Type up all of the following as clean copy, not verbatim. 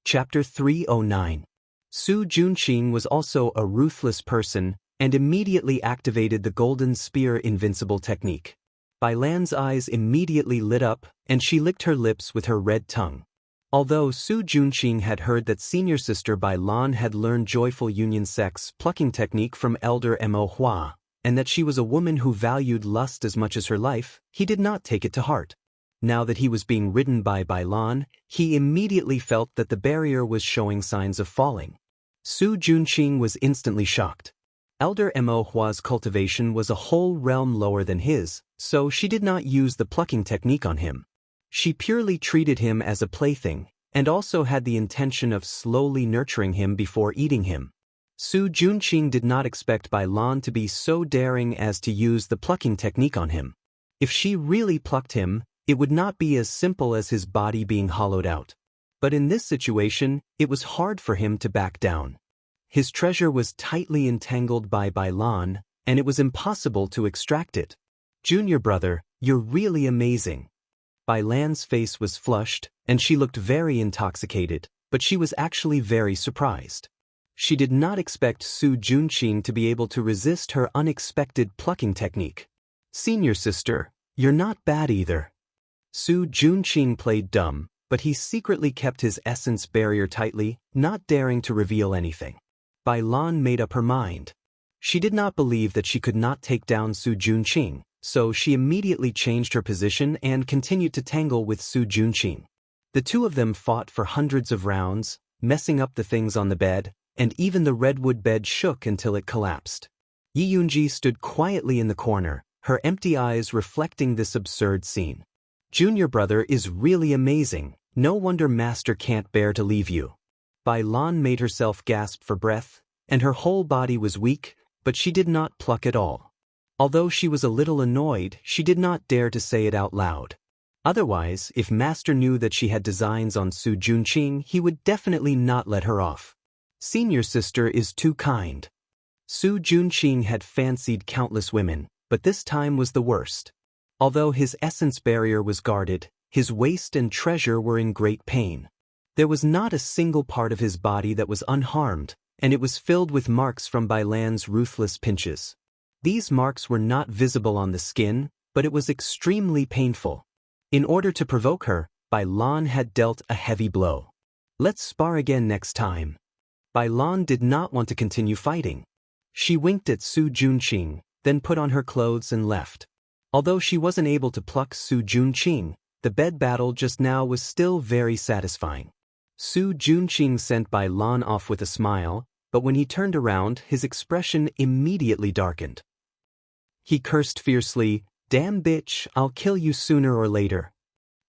Chapter 309. Su Junqing was also a ruthless person and immediately activated the Golden Spear invincible technique. Bai Lan's eyes immediately lit up and she licked her lips with her red tongue. Although Su Junqing had heard that senior sister Bai Lan had learned joyful union sex plucking technique from elder Mo Hua, and that she was a woman who valued lust as much as her life, he did not take it to heart. Now that he was being ridden by Bai Lan, he immediately felt that the barrier was showing signs of falling. Su Junqing was instantly shocked. Elder Mo Hua's cultivation was a whole realm lower than his, so she did not use the plucking technique on him. She purely treated him as a plaything, and also had the intention of slowly nurturing him before eating him. Su Junqing did not expect Bai Lan to be so daring as to use the plucking technique on him. If she really plucked him, it would not be as simple as his body being hollowed out. But in this situation, it was hard for him to back down. His treasure was tightly entangled by Bai Lan, and it was impossible to extract it. "Junior brother, you're really amazing." Bai Lan's face was flushed, and she looked very intoxicated, but she was actually very surprised. She did not expect Su Junqing to be able to resist her unexpected plucking technique. "Senior sister, you're not bad either." Su Junqing played dumb, but he secretly kept his essence barrier tightly, not daring to reveal anything. Bai Lan made up her mind. She did not believe that she could not take down Su Junqing, so she immediately changed her position and continued to tangle with Su Junqing. The two of them fought for hundreds of rounds, messing up the things on the bed, and even the redwood bed shook until it collapsed. Yi Yunji stood quietly in the corner, her empty eyes reflecting this absurd scene. "Junior brother is really amazing, no wonder master can't bear to leave you." Bai Lan made herself gasp for breath, and her whole body was weak, but she did not pluck at all. Although she was a little annoyed, she did not dare to say it out loud. Otherwise, if master knew that she had designs on Su Junqing, he would definitely not let her off. "Senior sister is too kind." Su Junqing had fancied countless women, but this time was the worst. Although his essence barrier was guarded, his waist and treasure were in great pain. There was not a single part of his body that was unharmed, and it was filled with marks from Bai Lan's ruthless pinches. These marks were not visible on the skin, but it was extremely painful. In order to provoke her, Bai Lan had dealt a heavy blow. "Let's spar again next time." Bai Lan did not want to continue fighting. She winked at Su Junqing, then put on her clothes and left. Although she wasn't able to pluck Su Junqing, the bed battle just now was still very satisfying. Su Junqing sent Bai Lan off with a smile, but when he turned around, his expression immediately darkened. He cursed fiercely, "Damn bitch, I'll kill you sooner or later."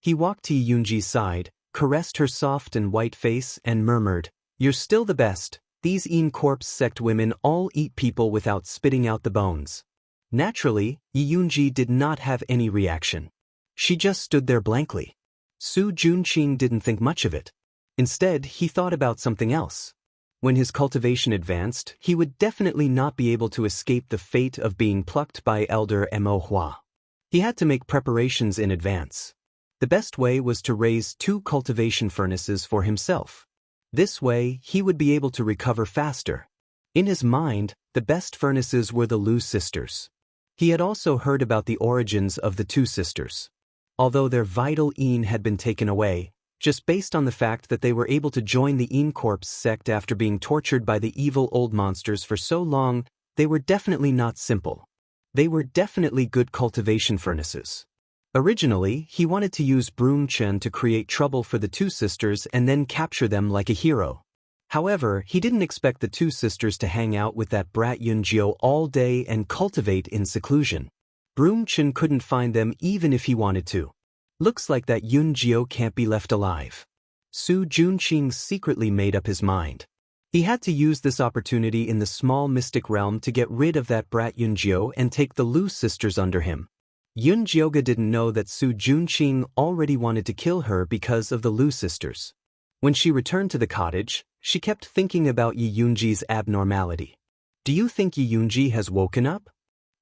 He walked to Yunji's side, caressed her soft and white face, and murmured, "You're still the best. These Een Corpse sect women all eat people without spitting out the bones." Naturally, Yi Yunji did not have any reaction. She just stood there blankly. Su Junqing didn't think much of it. Instead, he thought about something else. When his cultivation advanced, he would definitely not be able to escape the fate of being plucked by elder Mo Hua. He had to make preparations in advance. The best way was to raise 2 cultivation furnaces for himself. This way, he would be able to recover faster. In his mind, the best furnaces were the Lu sisters. He had also heard about the origins of the 2 sisters. Although their vital Een had been taken away, just based on the fact that they were able to join the Een Corpse sect after being tortured by the evil old monsters for so long, they were definitely not simple. They were definitely good cultivation furnaces. Originally, he wanted to use Broom Chen to create trouble for the 2 sisters and then capture them like a hero. However, he didn't expect the 2 sisters to hang out with that brat Yunjio all day and cultivate in seclusion. Broom Chen couldn't find them even if he wanted to. Looks like that Yunjio can't be left alive. Su Junqing secretly made up his mind. He had to use this opportunity in the small mystic realm to get rid of that brat Yunjio and take the Lu sisters under him. Yunjioga didn't know that Su Junqing already wanted to kill her because of the Lu sisters. When she returned to the cottage, she kept thinking about Yi Yunji's abnormality. "Do you think Yi Yunji has woken up?"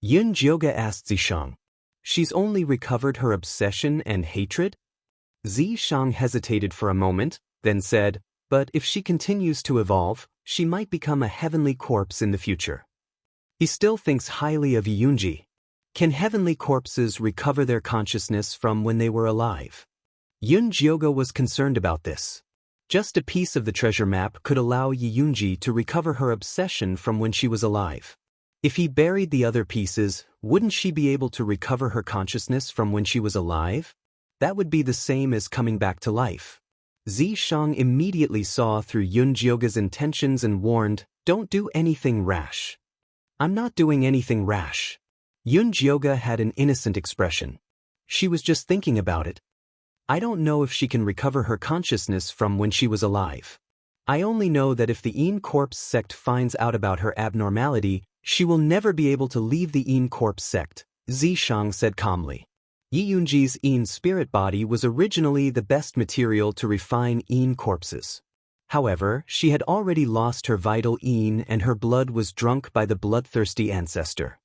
Yunjioga asked Zishang. "She's only recovered her obsession and hatred?" Zishang hesitated for a moment, then said, but if she continues to evolve, she might become a heavenly corpse in the future. He still thinks highly of Yoonji. Can heavenly corpses recover their consciousness from when they were alive? Yoon Jyoga was concerned about this. Just a piece of the treasure map could allow Yoonji to recover her obsession from when she was alive. If he buried the other pieces, wouldn't she be able to recover her consciousness from when she was alive? That would be the same as coming back to life. Zishang immediately saw through Yoon Jyoga's intentions and warned, "Don't do anything rash." "I'm not doing anything rash." Yoon Jyoga had an innocent expression. She was just thinking about it. "I don't know if she can recover her consciousness from when she was alive. I only know that if the Een Corpse sect finds out about her abnormality, she will never be able to leave the Een Corpse sect," Zishang said calmly. Yoonji's Een spirit body was originally the best material to refine Een corpses. However, she had already lost her vital Een and her blood was drunk by the bloodthirsty ancestor.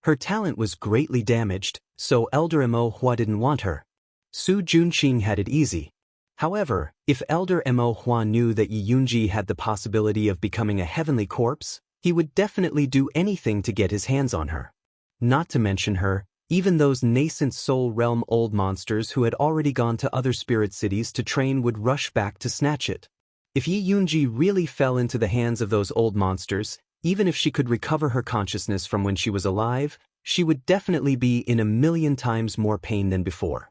Her talent was greatly damaged, so Elder Mo Hua didn't want her. Su Junqing had it easy. However, if Elder Mo Hua knew that Yoonji had the possibility of becoming a heavenly corpse, he would definitely do anything to get his hands on her. Not to mention her, even those nascent soul realm old monsters who had already gone to other spirit cities to train would rush back to snatch it. If Yoonji really fell into the hands of those old monsters, even if she could recover her consciousness from when she was alive, she would definitely be in 1,000,000 times more pain than before.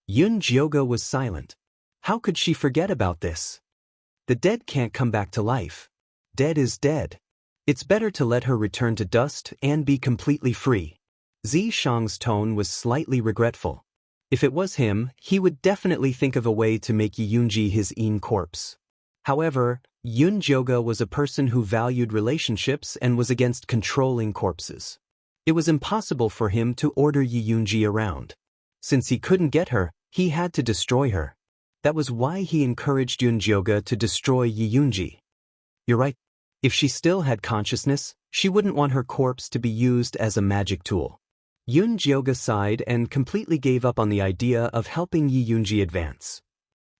Yoon Jyoga was silent. How could she forget about this? The dead can't come back to life. Dead is dead. It's better to let her return to dust and be completely free. Zishang's tone was slightly regretful. If it was him, he would definitely think of a way to make Yoonji his Een corpse. However, Yoon Jyoga was a person who valued relationships and was against controlling corpses. It was impossible for him to order Yoonji around. Since he couldn't get her, he had to destroy her. That was why he encouraged Yoon Jyoga to destroy Yoonji. You're right. If she still had consciousness, she wouldn't want her corpse to be used as a magic tool. Yoon Jyoga sighed and completely gave up on the idea of helping Yoonji advance.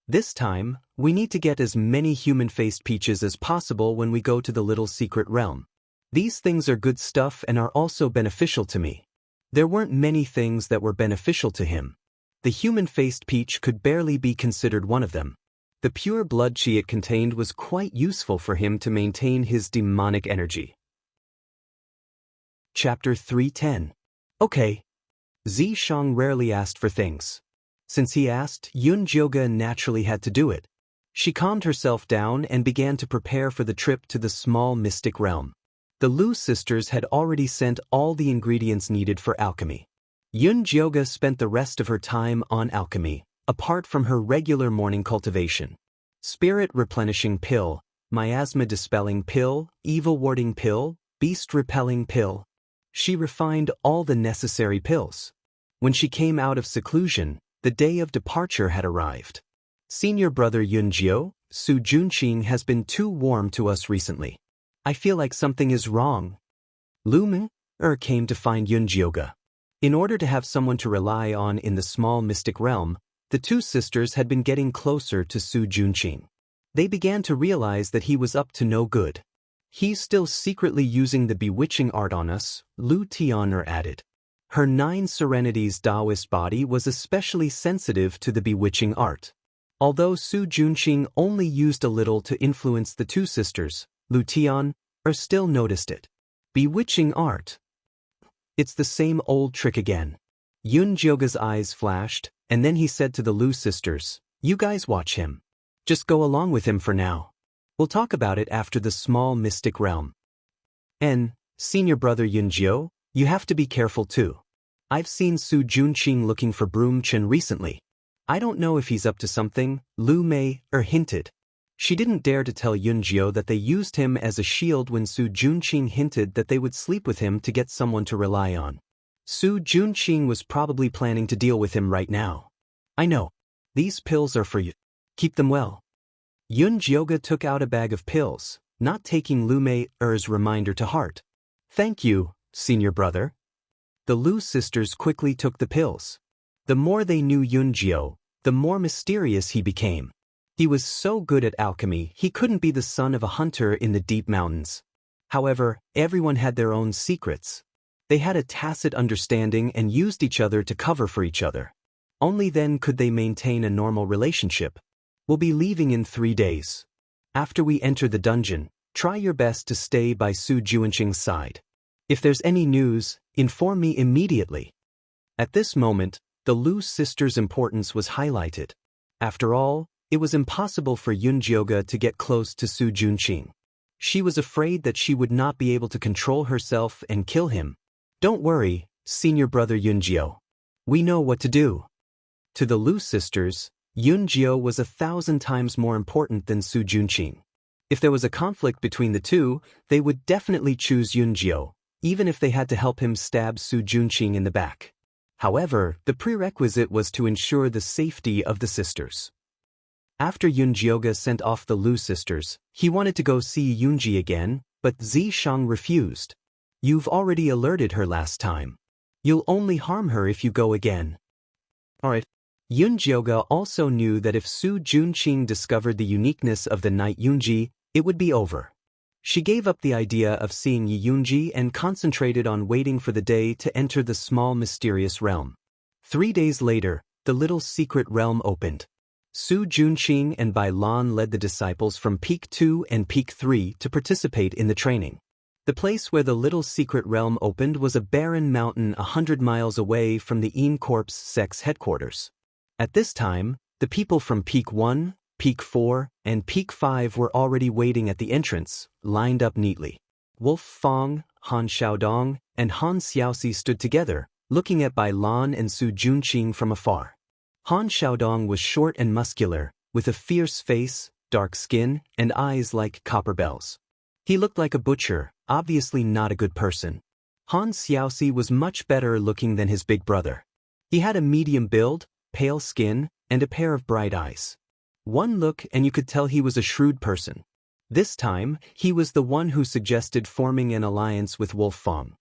This time, we need to get as many human-faced peaches as possible when we go to the little secret realm. These things are good stuff and are also beneficial to me. There weren't many things that were beneficial to him. The human-faced peach could barely be considered one of them. The pure blood chi it contained was quite useful for him to maintain his demonic energy. Chapter 310. Okay. Zishang rarely asked for things. Since he asked, Yoon Jyoga naturally had to do it. She calmed herself down and began to prepare for the trip to the small mystic realm. The Lu sisters had already sent all the ingredients needed for alchemy. Yoon Jyoga spent the rest of her time on alchemy, apart from her regular morning cultivation. Spirit replenishing pill, miasma dispelling pill, evil warding pill, beast repelling pill. She refined all the necessary pills. When she came out of seclusion, the day of departure had arrived. Senior brother Yoonjio, Su Junqing has been too warm to us recently. I feel like something is wrong. Lu Ming came to find Yoon Jyoga. In order to have someone to rely on in the small mystic realm, the two sisters had been getting closer to Su Junqing. They began to realize that he was up to no good. He's still secretly using the bewitching art on us, Lu Tian'er added. Her 9 Serenities Taoist body was especially sensitive to the bewitching art. Although Su Junqing only used a little to influence the two sisters, Lu Tian'er still noticed it. Bewitching art. It's the same old trick again. Yoon Jyoga's eyes flashed, and then he said to the Lu sisters, "You guys watch him. Just go along with him for now. We'll talk about it after the small mystic realm. And, senior brother Yoonjio, you have to be careful too. I've seen Su Junqing looking for Broom Chen recently. I don't know if he's up to something," Lu Mei hinted. She didn't dare to tell Yoonjio that they used him as a shield when Su Junqing hinted that they would sleep with him to get someone to rely on. Su Junqing was probably planning to deal with him right now. "I know. These pills are for you. Keep them well." Yoon Jyoga took out a bag of pills, not taking Lu Mei's reminder to heart. "Thank you, senior brother." The Lu sisters quickly took the pills. The more they knew Yoonjio, the more mysterious he became. He was so good at alchemy he couldn't be the son of a hunter in the deep mountains. However, everyone had their own secrets. They had a tacit understanding and used each other to cover for each other. Only then could they maintain a normal relationship. We'll be leaving in 3 days. After we enter the dungeon, try your best to stay by Su Juanqing's side. If there's any news, inform me immediately. At this moment, the Lu sisters' importance was highlighted. After all, it was impossible for Yunjioga to get close to Su Juanqing. She was afraid that she would not be able to control herself and kill him. Don't worry, senior brother Yunjio. We know what to do. To the Lu sisters, Yunjio was 1,000 times more important than Su Juanqing. If there was a conflict between the two, they would definitely choose Yunjio, even if they had to help him stab Su Juanqing in the back. However, the prerequisite was to ensure the safety of the sisters. After Yunjioga sent off the Lu sisters, he wanted to go see Yunji again, but Zishang refused. You've already alerted her last time. You'll only harm her if you go again. Alright. Yunjioga also knew that if Su Juanqing discovered the uniqueness of the knight Yunji, it would be over. She gave up the idea of seeing Yunji and concentrated on waiting for the day to enter the small mysterious realm. 3 days later, the little secret realm opened. Su Juanqing and Bai Lan led the disciples from Peak 2 and Peak 3 to participate in the training. The place where the little secret realm opened was a barren mountain 100 miles away from the Een Corps Sec's headquarters. At this time, the people from Peak 1, Peak 4, and Peak 5 were already waiting at the entrance, lined up neatly. Wolf Fong, Han Xiaodong, and Han Xiaoxi stood together, looking at Bai Lan and Su Juanqing from afar. Han Xiaodong was short and muscular, with a fierce face, dark skin, and eyes like copper bells. He looked like a butcher, obviously not a good person. Han Xiaoxi was much better looking than his big brother. He had a medium build, pale skin, and a pair of bright eyes. One look and you could tell he was a shrewd person. This time, he was the one who suggested forming an alliance with Wolf Fong.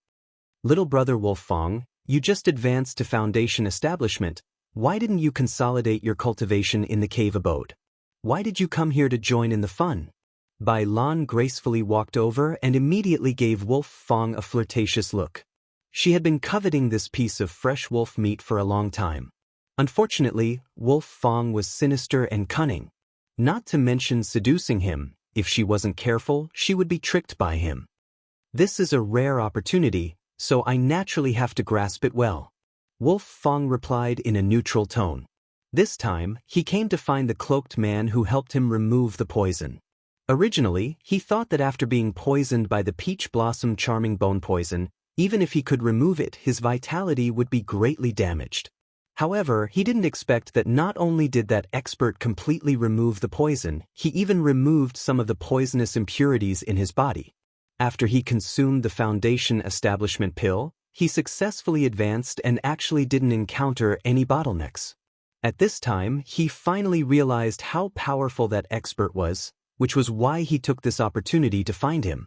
Little brother Wolf Fong, you just advanced to foundation establishment. Why didn't you consolidate your cultivation in the cave abode? Why did you come here to join in the fun? Bai Lan gracefully walked over and immediately gave Wolf Fong a flirtatious look. She had been coveting this piece of fresh wolf meat for a long time. Unfortunately, Wolf Fong was sinister and cunning. Not to mention seducing him. If she wasn't careful, she would be tricked by him. This is a rare opportunity, so I naturally have to grasp it well. Wolf Fong replied in a neutral tone. This time, he came to find the cloaked man who helped him remove the poison. Originally, he thought that after being poisoned by the peach blossom charming bone poison, even if he could remove it, his vitality would be greatly damaged. However, he didn't expect that not only did that expert completely remove the poison, he even removed some of the poisonous impurities in his body. After he consumed the foundation establishment pill, he successfully advanced and actually didn't encounter any bottlenecks. At this time, he finally realized how powerful that expert was, which was why he took this opportunity to find him.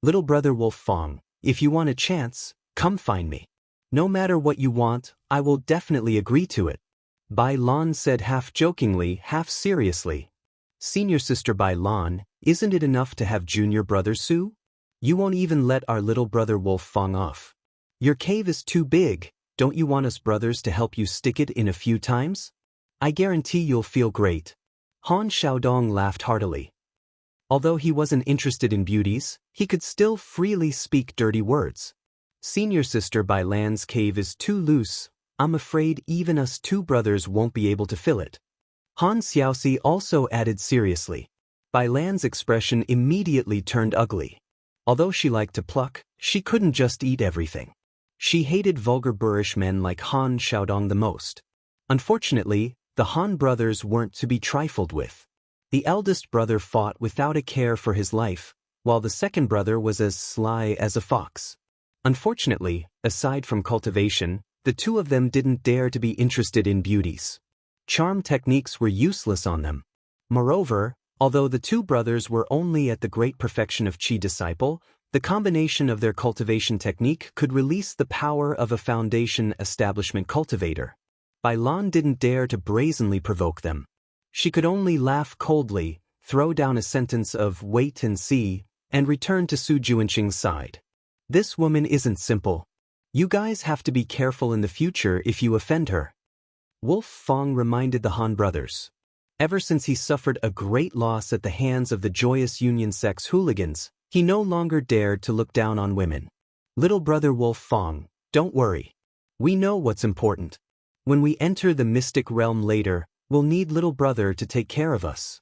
Little brother Wolf Fong, if you want a chance, come find me. No matter what you want, I will definitely agree to it. Bai Lan said half jokingly, half seriously. Senior sister Bai Lan, isn't it enough to have junior brother Su? You won't even let our little brother Wolf Fong off. Your cave is too big, don't you want us brothers to help you stick it in a few times? I guarantee you'll feel great. Han Xiaodong laughed heartily. Although he wasn't interested in beauties, he could still freely speak dirty words. Senior sister Bai Lan's cave is too loose, I'm afraid even us two brothers won't be able to fill it. Han Xiaoxi also added seriously. Bai Lan's expression immediately turned ugly. Although she liked to pluck, she couldn't just eat everything. She hated vulgar boorish men like Han Xiaodong the most. Unfortunately, the Han brothers weren't to be trifled with. The eldest brother fought without a care for his life, while the second brother was as sly as a fox. Unfortunately, aside from cultivation, the two of them didn't dare to be interested in beauties. Charm techniques were useless on them. Moreover, although the two brothers were only at the great perfection of Qi disciple, the combination of their cultivation technique could release the power of a foundation establishment cultivator. Bai Lan didn't dare to brazenly provoke them. She could only laugh coldly, throw down a sentence of "wait and see," and return to Su Juanqing's side. "This woman isn't simple. You guys have to be careful in the future if you offend her." Wolf Fong reminded the Han brothers. Ever since he suffered a great loss at the hands of the Joyous Union sex hooligans, he no longer dared to look down on women. "Little brother Wolf Fong, don't worry. We know what's important. When we enter the mystic realm later, we'll need little brother to take care of us,"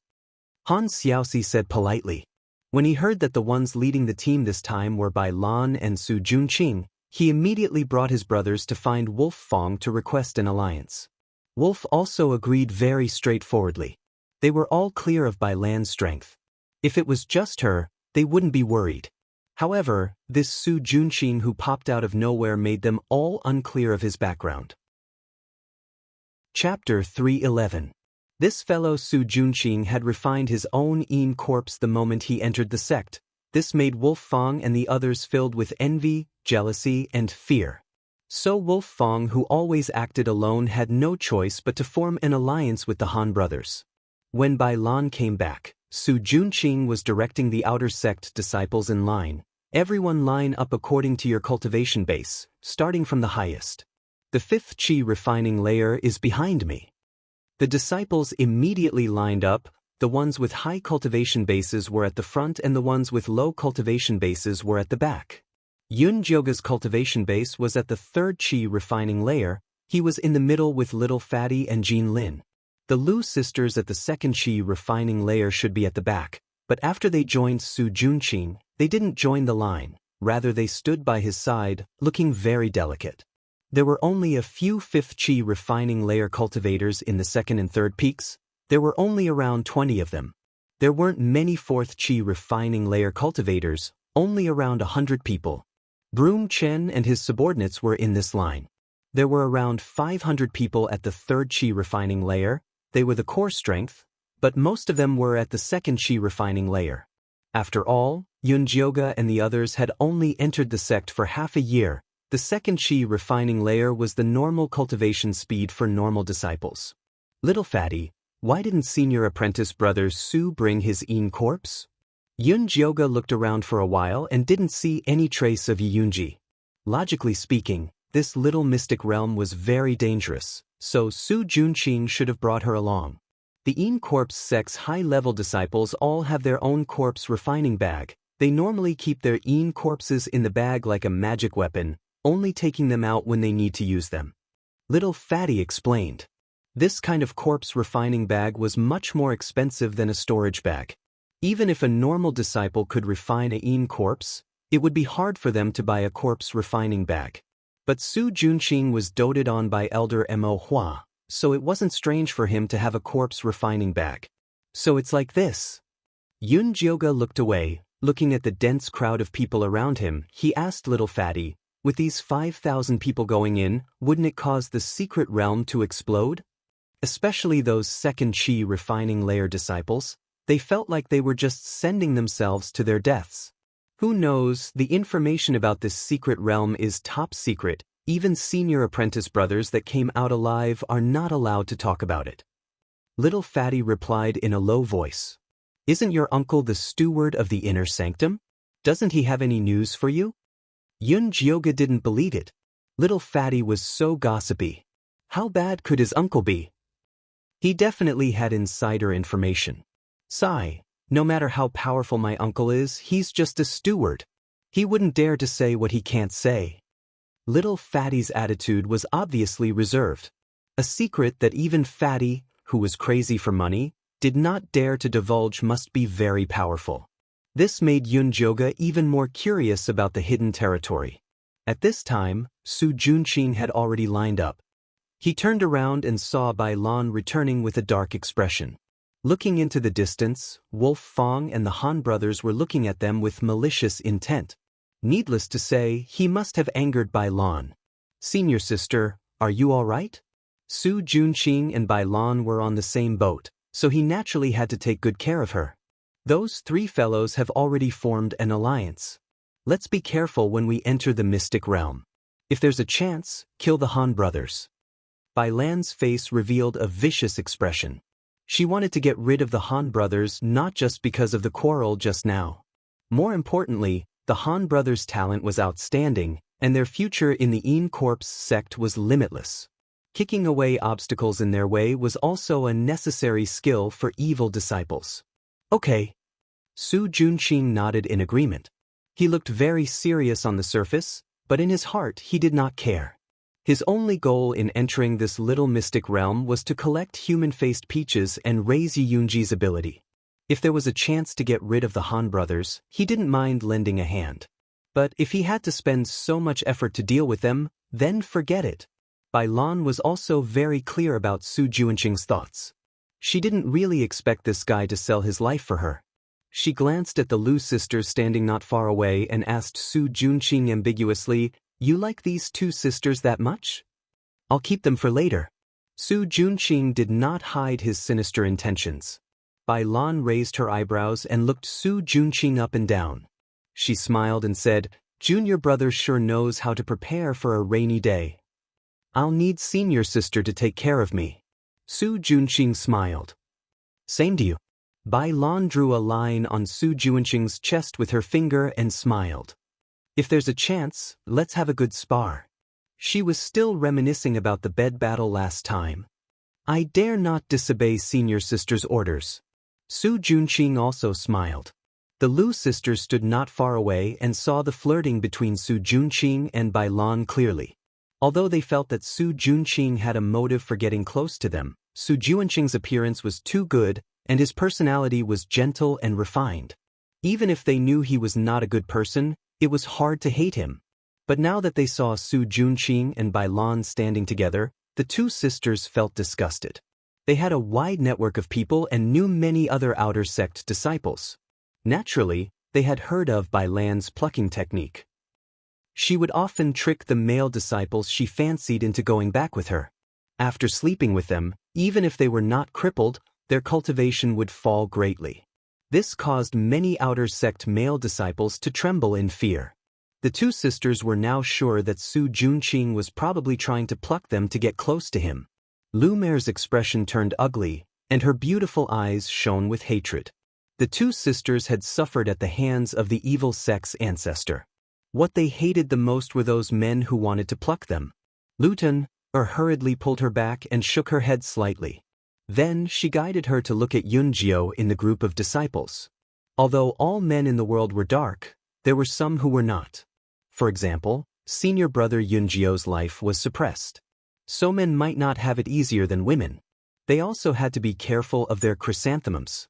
Han Xiaoxi said politely. When he heard that the ones leading the team this time were Bai Lan and Su Junqing, he immediately brought his brothers to find Wolf Fong to request an alliance. Wolf also agreed very straightforwardly. They were all clear of Bai Lan's strength. If it was just her, they wouldn't be worried. However, this Su Junqing who popped out of nowhere made them all unclear of his background. Chapter 311. This fellow Su Junqing had refined his own corpse the moment he entered the sect. This made Wolf Fong and the others filled with envy, jealousy, and fear. So Wolf Fong, who always acted alone, had no choice but to form an alliance with the Han brothers. When Bai Lan came back, Su Junqing was directing the outer sect disciples in line. "Everyone line up according to your cultivation base, starting from the highest. The 5th chi refining layer is behind me." The disciples immediately lined up. The ones with high cultivation bases were at the front and the ones with low cultivation bases were at the back. Yun Jioga's cultivation base was at the 3rd chi refining layer. He was in the middle with Little Fatty and Jean Lin. The Lu sisters at the 2nd chi refining layer should be at the back, but after they joined Su Junqing, they didn't join the line, rather they stood by his side, looking very delicate. There were only a few 5th chi refining layer cultivators in the 2nd and 3rd peaks. There were only around 20 of them. There weren't many 4th chi refining layer cultivators, only around 100 people. Broom Chen and his subordinates were in this line. There were around 500 people at the 3rd chi refining layer. They were the core strength, but most of them were at the 2nd chi refining layer. After all, Yun Jioga and the others had only entered the sect for half a year. The 2nd chi refining layer was the normal cultivation speed for normal disciples. "Little Fatty, why didn't senior apprentice brother Su bring his corpse?" Yun Jioga looked around for a while and didn't see any trace of Yunji. Logically speaking, this little mystic realm was very dangerous, so Su Junqing should have brought her along. The corpse sect's high-level disciples all have their own corpse refining bag. They normally keep their corpses in the bag like a magic weapon, only taking them out when they need to use them. Little Fatty explained. This kind of corpse refining bag was much more expensive than a storage bag. Even if a normal disciple could refine a corpse, it would be hard for them to buy a corpse refining bag. But Su Junqing was doted on by Elder Mo Hua, so it wasn't strange for him to have a corpse refining bag. "So it's like this." Yun Jioga looked away, looking at the dense crowd of people around him. He asked Little Fatty, "With these 5,000 people going in, wouldn't it cause the secret realm to explode?" Especially those 2nd chi refining layer disciples. They felt like they were just sending themselves to their deaths. Who knows, the information about this secret realm is top secret. Even senior apprentice brothers that came out alive are not allowed to talk about it. Little Fatty replied in a low voice. "Isn't your uncle the steward of the inner sanctum? Doesn't he have any news for you?" Yun Jioga didn't believe it. Little Fatty was so gossipy. How bad could his uncle be? He definitely had insider information. "Sigh, no matter how powerful my uncle is, he's just a steward. He wouldn't dare to say what he can't say." Little Fatty's attitude was obviously reserved. A secret that even Fatty, who was crazy for money, did not dare to divulge must be very powerful. This made Yun Jioga even more curious about the hidden territory. At this time, Su Junqing had already lined up. He turned around and saw Bai Lan returning with a dark expression. Looking into the distance, Wolf Fong and the Han brothers were looking at them with malicious intent. Needless to say, he must have angered Bai Lan. "Senior sister, are you all right?" Su Junqing and Bai Lan were on the same boat, so he naturally had to take good care of her. Those 3 fellows have already formed an alliance. Let's be careful when we enter the mystic realm. If there's a chance, kill the Han brothers. Bai Lan's face revealed a vicious expression. She wanted to get rid of the Han brothers not just because of the quarrel just now. More importantly, the Han brothers' talent was outstanding, and their future in the Corps sect was limitless. Kicking away obstacles in their way was also a necessary skill for evil disciples. Okay. Su Junqing nodded in agreement. He looked very serious on the surface, but in his heart he did not care. His only goal in entering this little mystic realm was to collect human-faced peaches and raise Yi Yunji's ability. If there was a chance to get rid of the Han brothers, he didn't mind lending a hand. But if he had to spend so much effort to deal with them, then forget it. Bai Lan was also very clear about Su Junqing's thoughts. She didn't really expect this guy to sell his life for her. She glanced at the Lu sisters standing not far away and asked Su Junqing ambiguously, "You like these two sisters that much? I'll keep them for later." Su Junqing did not hide his sinister intentions. Bai Lan raised her eyebrows and looked Su Junqing up and down. She smiled and said, "Junior brother sure knows how to prepare for a rainy day. I'll need senior sister to take care of me." Su Junqing smiled. "Same to you." Bai Lan drew a line on Su Junqing's chest with her finger and smiled. "If there's a chance, let's have a good spar." She was still reminiscing about the bed battle last time. "I dare not disobey senior sister's orders." Su Junqing also smiled. The Lu sisters stood not far away and saw the flirting between Su Junqing and Bai Lan clearly. Although they felt that Su Junqing had a motive for getting close to them, Su Junqing's appearance was too good, and his personality was gentle and refined. Even if they knew he was not a good person, it was hard to hate him. But now that they saw Su Junqing and Bai Lan standing together, the two sisters felt disgusted. They had a wide network of people and knew many other outer sect disciples. Naturally, they had heard of Bai Lan's plucking technique. She would often trick the male disciples she fancied into going back with her. After sleeping with them, even if they were not crippled, their cultivation would fall greatly. This caused many outer sect male disciples to tremble in fear. The two sisters were now sure that Su Junqing was probably trying to pluck them to get close to him. Lu Mer's expression turned ugly, and her beautiful eyes shone with hatred. The two sisters had suffered at the hands of the evil sect's ancestor. What they hated the most were those men who wanted to pluck them. Luton hurriedly pulled her back and shook her head slightly. Then she guided her to look at Yunjio in the group of disciples. Although all men in the world were dark, there were some who were not. For example, senior brother Yunjio's life was suppressed. So men might not have it easier than women. They also had to be careful of their chrysanthemums.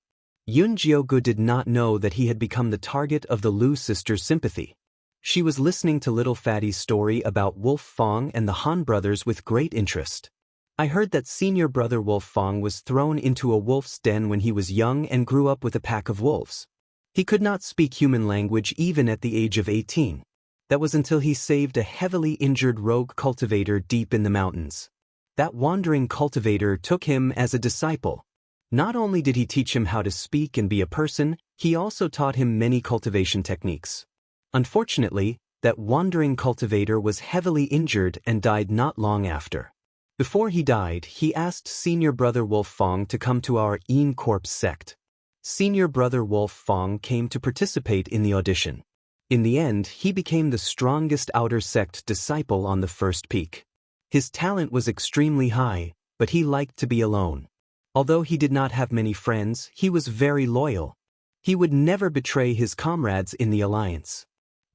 Yunjio did not know that he had become the target of the Lu sisters' sympathy. She was listening to little Fatty's story about Wolf Fong and the Han brothers with great interest. "I heard that senior brother Wolf Fong was thrown into a wolf's den when he was young and grew up with a pack of wolves. He could not speak human language even at the age of 18. That was until he saved a heavily injured rogue cultivator deep in the mountains. That wandering cultivator took him as a disciple. Not only did he teach him how to speak and be a person, he also taught him many cultivation techniques. Unfortunately, that wandering cultivator was heavily injured and died not long after. Before he died, he asked senior brother Wolf Fong to come to our Corps sect. Senior brother Wolf Fong came to participate in the audition. In the end, he became the strongest outer sect disciple on the first peak. His talent was extremely high, but he liked to be alone. Although he did not have many friends, he was very loyal. He would never betray his comrades in the alliance.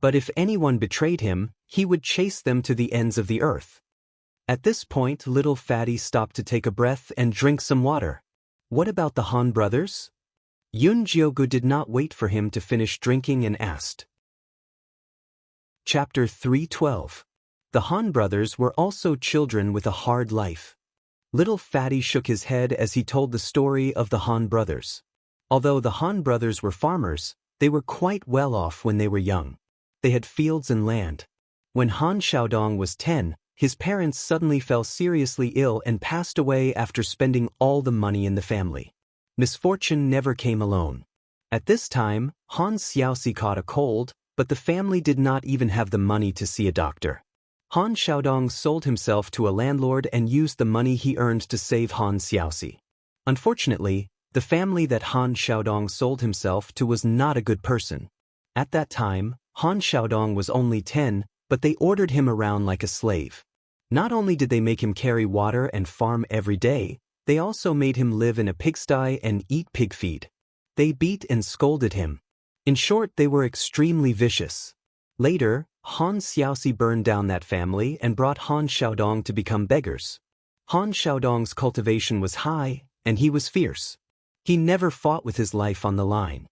But if anyone betrayed him, he would chase them to the ends of the earth. At this point, little Fatty stopped to take a breath and drink some water. "What about the Han brothers?" Yunjio did not wait for him to finish drinking and asked. Chapter 312. The Han brothers were also children with a hard life. Little Fatty shook his head as he told the story of the Han brothers. Although the Han brothers were farmers, they were quite well off when they were young. They had fields and land. When Han Xiaodong was 10, his parents suddenly fell seriously ill and passed away after spending all the money in the family. Misfortune never came alone. At this time, Han Xiaoxi caught a cold, but the family did not even have the money to see a doctor. Han Xiaodong sold himself to a landlord and used the money he earned to save Han Xiaoxi. Unfortunately, the family that Han Xiaodong sold himself to was not a good person. At that time, Han Xiaodong was only 10, but they ordered him around like a slave. Not only did they make him carry water and farm every day, they also made him live in a pigsty and eat pig feed. They beat and scolded him. In short, they were extremely vicious. Later, Han Xiaoxi burned down that family and brought Han Xiaodong to become beggars. Han Xiaodong's cultivation was high, and he was fierce. He never fought with his life on the line.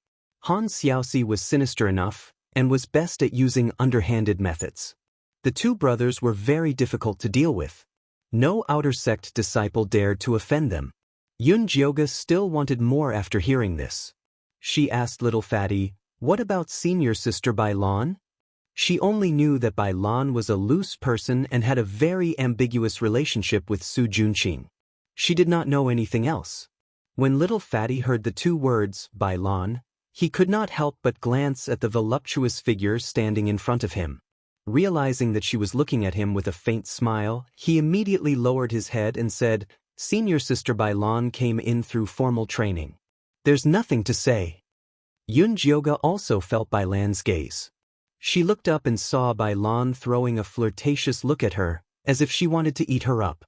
Han Xiaoxi was sinister enough, and was best at using underhanded methods. The two brothers were very difficult to deal with. No outer sect disciple dared to offend them. Yun Jioga still wanted more after hearing this. She asked little Fatty, "What about senior sister Bai Lan?" She only knew that Bai Lan was a loose person and had a very ambiguous relationship with Su Junqing. She did not know anything else. When little Fatty heard the two words, Bai Lan, he could not help but glance at the voluptuous figure standing in front of him. Realizing that she was looking at him with a faint smile, he immediately lowered his head and said, "Senior sister Bai Lan came in through formal training. There's nothing to say." Yun Jioga also felt Bai Lan's gaze. She looked up and saw Bai Lan throwing a flirtatious look at her, as if she wanted to eat her up.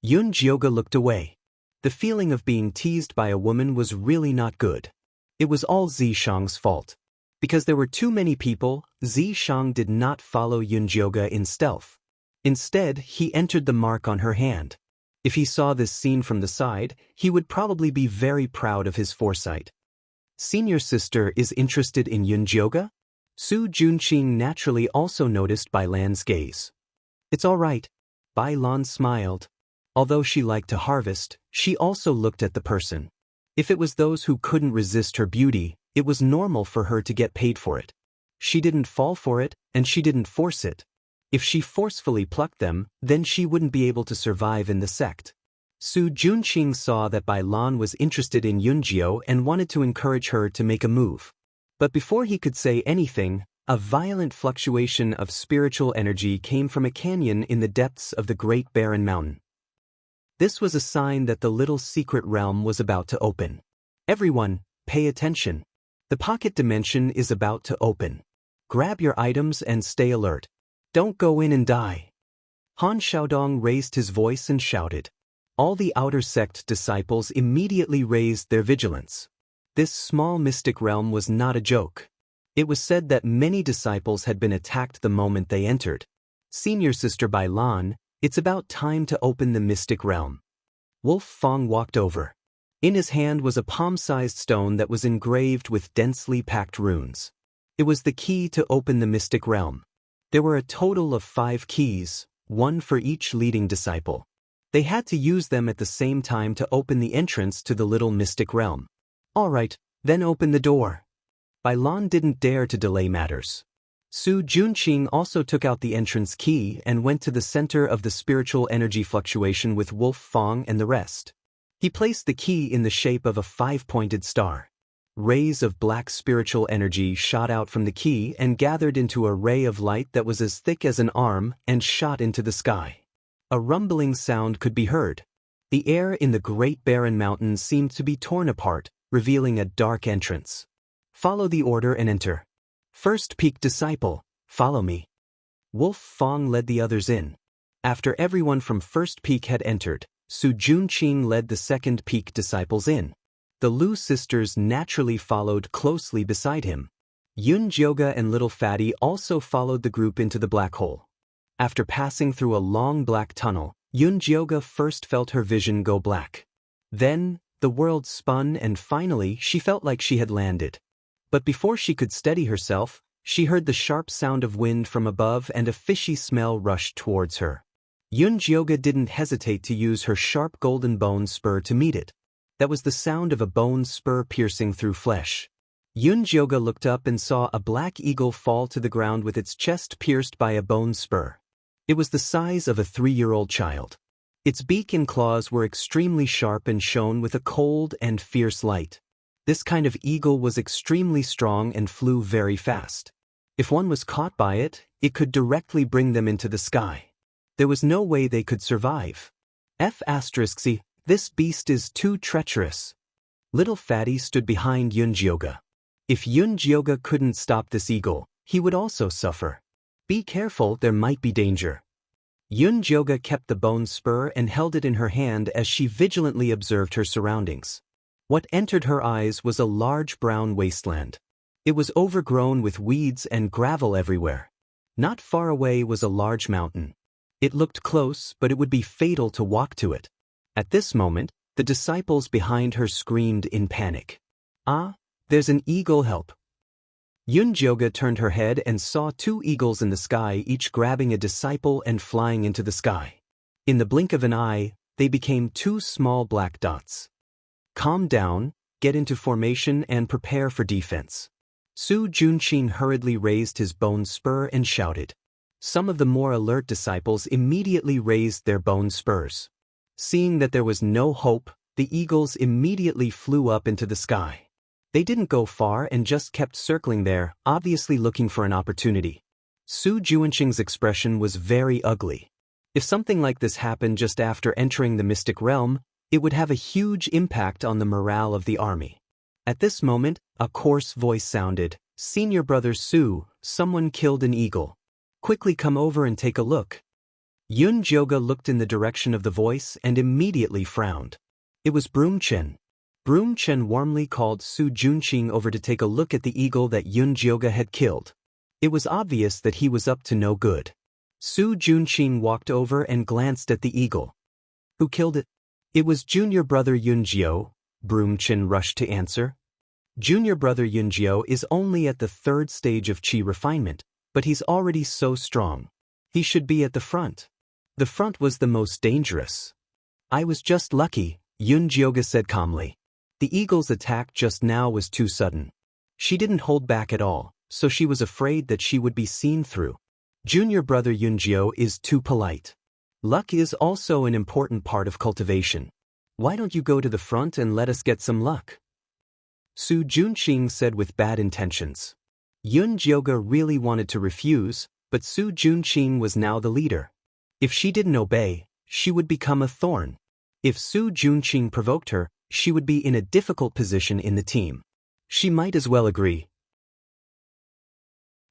Yun Jioga looked away. The feeling of being teased by a woman was really not good. It was all Zishang's fault. Because there were too many people, Zishang did not follow Yun Jioga in stealth. Instead, he entered the mark on her hand. If he saw this scene from the side, he would probably be very proud of his foresight. Senior sister is interested in Yun Jioga? Su Junqing naturally also noticed Bai Lan's gaze. "It's all right." Bai Lan smiled. Although she liked to harvest, she also looked at the person. If it was those who couldn't resist her beauty, it was normal for her to get paid for it. She didn't fall for it, and she didn't force it. If she forcefully plucked them, then she wouldn't be able to survive in the sect. Su Junqing saw that Bai Lan was interested in Yunjio and wanted to encourage her to make a move. But before he could say anything, a violent fluctuation of spiritual energy came from a canyon in the depths of the Great Barren Mountain. This was a sign that the little secret realm was about to open. Everyone, pay attention. The pocket dimension is about to open. Grab your items and stay alert. Don't go in and die. Han Xiaodong raised his voice and shouted. All the outer sect disciples immediately raised their vigilance. This small mystic realm was not a joke. It was said that many disciples had been attacked the moment they entered. Senior sister Bai Lan, it's about time to open the mystic realm. Wolf Fong walked over. In his hand was a palm-sized stone that was engraved with densely packed runes. It was the key to open the mystic realm. There were a total of 5 keys, one for each leading disciple. They had to use them at the same time to open the entrance to the little mystic realm. All right, then open the door. Bai Lan didn't dare to delay matters. Su Junqing also took out the entrance key and went to the center of the spiritual energy fluctuation with Wolf Fong and the rest. He placed the key in the shape of a 5-pointed star. Rays of black spiritual energy shot out from the key and gathered into a ray of light that was as thick as an arm and shot into the sky. A rumbling sound could be heard. The air in the Great Barren Mountain seemed to be torn apart, revealing a dark entrance. Follow the order and enter. First peak disciple, follow me. Wolf Fong led the others in. After everyone from first peak had entered, Su Junqing led the second peak disciples in. The Lu sisters naturally followed closely beside him. Yun Jioga and little Fatty also followed the group into the black hole. After passing through a long black tunnel, Yun Jioga first felt her vision go black. Then, the world spun and finally she felt like she had landed. But before she could steady herself, she heard the sharp sound of wind from above and a fishy smell rushed towards her. Yun Jioga didn't hesitate to use her sharp golden bone spur to meet it. That was the sound of a bone spur piercing through flesh. Yun Jioga looked up and saw a black eagle fall to the ground with its chest pierced by a bone spur. It was the size of a 3-year-old child. Its beak and claws were extremely sharp and shone with a cold and fierce light. This kind of eagle was extremely strong and flew very fast. If one was caught by it, it could directly bring them into the sky. There was no way they could survive. F***c, This beast is too treacherous. Little Fatty stood behind Yunjioga. If Yunjioga couldn't stop this eagle, he would also suffer. Be careful, there might be danger. Yunjioga kept the bone spur and held it in her hand as she vigilantly observed her surroundings. What entered her eyes was a large brown wasteland. It was overgrown with weeds and gravel everywhere. Not far away was a large mountain. It looked close, but it would be fatal to walk to it. At this moment, the disciples behind her screamed in panic. "Ah, there's an eagle, help!" Yunjioga turned her head and saw 2 eagles in the sky, each grabbing a disciple and flying into the sky. In the blink of an eye, they became 2 small black dots. Calm down, get into formation and prepare for defense. Su Junqing hurriedly raised his bone spur and shouted. Some of the more alert disciples immediately raised their bone spurs. Seeing that there was no hope, the eagles immediately flew up into the sky. They didn't go far and just kept circling there, obviously looking for an opportunity. Su Junqing's expression was very ugly. If something like this happened just after entering the mystic realm, it would have a huge impact on the morale of the army. At this moment, a coarse voice sounded, "Senior brother Su, someone killed an eagle. Quickly come over and take a look." Yunjioga looked in the direction of the voice and immediately frowned. It was Broomchen. Broomchen warmly called Su Junqing over to take a look at the eagle that Yunjioga had killed. It was obvious that he was up to no good. Su Junqing walked over and glanced at the eagle. "Who killed it?" "It was junior brother Yunjio," Broomchen rushed to answer. Junior brother Yunjio is only at the 3rd stage of Qi refinement, but he's already so strong. He should be at the front. The front was the most dangerous. "I was just lucky," Yunjioga said calmly. The eagle's attack just now was too sudden. She didn't hold back at all, so she was afraid that she would be seen through. Junior brother Yunjio is too polite. Luck is also an important part of cultivation. Why don't you go to the front and let us get some luck? Su Junqing said with bad intentions. Yunjioga really wanted to refuse, but Su Junqing was now the leader. If she didn't obey, she would become a thorn. If Su Junqing provoked her, she would be in a difficult position in the team. She might as well agree.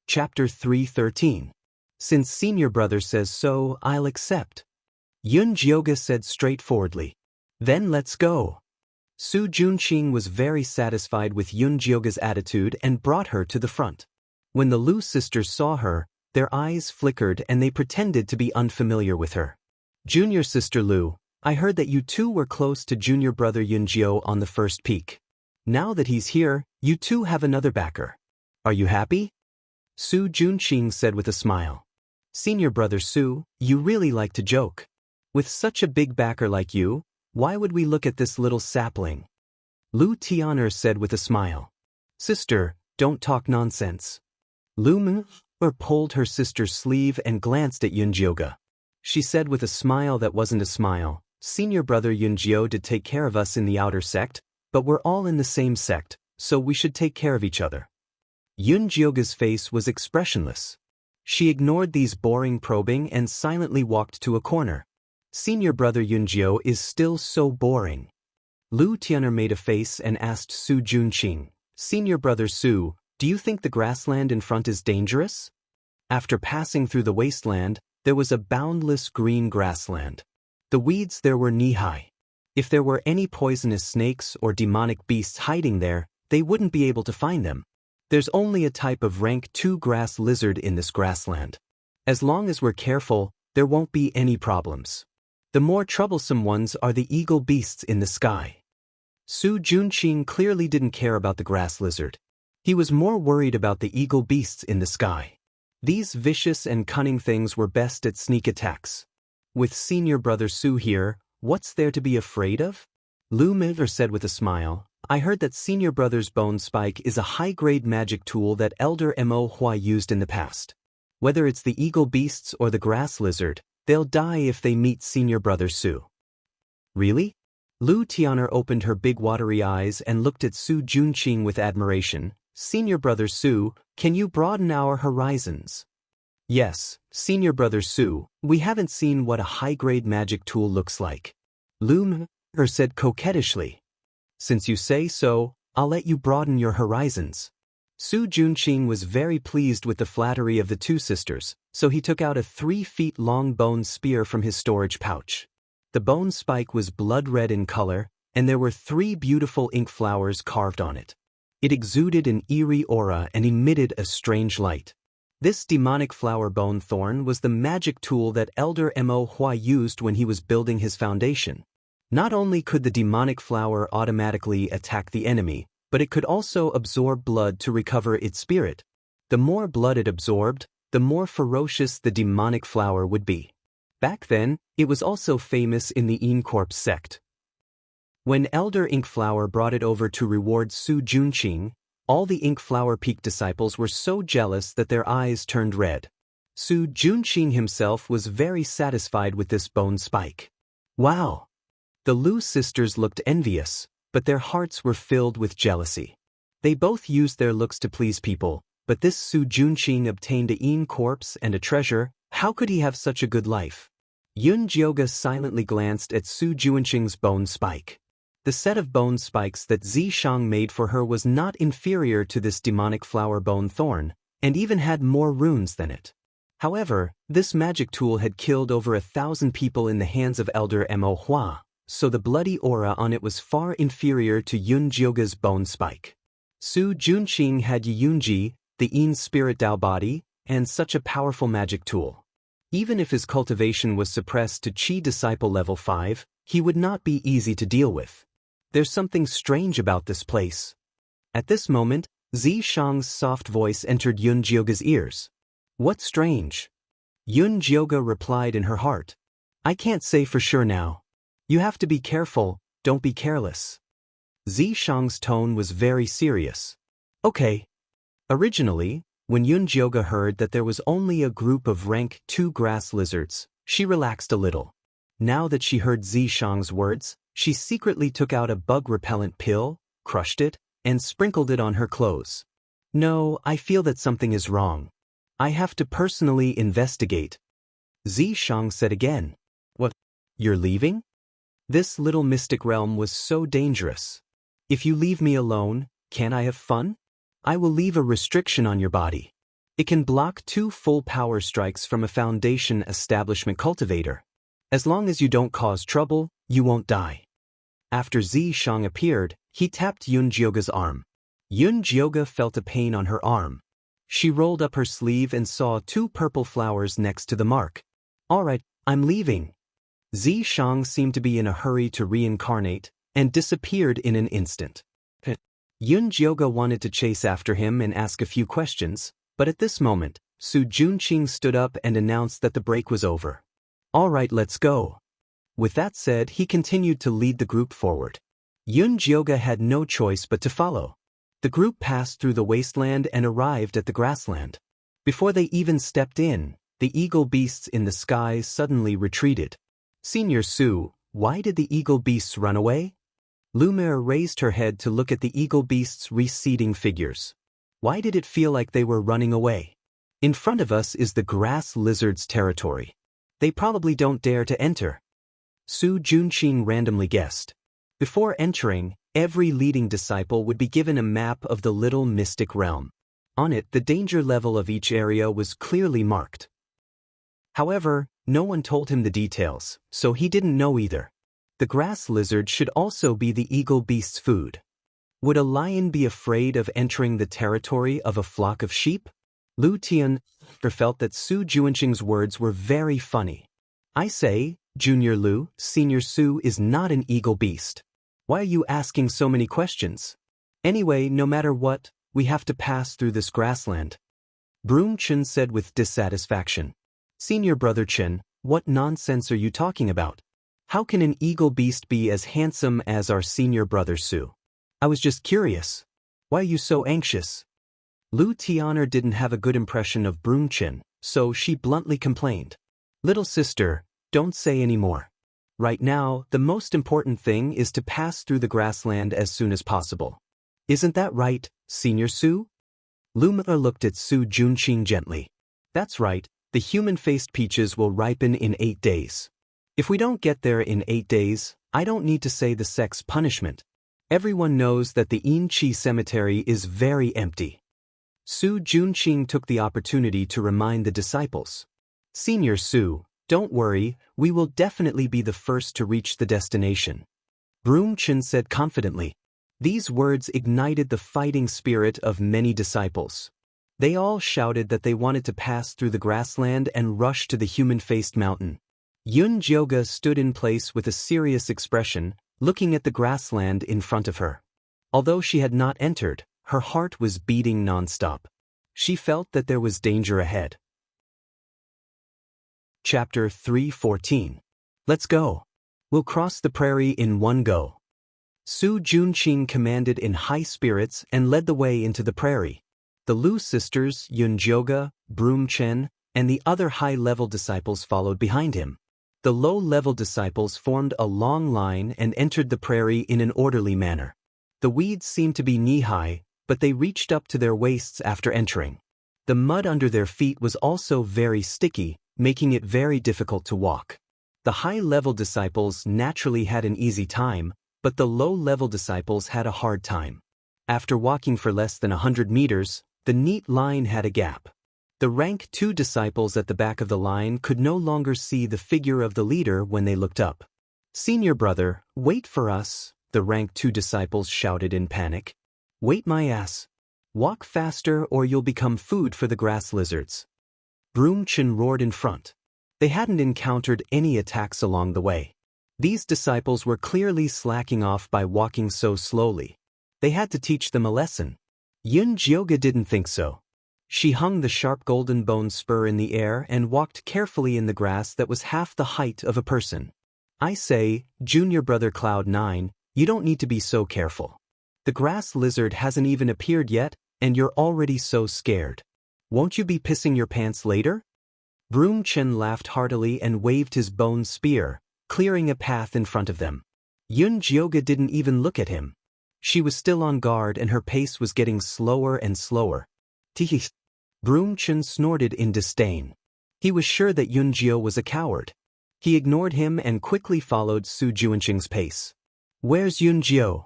Chapter 3:13. Since senior brother says so, I'll accept. Yunjioga said straightforwardly. Then let's go. Su Junqing was very satisfied with Yunjioga's attitude and brought her to the front. When the Lu sisters saw her, their eyes flickered and they pretended to be unfamiliar with her. "Junior sister Lu, I heard that you 2 were close to junior brother Yunjio on the first peak. Now that he's here, you 2 have another backer. Are you happy?" Su Junqing said with a smile. "Senior brother Su, you really like to joke. With such a big backer like you, why would we look at this little sapling?" Lu Tian'er said with a smile. "Sister, don't talk nonsense." Lu Meng'er pulled her sister's sleeve and glanced at Yunjioga. She said with a smile that wasn't a smile, "Senior brother Yunjio did take care of us in the outer sect, but we're all in the same sect, so we should take care of each other." Yunjioga's face was expressionless. She ignored these boring probing and silently walked to a corner. Senior brother Yunjio is still so boring. Lu Tian'er made a face and asked Su Junqing, "Senior brother Su, do you think the grassland in front is dangerous?" After passing through the wasteland, there was a boundless green grassland. The weeds there were knee-high. If there were any poisonous snakes or demonic beasts hiding there, they wouldn't be able to find them. There's only a type of rank 2 grass lizard in this grassland. As long as we're careful, there won't be any problems. The more troublesome ones are the eagle beasts in the sky. Su Junqing clearly didn't care about the grass lizard. He was more worried about the eagle beasts in the sky. These vicious and cunning things were best at sneak attacks. With senior brother Su here, what's there to be afraid of? Lu Meng'er said with a smile, "I heard that senior brother's bone spike is a high-grade magic tool that Elder Mo Hua used in the past. Whether it's the eagle beasts or the grass lizard, they'll die if they meet senior brother Su." "Really?" Lu Tian'er opened her big watery eyes and looked at Su Junqing with admiration. "Senior brother Su, can you broaden our horizons?" "Yes, senior brother Su, we haven't seen what a high-grade magic tool looks like." Lu Her said coquettishly. Since you say so, I'll let you broaden your horizons. Su Junqing was very pleased with the flattery of the two sisters, so he took out a 3-feet-long bone spear from his storage pouch. The bone spike was blood-red in color, and there were 3 beautiful ink flowers carved on it. It exuded an eerie aura and emitted a strange light. This demonic flower bone thorn was the magic tool that Elder Mo Hua used when he was building his foundation. Not only could the demonic flower automatically attack the enemy, but it could also absorb blood to recover its spirit. The more blood it absorbed, the more ferocious the demonic flower would be. Back then, it was also famous in the Yin Corpse sect. When Elder Ink Flower brought it over to reward Su Junqing, all the Ink Flower Peak disciples were so jealous that their eyes turned red. Su Junqing himself was very satisfied with this bone spike. Wow! The Lu sisters looked envious, but their hearts were filled with jealousy. They both used their looks to please people, but this Su Junqing obtained a Yin Corpse and a treasure. How could he have such a good life? Yun Jioga silently glanced at Su Junqing's bone spike. The set of bone spikes that Zishang made for her was not inferior to this demonic flower bone thorn, and even had more runes than it. However, this magic tool had killed over 1,000 people in the hands of Elder Mo Hua, so the bloody aura on it was far inferior to Yun Jioga's bone spike. Su Junqing had Yunji, the Yin spirit Dao body, and such a powerful magic tool. Even if his cultivation was suppressed to Qi disciple level 5, he would not be easy to deal with. There's something strange about this place. At this moment, Zishang's soft voice entered Yun Jioga's ears. What's strange? Yun Jioga replied in her heart. I can't say for sure now. You have to be careful, don't be careless. Zishang's tone was very serious. Okay. Originally, when Yun Jioga heard that there was only a group of rank 2 grass lizards, she relaxed a little. Now that she heard Zishang's words, she secretly took out a bug-repellent pill, crushed it, and sprinkled it on her clothes. No, I feel that something is wrong. I have to personally investigate. Zishang said again. What? You're leaving? This little mystic realm was so dangerous. If you leave me alone, can I have fun? I will leave a restriction on your body. It can block 2 full power strikes from a foundation establishment cultivator. As long as you don't cause trouble, you won't die. After Zishang appeared, he tapped Yun Jioga's arm. Yun Jioga felt a pain on her arm. She rolled up her sleeve and saw 2 purple flowers next to the mark. Alright, I'm leaving. Zishang seemed to be in a hurry to reincarnate, and disappeared in an instant. Yun Jioga wanted to chase after him and ask a few questions, but at this moment, Su Junqing stood up and announced that the break was over. Alright, let's go. With that said, he continued to lead the group forward. Yun Jioga had no choice but to follow. The group passed through the wasteland and arrived at the grassland. Before they even stepped in, the eagle beasts in the sky suddenly retreated. Senior Su, why did the eagle beasts run away? Lumiere raised her head to look at the eagle beasts' receding figures. Why did it feel like they were running away? In front of us is the grass lizard's territory. They probably don't dare to enter. Su Junqing randomly guessed. Before entering, every leading disciple would be given a map of the little mystic realm. On it, the danger level of each area was clearly marked. However, no one told him the details, so he didn't know either. The grass lizard should also be the eagle beast's food. Would a lion be afraid of entering the territory of a flock of sheep? Lu Tian felt that Su Junqing's words were very funny. I say, Junior Lu, Senior Su is not an eagle beast. Why are you asking so many questions? Anyway, no matter what, we have to pass through this grassland. Broom Chen said with dissatisfaction. Senior Brother Chen, what nonsense are you talking about? How can an eagle beast be as handsome as our senior brother Su? I was just curious. Why are you so anxious? Lu Tianer didn't have a good impression of Broom Chen, so she bluntly complained. Little sister, don't say any more. Right now, the most important thing is to pass through the grassland as soon as possible. Isn't that right, Senior Su? Lumina looked at Su Junqing gently. That's right, the human-faced peaches will ripen in 8 days. If we don't get there in 8 days, I don't need to say the sex punishment. Everyone knows that the Inchi cemetery is very empty. Su Junqing took the opportunity to remind the disciples. Senior Su, don't worry, we will definitely be the first to reach the destination. Broomchen said confidently. These words ignited the fighting spirit of many disciples. They all shouted that they wanted to pass through the grassland and rush to the human-faced mountain. Yun Jioga stood in place with a serious expression, looking at the grassland in front of her. Although she had not entered, her heart was beating non-stop. She felt that there was danger ahead. Chapter 3:14. Let's go. We'll cross the prairie in one go. Su Junqing commanded in high spirits and led the way into the prairie. The Lu sisters, Yun Jioga, Broomchen, and the other high-level disciples followed behind him. The low-level disciples formed a long line and entered the prairie in an orderly manner. The weeds seemed to be knee-high, but they reached up to their waists after entering. The mud under their feet was also very sticky, making it very difficult to walk. The high-level disciples naturally had an easy time, but the low-level disciples had a hard time. After walking for less than 100 meters, the neat line had a gap. The rank 2 disciples at the back of the line could no longer see the figure of the leader when they looked up. Senior brother, wait for us, the rank 2 disciples shouted in panic. Wait my ass. Walk faster or you'll become food for the grass lizards. Broomchen roared in front. They hadn't encountered any attacks along the way. These disciples were clearly slacking off by walking so slowly. They had to teach them a lesson. Yun Jioga didn't think so. She hung the sharp golden bone spur in the air and walked carefully in the grass that was half the height of a person. I say, Junior Brother Cloud 9, you don't need to be so careful. The grass lizard hasn't even appeared yet, and you're already so scared. Won't you be pissing your pants later? Broomchen laughed heartily and waved his bone spear, clearing a path in front of them. Yun Jioga didn't even look at him. She was still on guard and her pace was getting slower and slower. Tee. Broomchen snorted in disdain. He was sure that Yun Jio was a coward. He ignored him and quickly followed Su Junqing's pace. Where's Yun Jio?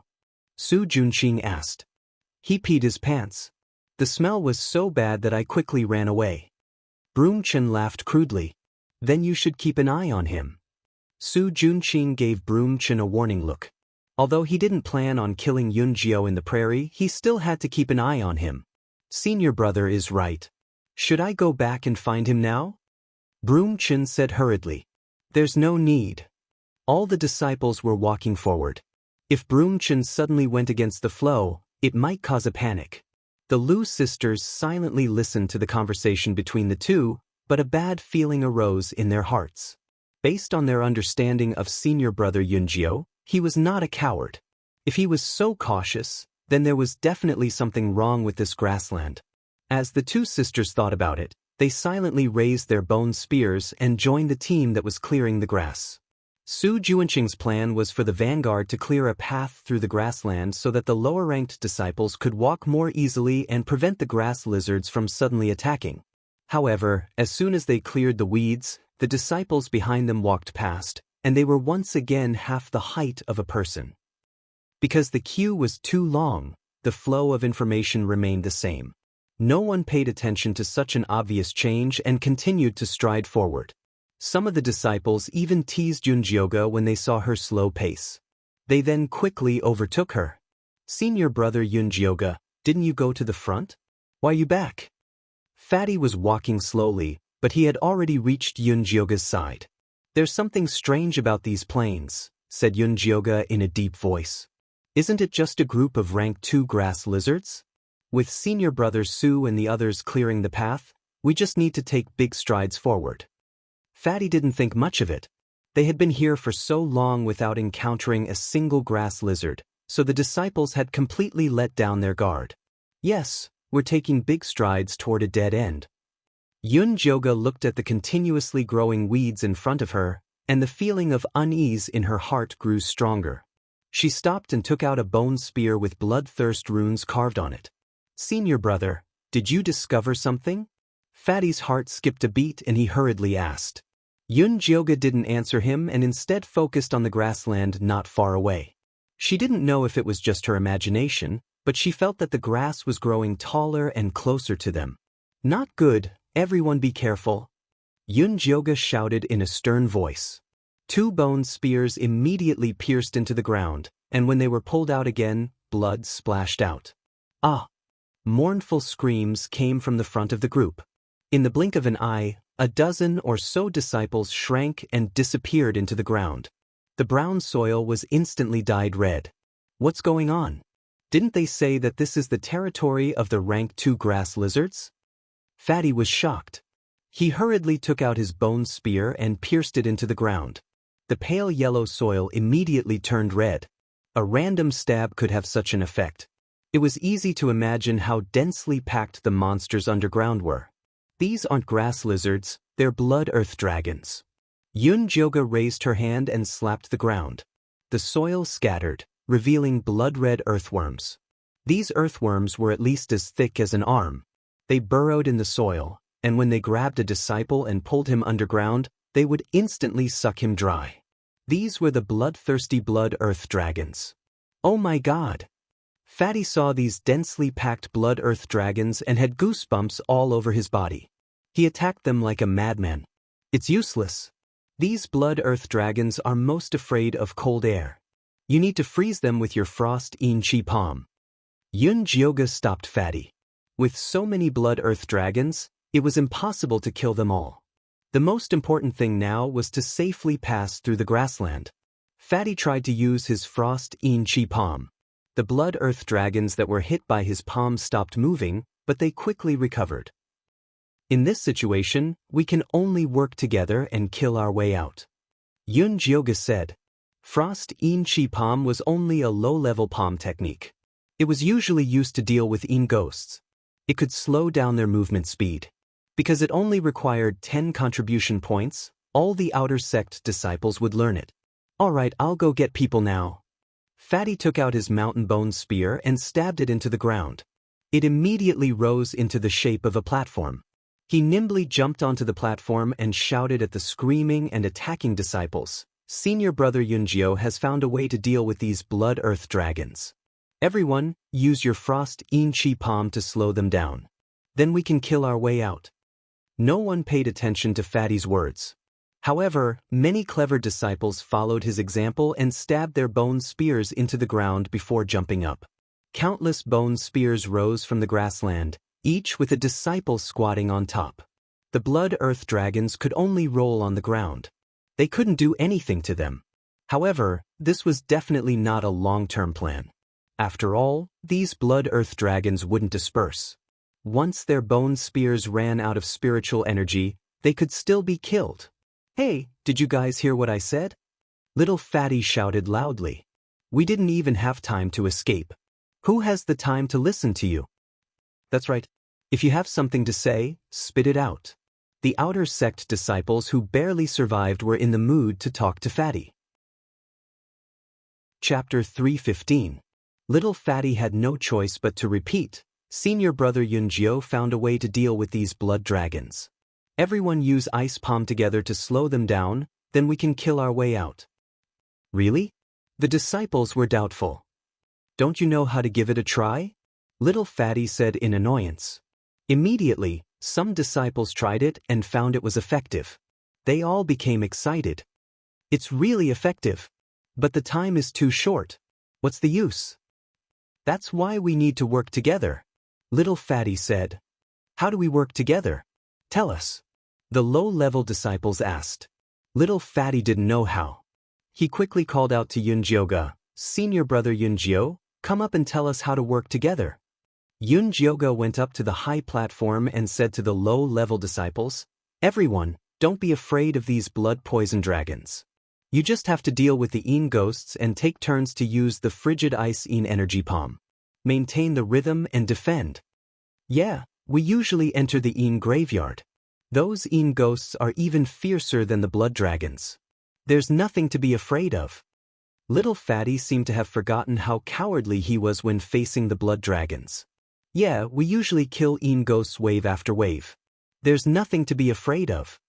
Su Junqing asked. He peed his pants. The smell was so bad that I quickly ran away. Broomchen laughed crudely. Then you should keep an eye on him. Su Junqing gave Broomchen a warning look. Although he didn't plan on killing Yun Jio in the prairie, he still had to keep an eye on him. Senior brother is right. Should I go back and find him now? Broomchen said hurriedly. There's no need. All the disciples were walking forward. If Broomchen suddenly went against the flow, it might cause a panic. The Lu sisters silently listened to the conversation between the two, but a bad feeling arose in their hearts. Based on their understanding of senior brother Yun Jio, he was not a coward. If he was so cautious, then there was definitely something wrong with this grassland. As the two sisters thought about it, they silently raised their bone spears and joined the team that was clearing the grass. Su Junqing's plan was for the vanguard to clear a path through the grassland so that the lower-ranked disciples could walk more easily and prevent the grass lizards from suddenly attacking. However, as soon as they cleared the weeds, the disciples behind them walked past, and they were once again half the height of a person. Because the queue was too long, the flow of information remained the same. No one paid attention to such an obvious change and continued to stride forward. Some of the disciples even teased Yun Jioga when they saw her slow pace. They then quickly overtook her. Senior brother Yun Jioga, didn't you go to the front? Why you back? Fatty was walking slowly, but he had already reached Yun Jioga's side. There's something strange about these plains, said Yun Jioga in a deep voice. Isn't it just a group of rank 2 grass lizards? With senior brother Su and the others clearing the path, we just need to take big strides forward. Fatty didn't think much of it. They had been here for so long without encountering a single grass lizard, so the disciples had completely let down their guard. Yes, we're taking big strides toward a dead end. Yun Jioga looked at the continuously growing weeds in front of her, and the feeling of unease in her heart grew stronger. She stopped and took out a bone spear with bloodthirst runes carved on it. Senior brother, did you discover something? Fatty's heart skipped a beat and he hurriedly asked. Yun Jioga didn't answer him and instead focused on the grassland not far away. She didn't know if it was just her imagination, but she felt that the grass was growing taller and closer to them. Not good, everyone be careful. Yun Jioga shouted in a stern voice. 2 bone spears immediately pierced into the ground, and when they were pulled out again, blood splashed out. Ah! Mournful screams came from the front of the group. In the blink of an eye, a dozen or so disciples shrank and disappeared into the ground. The brown soil was instantly dyed red. What's going on? Didn't they say that this is the territory of the rank 2 grass lizards? Fatty was shocked. He hurriedly took out his bone spear and pierced it into the ground. The pale yellow soil immediately turned red. A random stab could have such an effect. It was easy to imagine how densely packed the monsters underground were. These aren't grass lizards, they're blood earth dragons. Yun Jioga raised her hand and slapped the ground. The soil scattered, revealing blood-red earthworms. These earthworms were at least as thick as an arm. They burrowed in the soil, and when they grabbed a disciple and pulled him underground, they would instantly suck him dry. These were the bloodthirsty blood earth dragons. Oh my God! Fatty saw these densely packed blood earth dragons and had goosebumps all over his body. He attacked them like a madman. It's useless. These blood earth dragons are most afraid of cold air. You need to freeze them with your frost in chi palm. Yun Jioga stopped Fatty. With so many blood earth dragons, it was impossible to kill them all. The most important thing now was to safely pass through the grassland. Fatty tried to use his frost in chi palm. The blood earth dragons that were hit by his palm stopped moving, but they quickly recovered. In this situation, we can only work together and kill our way out. Yun Jioga said. Frost in chi palm was only a low-level palm technique. It was usually used to deal with in ghosts. It could slow down their movement speed. Because it only required 10 contribution points, all the outer sect disciples would learn it. Alright, I'll go get people now. Fatty took out his mountain bone spear and stabbed it into the ground. It immediately rose into the shape of a platform. He nimbly jumped onto the platform and shouted at the screaming and attacking disciples. Senior brother Yunjio has found a way to deal with these blood earth dragons. Everyone, use your frost in chi palm to slow them down. Then we can kill our way out. No one paid attention to Fatty's words. However, many clever disciples followed his example and stabbed their bone spears into the ground before jumping up. Countless bone spears rose from the grassland, each with a disciple squatting on top. The blood earth dragons could only roll on the ground. They couldn't do anything to them. However, this was definitely not a long-term plan. After all, these blood earth dragons wouldn't disperse. Once their bone spears ran out of spiritual energy, they could still be killed. Hey, did you guys hear what I said? Little Fatty shouted loudly. We didn't even have time to escape. Who has the time to listen to you? That's right. If you have something to say, spit it out. The outer sect disciples who barely survived were in the mood to talk to Fatty. Chapter 3:15. Little Fatty had no choice but to repeat. Senior brother Yunjio found a way to deal with these blood dragons. Everyone use ice palm together to slow them down, then we can kill our way out. Really? The disciples were doubtful. Don't you know how to give it a try? Little Fatty said in annoyance. Immediately, some disciples tried it and found it was effective. They all became excited. It's really effective. But the time is too short. What's the use? That's why we need to work together. Little Fatty said. How do we work together? Tell us. The low-level disciples asked. Little Fatty didn't know how. He quickly called out to Yunjioga, Senior brother Yunjio, come up and tell us how to work together. Yunjioga went up to the high platform and said to the low-level disciples, Everyone, don't be afraid of these blood poison dragons. You just have to deal with the Een ghosts and take turns to use the frigid ice Een energy palm. Maintain the rhythm and defend. Yeah, we usually enter the Een graveyard. Those Een ghosts are even fiercer than the blood dragons. There's nothing to be afraid of. Little Fatty seemed to have forgotten how cowardly he was when facing the blood dragons. Yeah, we usually kill Een ghosts wave after wave. There's nothing to be afraid of.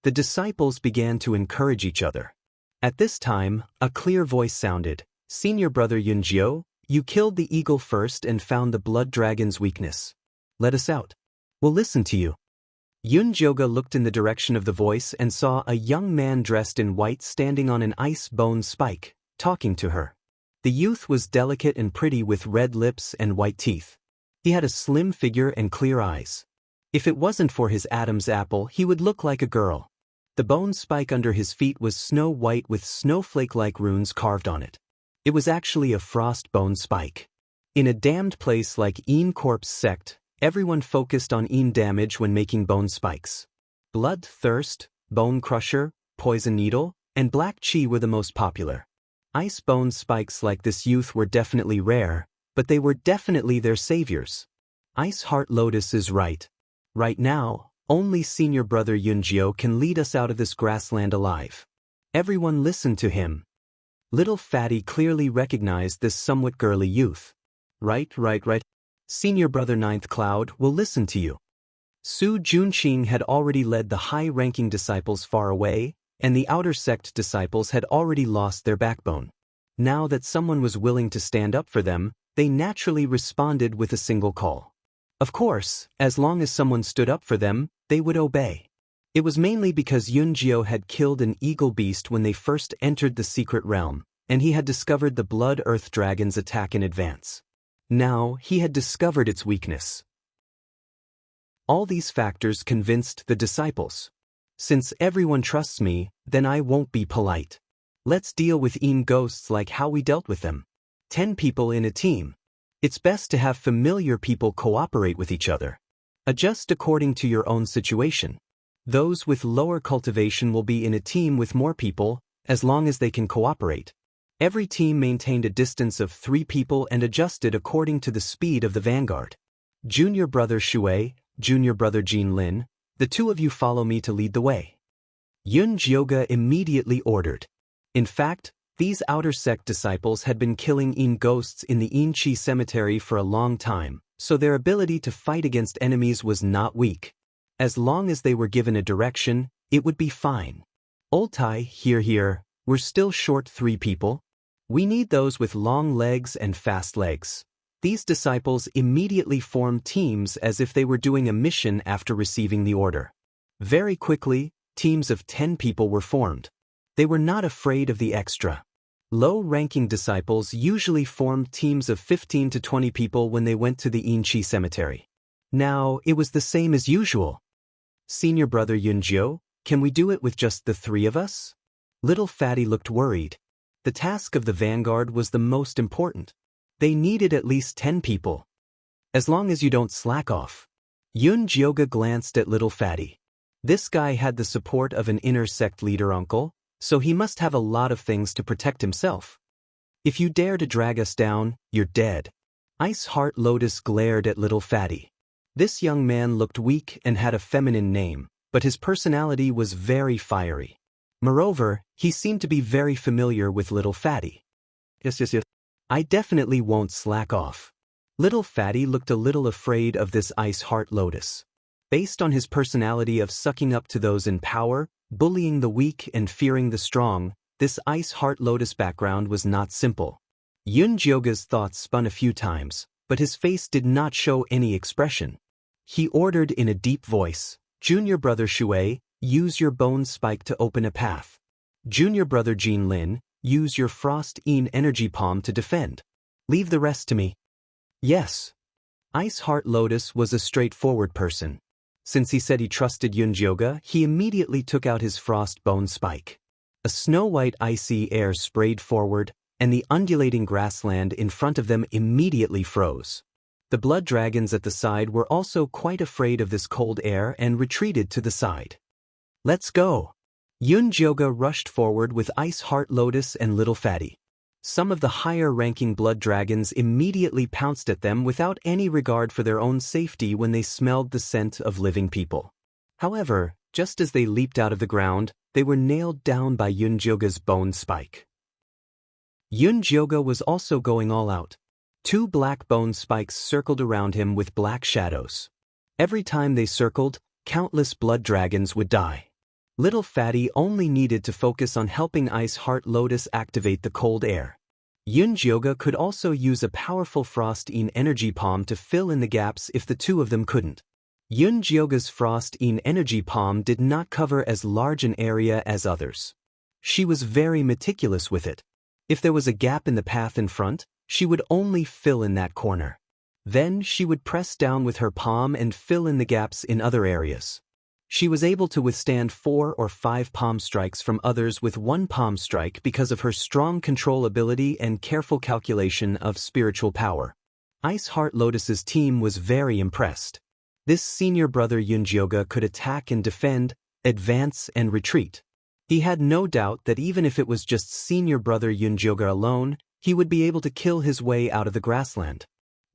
The disciples began to encourage each other. At this time, a clear voice sounded, "Senior brother Yunjio, you killed the eagle first and found the blood dragon's weakness. Let us out. We'll listen to you." Yunjioga looked in the direction of the voice and saw a young man dressed in white standing on an ice bone spike, talking to her. The youth was delicate and pretty with red lips and white teeth. He had a slim figure and clear eyes. If it wasn't for his Adam's apple, he would look like a girl. The bone spike under his feet was snow white with snowflake-like runes carved on it. It was actually a frost bone spike. In a damned place like Een Corp's sect, everyone focused on Een damage when making bone spikes. Blood Thirst, Bone Crusher, Poison Needle, and Black Chi were the most popular. Ice bone spikes like this youth were definitely rare, but they were definitely their saviors. Ice Heart Lotus is right. Right now, only senior brother Yunjio can lead us out of this grassland alive. Everyone listened to him. Little Fatty clearly recognized this somewhat girly youth. Right. Senior brother Ninth Cloud will listen to you. Su Junqing had already led the high-ranking disciples far away, and the outer sect disciples had already lost their backbone. Now that someone was willing to stand up for them, they naturally responded with a single call. Of course, as long as someone stood up for them, they would obey. It was mainly because Yunjio had killed an eagle beast when they first entered the secret realm, and he had discovered the Blood Earth Dragon's attack in advance. Now, he had discovered its weakness. All these factors convinced the disciples. Since everyone trusts me, then I won't be polite. Let's deal with Een ghosts like how we dealt with them. 10 people in a team. It's best to have familiar people cooperate with each other. Adjust according to your own situation. Those with lower cultivation will be in a team with more people, as long as they can cooperate. Every team maintained a distance of 3 people and adjusted according to the speed of the vanguard. Junior brother Shui, junior brother Jin Lin, the 2 of you follow me to lead the way. Yunjioga immediately ordered. In fact, these outer sect disciples had been killing Een ghosts in the Een Chi cemetery for a long time, so their ability to fight against enemies was not weak. As long as they were given a direction, it would be fine. Ultai, here, we're still short 3 people. We need those with long legs and fast legs. These disciples immediately formed teams as if they were doing a mission after receiving the order. Very quickly, teams of 10 people were formed. They were not afraid of the extra. Low-ranking disciples usually formed teams of 15 to 20 people when they went to the Een Chi cemetery. Now, it was the same as usual. Senior brother Yunjio, can we do it with just the 3 of us? Little Fatty looked worried. The task of the vanguard was the most important. They needed at least 10 people. As long as you don't slack off. Yunjioga glanced at Little Fatty. This guy had the support of an inner sect leader uncle, so he must have a lot of things to protect himself. If you dare to drag us down, you're dead. Ice Heart Lotus glared at Little Fatty. This young man looked weak and had a feminine name, but his personality was very fiery. Moreover, he seemed to be very familiar with Little Fatty. Yes. I definitely won't slack off. Little Fatty looked a little afraid of this Ice Heart Lotus. Based on his personality of sucking up to those in power, bullying the weak and fearing the strong, this Ice Heart Lotus background was not simple. Yunjioga's thoughts spun a few times, but his face did not show any expression. He ordered in a deep voice, "Junior brother Shui, use your bone spike to open a path. Junior brother Jin Lin, use your Frost Een energy palm to defend. Leave the rest to me." Yes. Ice Heart Lotus was a straightforward person. Since he said he trusted Yunjioga, he immediately took out his frost bone spike. A snow-white icy air sprayed forward, and the undulating grassland in front of them immediately froze. The blood dragons at the side were also quite afraid of this cold air and retreated to the side. Let's go. Yunjioga rushed forward with Ice Heart Lotus and Little Fatty. Some of the higher-ranking blood dragons immediately pounced at them without any regard for their own safety when they smelled the scent of living people. However, just as they leaped out of the ground, they were nailed down by Yunjioga's bone spike. Yunjioga was also going all out. 2 black bone spikes circled around him with black shadows. Every time they circled, countless blood dragons would die. Little Fatty only needed to focus on helping Ice Heart Lotus activate the cold air. Yunjioga could also use a powerful Frost-Een energy palm to fill in the gaps if the two of them couldn't. Yunjioga's Frost-Een energy palm did not cover as large an area as others. She was very meticulous with it. If there was a gap in the path in front, she would only fill in that corner. Then she would press down with her palm and fill in the gaps in other areas. She was able to withstand 4 or 5 palm strikes from others with one palm strike because of her strong control ability and careful calculation of spiritual power. Ice Heart Lotus's team was very impressed. This senior brother Yunjioga could attack and defend, advance and retreat. He had no doubt that even if it was just senior brother Yunjioga alone, he would be able to kill his way out of the grassland.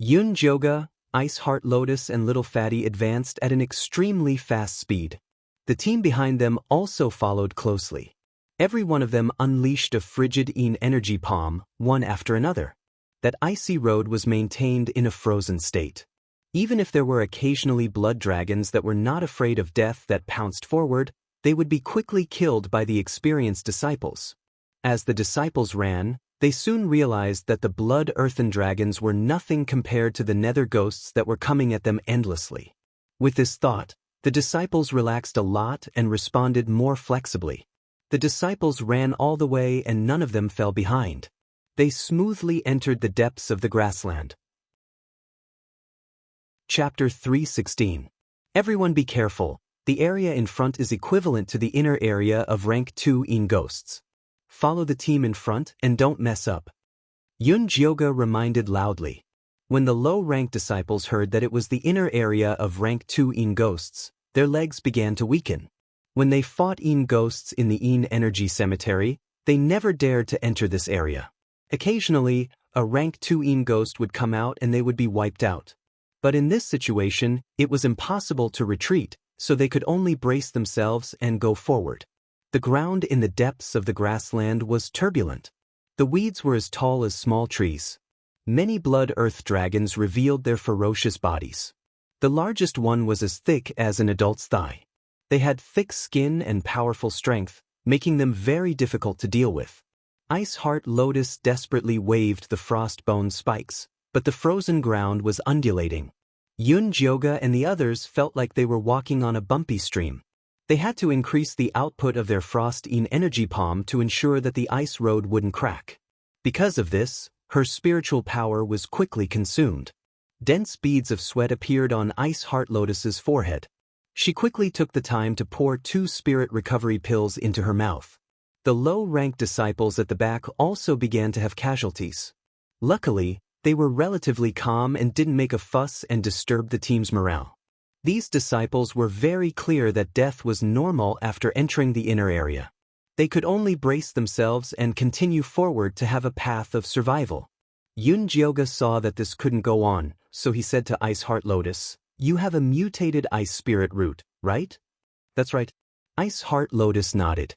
Yunjioga, Ice Heart Lotus and Little Fatty advanced at an extremely fast speed. The team behind them also followed closely. Every one of them unleashed a frigid-een energy palm, one after another. That icy road was maintained in a frozen state. Even if there were occasionally blood dragons that were not afraid of death that pounced forward, they would be quickly killed by the experienced disciples. As the disciples ran, they soon realized that the blood earthen dragons were nothing compared to the nether ghosts that were coming at them endlessly. With this thought, the disciples relaxed a lot and responded more flexibly. The disciples ran all the way and none of them fell behind. They smoothly entered the depths of the grassland. Chapter 3:16. Everyone be careful. The area in front is equivalent to the inner area of rank 2-een ghosts. Follow the team in front and don't mess up. Yunjioga reminded loudly. When the low-ranked disciples heard that it was the inner area of rank 2-een ghosts, their legs began to weaken. When they fought een ghosts in the een energy cemetery, they never dared to enter this area. Occasionally, a rank 2-een ghost would come out and they would be wiped out. But in this situation, it was impossible to retreat, so they could only brace themselves and go forward. The ground in the depths of the grassland was turbulent. The weeds were as tall as small trees. Many blood earth dragons revealed their ferocious bodies. The largest one was as thick as an adult's thigh. They had thick skin and powerful strength, making them very difficult to deal with. Ice Heart Lotus desperately waved the frost-bone spikes, but the frozen ground was undulating. Yunjioga and the others felt like they were walking on a bumpy stream. They had to increase the output of their Frost-Een energy palm to ensure that the ice road wouldn't crack. Because of this, her spiritual power was quickly consumed. Dense beads of sweat appeared on Ice Heart Lotus's forehead. She quickly took the time to pour 2 spirit recovery pills into her mouth. The low-ranked disciples at the back also began to have casualties. Luckily, they were relatively calm and didn't make a fuss and disturb the team's morale. These disciples were very clear that death was normal after entering the inner area. They could only brace themselves and continue forward to have a path of survival. Yunjioga saw that this couldn't go on, so he said to Ice Heart Lotus, "You have a mutated ice spirit root, right?" "That's right." Ice Heart Lotus nodded.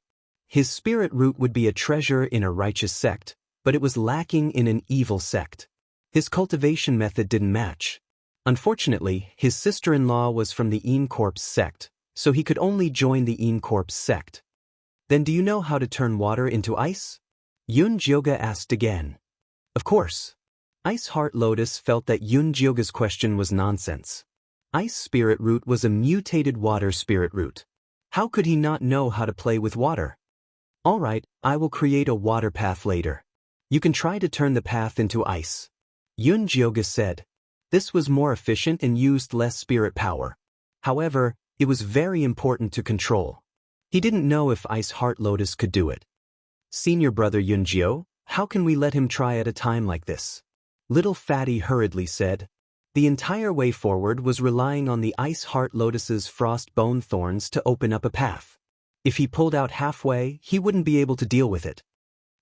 His spirit root would be a treasure in a righteous sect, but it was lacking in an evil sect. His cultivation method didn't match. Unfortunately, his sister-in-law was from the Een Corpse sect, so he could only join the Een Corpse sect. "Then do you know how to turn water into ice?" Yunjioga asked again. Of course. Ice Heart Lotus felt that Yunjioga's question was nonsense. Ice Spirit Root was a mutated water spirit root. How could he not know how to play with water? "All right, I will create a water path later. You can try to turn the path into ice," Yunjioga said. This was more efficient and used less spirit power. However, it was very important to control. He didn't know if Ice Heart Lotus could do it. "Senior brother Yunjio, how can we let him try at a time like this?" Little Fatty hurriedly said. The entire way forward was relying on the Ice Heart Lotus's frost bone thorns to open up a path. If he pulled out halfway, he wouldn't be able to deal with it.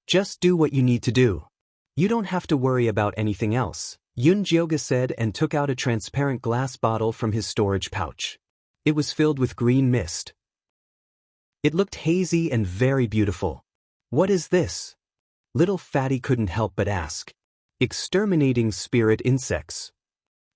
"Just do what you need to do. You don't have to worry about anything else," Yunjioga said and took out a transparent glass bottle from his storage pouch. It was filled with green mist. It looked hazy and very beautiful. "What is this?" Little Fatty couldn't help but ask. "Exterminating spirit insects."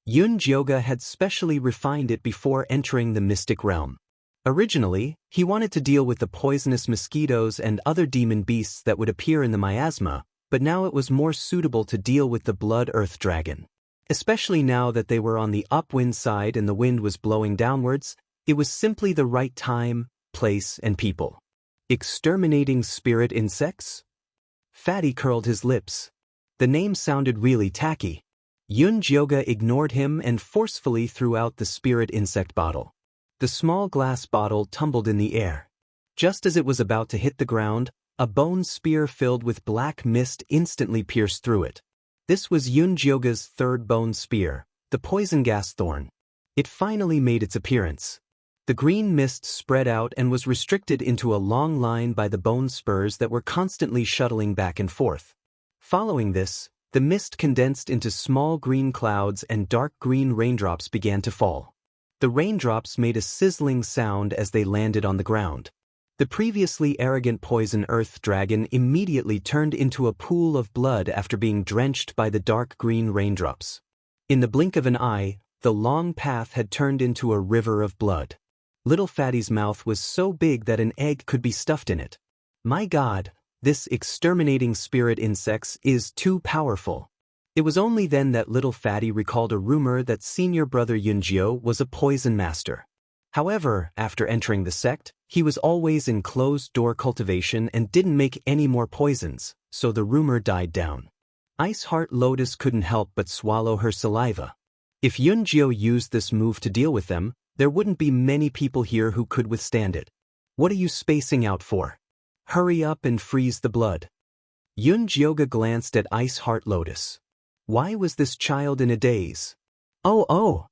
Yunjioga had specially refined it before entering the mystic realm. Originally, he wanted to deal with the poisonous mosquitoes and other demon beasts that would appear in the miasma, but now it was more suitable to deal with the blood earth dragon. Especially now that they were on the upwind side and the wind was blowing downwards, it was simply the right time, place, and people. Exterminating spirit insects? Fatty curled his lips. The name sounded really tacky. Yun Jyoga ignored him and forcefully threw out the spirit insect bottle. The small glass bottle tumbled in the air. Just as it was about to hit the ground, a bone spear filled with black mist instantly pierced through it. This was Yun Jyoga's third bone spear, the poison gas thorn. It finally made its appearance. The green mist spread out and was restricted into a long line by the bone spurs that were constantly shuttling back and forth. Following this, the mist condensed into small green clouds and dark green raindrops began to fall. The raindrops made a sizzling sound as they landed on the ground. The previously arrogant poison earth dragon immediately turned into a pool of blood after being drenched by the dark green raindrops. In the blink of an eye, the long path had turned into a river of blood. Little Fatty's mouth was so big that an egg could be stuffed in it. My God, this exterminating spirit insects is too powerful. It was only then that Little Fatty recalled a rumor that senior brother Yunjio was a poison master. However, after entering the sect, he was always in closed-door cultivation and didn't make any more poisons, so the rumor died down. Ice Heart Lotus couldn't help but swallow her saliva. If Yunjio used this move to deal with them, there wouldn't be many people here who could withstand it. What are you spacing out for? Hurry up and freeze the blood. Yunjioga glanced at Ice Heart Lotus. Why was this child in a daze? Oh!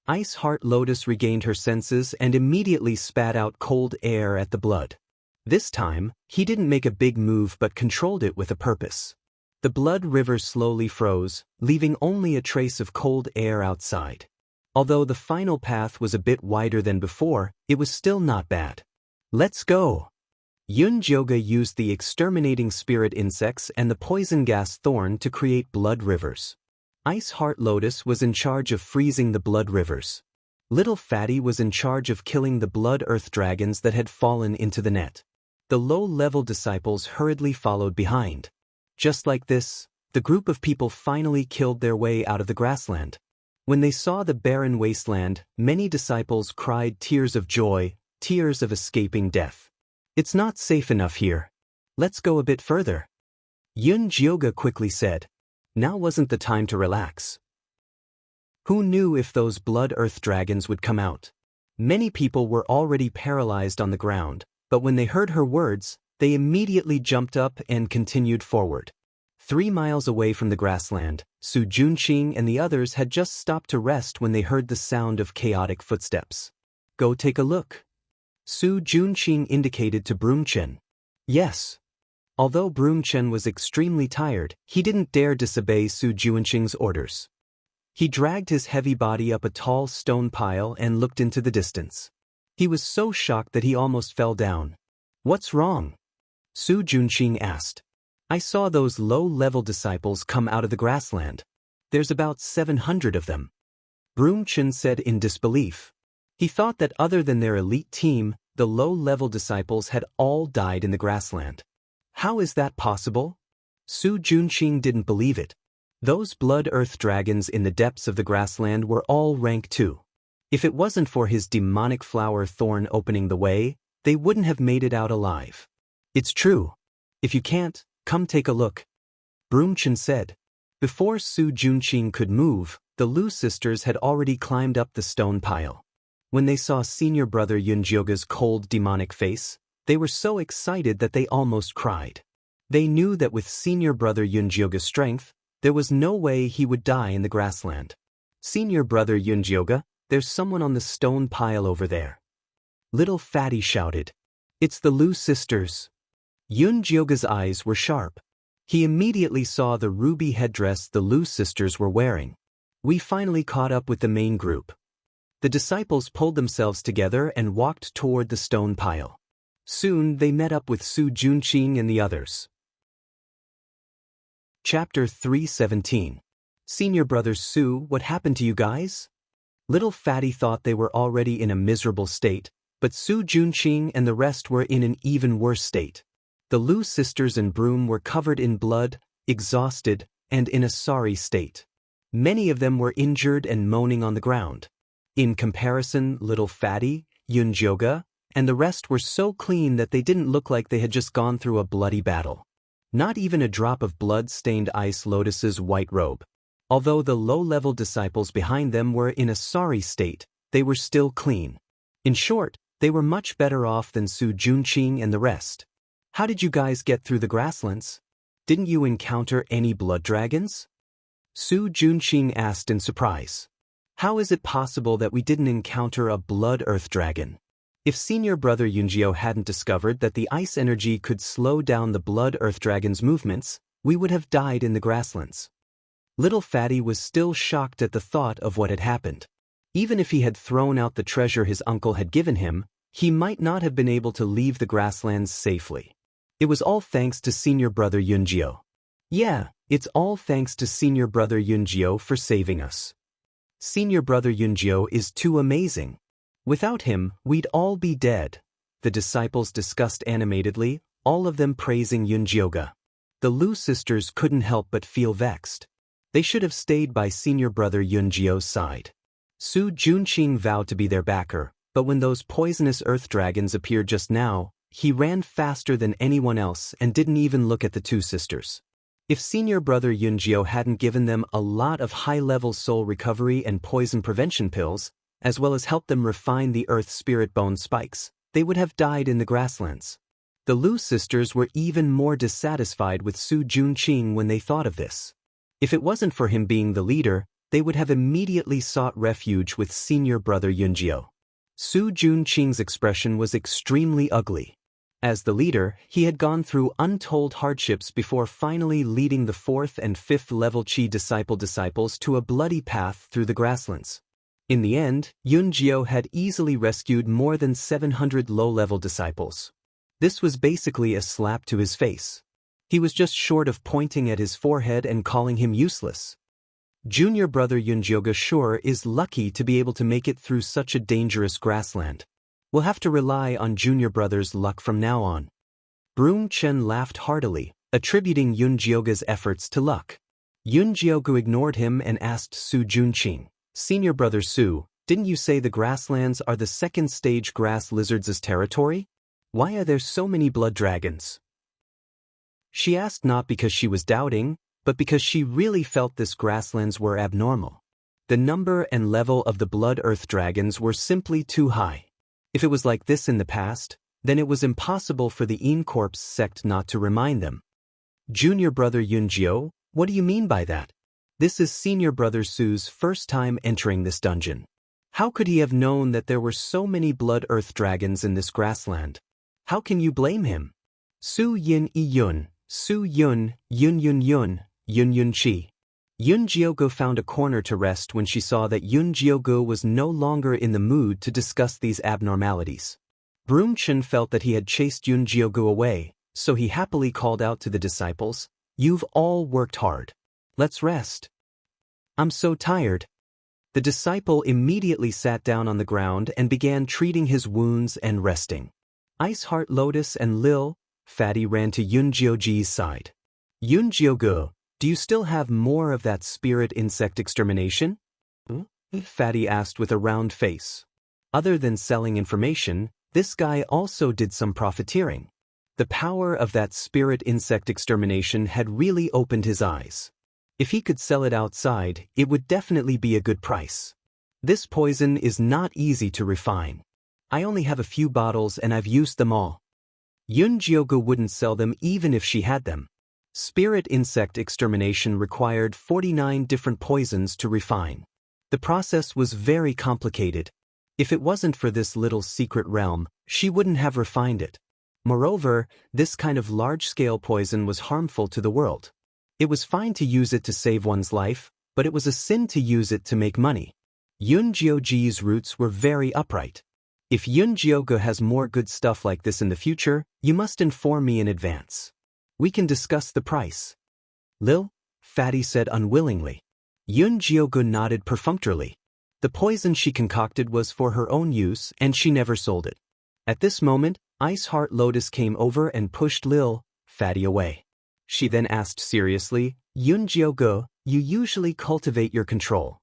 Ice Heart Lotus regained her senses and immediately spat out cold air at the blood. This time, he didn't make a big move but controlled it with a purpose. The blood river slowly froze, leaving only a trace of cold air outside. Although the final path was a bit wider than before, it was still not bad. Let's go! Yunjioga used the exterminating spirit insects and the poison gas thorn to create blood rivers. Ice Heart Lotus was in charge of freezing the blood rivers. Little Fatty was in charge of killing the blood earth dragons that had fallen into the net. The low-level disciples hurriedly followed behind. Just like this, the group of people finally killed their way out of the grassland. When they saw the barren wasteland, many disciples cried tears of joy, tears of escaping death. It's not safe enough here. Let's go a bit further. Yunjioga quickly said. Now wasn't the time to relax. Who knew if those blood earth dragons would come out? Many people were already paralyzed on the ground, but when they heard her words, they immediately jumped up and continued forward. 3 miles away from the grassland, Su Junqing and the others had just stopped to rest when they heard the sound of chaotic footsteps. Go take a look. Su Junqing indicated to Broomchen. Yes. Although Broomchen was extremely tired, he didn't dare disobey Su Junqing's orders. He dragged his heavy body up a tall stone pile and looked into the distance. He was so shocked that he almost fell down. What's wrong? Su Junqing asked. I saw those low-level disciples come out of the grassland. There's about 700 of them. Broomchen said in disbelief. He thought that other than their elite team, the low-level disciples had all died in the grassland. How is that possible? Su Junqing didn't believe it. Those blood earth dragons in the depths of the grassland were all rank 2. If it wasn't for his demonic flower thorn opening the way, they wouldn't have made it out alive. It's true. If you can't, come take a look. Broomchen said. Before Su Junqing could move, the Lu sisters had already climbed up the stone pile. When they saw senior brother Yunjioga's cold demonic face, they were so excited that they almost cried. They knew that with senior brother Yunjioga's strength, there was no way he would die in the grassland. Senior brother Yunjioga, there's someone on the stone pile over there. Little Fatty shouted. It's the Lu sisters. Yunjioga's eyes were sharp. He immediately saw the ruby headdress the Lu sisters were wearing. We finally caught up with the main group. The disciples pulled themselves together and walked toward the stone pile. Soon they met up with Su Junqing and the others. Chapter 317. Senior brother Su, what happened to you guys? Little Fatty thought they were already in a miserable state, But Su Junqing and the rest were in an even worse state. The Lu sisters and Broom were covered in blood, exhausted, and in a sorry state. Many of them were injured and moaning on the ground. In comparison, little Fatty, Yunjioga, and the rest were so clean that they didn't look like they had just gone through a bloody battle. Not even a drop of blood stained Ice Lotus's white robe. Although the low-level disciples behind them were in a sorry state, they were still clean. In short, they were much better off than Su Junqing and the rest. How did you guys get through the grasslands? Didn't you encounter any blood dragons? Su Junqing asked in surprise. How is it possible that we didn't encounter a blood earth dragon? If senior brother Yunjio hadn't discovered that the ice energy could slow down the blood earth dragon's movements, we would have died in the grasslands. Little Fatty was still shocked at the thought of what had happened. Even if he had thrown out the treasure his uncle had given him, he might not have been able to leave the grasslands safely. It was all thanks to senior brother Yunjio. Yeah, it's all thanks to senior brother Yunjio for saving us. Senior brother Yunjio is too amazing. Without him, we'd all be dead. The disciples discussed animatedly, all of them praising Yunjioga. The Lu sisters couldn't help but feel vexed. They should have stayed by senior brother Yunjio's side. Su Junqing vowed to be their backer, but when those poisonous earth dragons appeared just now, he ran faster than anyone else and didn't even look at the two sisters. If senior brother Yunjio hadn't given them a lot of high-level soul recovery and poison prevention pills, as well as helped them refine the earth spirit bone spikes, they would have died in the grasslands. The Lu sisters were even more dissatisfied with Su Junqing when they thought of this. If it wasn't for him being the leader, they would have immediately sought refuge with senior brother Yunjio. Su Junqing's expression was extremely ugly. As the leader, he had gone through untold hardships before finally leading the 4th and 5th level Qi disciples to a bloody path through the grasslands. In the end, Yunjio had easily rescued more than 700 low-level disciples. This was basically a slap to his face. He was just short of pointing at his forehead and calling him useless. Junior brother Yunjioga sure is lucky to be able to make it through such a dangerous grassland. We'll have to rely on junior brother's luck from now on. Broom Chen laughed heartily, attributing Yunjioga's efforts to luck. Yunjioga ignored him and asked Su Junqing, Senior brother Su, didn't you say the grasslands are the second stage grass lizards' territory? Why are there so many blood dragons? She asked not because she was doubting, but because she really felt this grasslands were abnormal. The number and level of the blood earth dragons were simply too high. If it was like this in the past, then it was impossible for the Yin Corps sect not to remind them. Junior brother Yunjio, what do you mean by that? This is senior brother Su's first time entering this dungeon. How could he have known that there were so many blood earth dragons in this grassland? How can you blame him? Su Yin I Yun, Su Yun, Yun Yun Yun, Yun Yun Chi. Yunjiogo found a corner to rest when she saw that Yunjiogo was no longer in the mood to discuss these abnormalities. Broomchen felt that he had chased Yunjiogo away, so he happily called out to the disciples, "You've all worked hard. Let's rest." "I'm so tired." The disciple immediately sat down on the ground and began treating his wounds and resting. Ice Heart Lotus and Lil Fatty ran to Yunjioji's side. "Yunjiogo, do you still have more of that spirit insect extermination?" Fatty asked with a round face. Other than selling information, this guy also did some profiteering. The power of that spirit insect extermination had really opened his eyes. If he could sell it outside, it would definitely be a good price. This poison is not easy to refine. I only have a few bottles and I've used them all. Yunjiogo wouldn't sell them even if she had them. Spirit insect extermination required 49 different poisons to refine. The process was very complicated. If it wasn't for this little secret realm, she wouldn't have refined it. Moreover, this kind of large-scale poison was harmful to the world. It was fine to use it to save one's life, but it was a sin to use it to make money. Yunjioji's roots were very upright. If Yunjiogo has more good stuff like this in the future, you must inform me in advance. We can discuss the price. Lil Fatty said unwillingly. Yunjiogo nodded perfunctorily. The poison she concocted was for her own use and she never sold it. At this moment, Ice Heart Lotus came over and pushed Lil, Fatty away. She then asked seriously, Yunjiogo, you usually cultivate your control.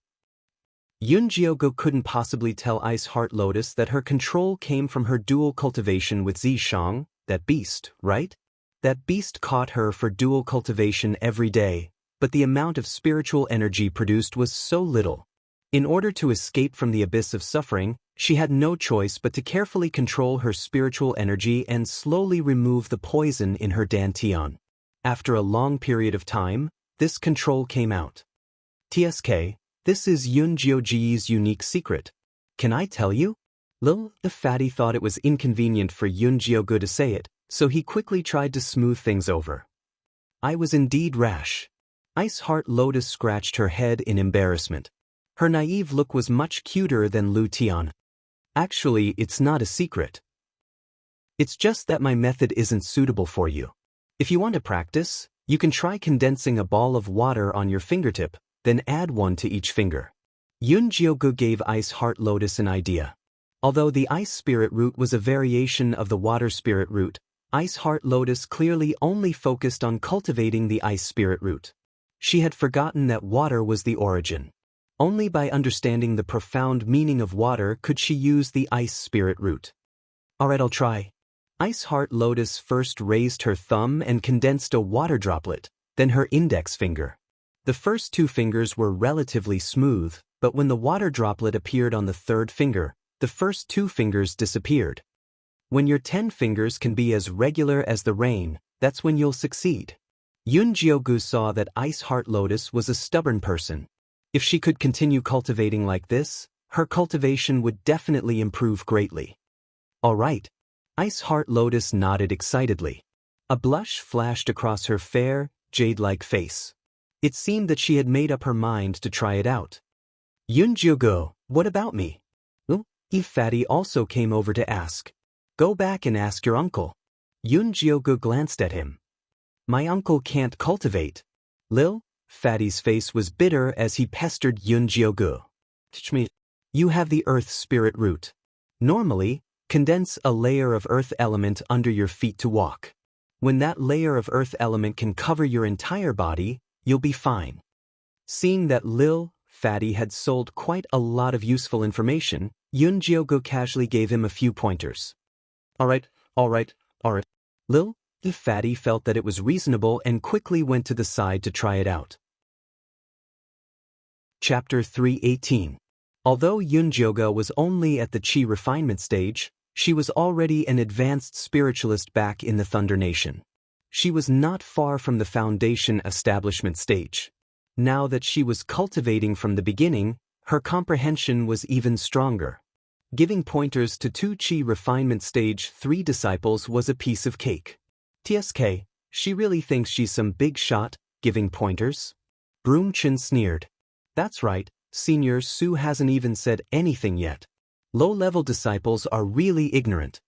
Yunjiogo couldn't possibly tell Ice Heart Lotus that her control came from her dual cultivation with Zishang, that beast, right? That beast caught her for dual cultivation every day, but the amount of spiritual energy produced was so little. In order to escape from the abyss of suffering, she had no choice but to carefully control her spiritual energy and slowly remove the poison in her dantian. After a long period of time, this control came out. TSK, this is Yunjioji's unique secret. Can I tell you? Lil, the fatty thought it was inconvenient for Yunjiogo to say it, so he quickly tried to smooth things over. I was indeed rash. Ice Heart Lotus scratched her head in embarrassment. Her naive look was much cuter than Lu Tian. Actually, it's not a secret. It's just that my method isn't suitable for you. If you want to practice, you can try condensing a ball of water on your fingertip, then add one to each finger. Yunjiogo gave Ice Heart Lotus an idea. Although the Ice Spirit root was a variation of the Water Spirit root, Ice Heart Lotus clearly only focused on cultivating the Ice Spirit root. She had forgotten that water was the origin. Only by understanding the profound meaning of water could she use the Ice Spirit root. Alright, I'll try. Ice Heart Lotus first raised her thumb and condensed a water droplet, then her index finger. The first two fingers were relatively smooth, but when the water droplet appeared on the third finger, the first two fingers disappeared. When your 10 fingers can be as regular as the rain, that's when you'll succeed. Yunjiogu saw that Ice Heart Lotus was a stubborn person. If she could continue cultivating like this, her cultivation would definitely improve greatly. All right. Ice Heart Lotus nodded excitedly. A blush flashed across her fair, jade-like face. It seemed that she had made up her mind to try it out. Yunjiogo, what about me? Fatty also came over to ask. Go back and ask your uncle. Yunjiogo glanced at him. My uncle can't cultivate. Lil, Fatty's face was bitter as he pestered Yunjiogo. Teach me. You have the Earth Spirit root. Normally, condense a layer of Earth element under your feet to walk. When that layer of Earth element can cover your entire body, you'll be fine. Seeing that Lil, Fatty had sold quite a lot of useful information, Yunjiogo casually gave him a few pointers. Alright. Lil, the Fatty felt that it was reasonable and quickly went to the side to try it out. Chapter 318. Although Yunjiogo was only at the Qi refinement stage, she was already an advanced spiritualist back in the Thunder Nation. She was not far from the foundation establishment stage. Now that she was cultivating from the beginning, her comprehension was even stronger. Giving pointers to 2 Qi refinement stage 3 disciples was a piece of cake. TSK, she really thinks she's some big shot, giving pointers? Broomchin sneered. That's right, Senior Su hasn't even said anything yet. Low-level disciples are really ignorant.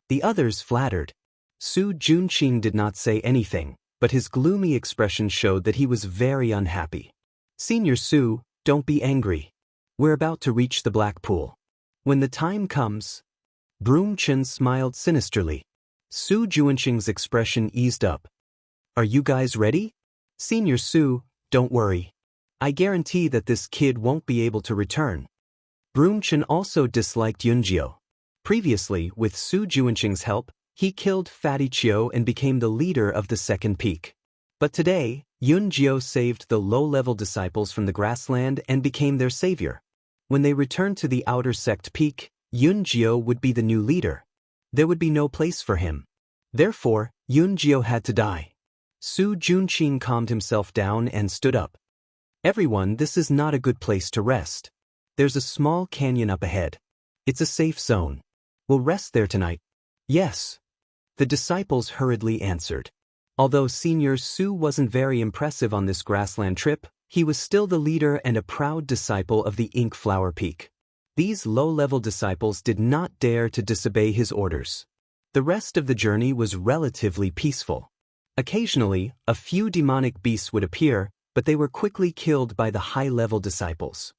The others flattered. Su Junqing did not say anything, but his gloomy expression showed that he was very unhappy. Senior Su, don't be angry. We're about to reach the Black Pool. When the time comes... Broomchin smiled sinisterly. Su Junqing's expression eased up. Are you guys ready? Senior Su, don't worry. I guarantee that this kid won't be able to return. Broomchin also disliked Yunjio. Previously, with Su Junqing's help, he killed Fatty Chio and became the leader of the second peak. But today, Yunjio saved the low-level disciples from the grassland and became their savior. When they returned to the outer sect peak, Yunjio would be the new leader. There would be no place for him. Therefore, Yunjio had to die. Su Junqing calmed himself down and stood up. Everyone, this is not a good place to rest. There's a small canyon up ahead. It's a safe zone. We'll rest there tonight. Yes. The disciples hurriedly answered. Although Senior Su wasn't very impressive on this grassland trip, he was still the leader and a proud disciple of the Ink Flower Peak. These low-level disciples did not dare to disobey his orders. The rest of the journey was relatively peaceful. Occasionally, a few demonic beasts would appear, but they were quickly killed by the high-level disciples.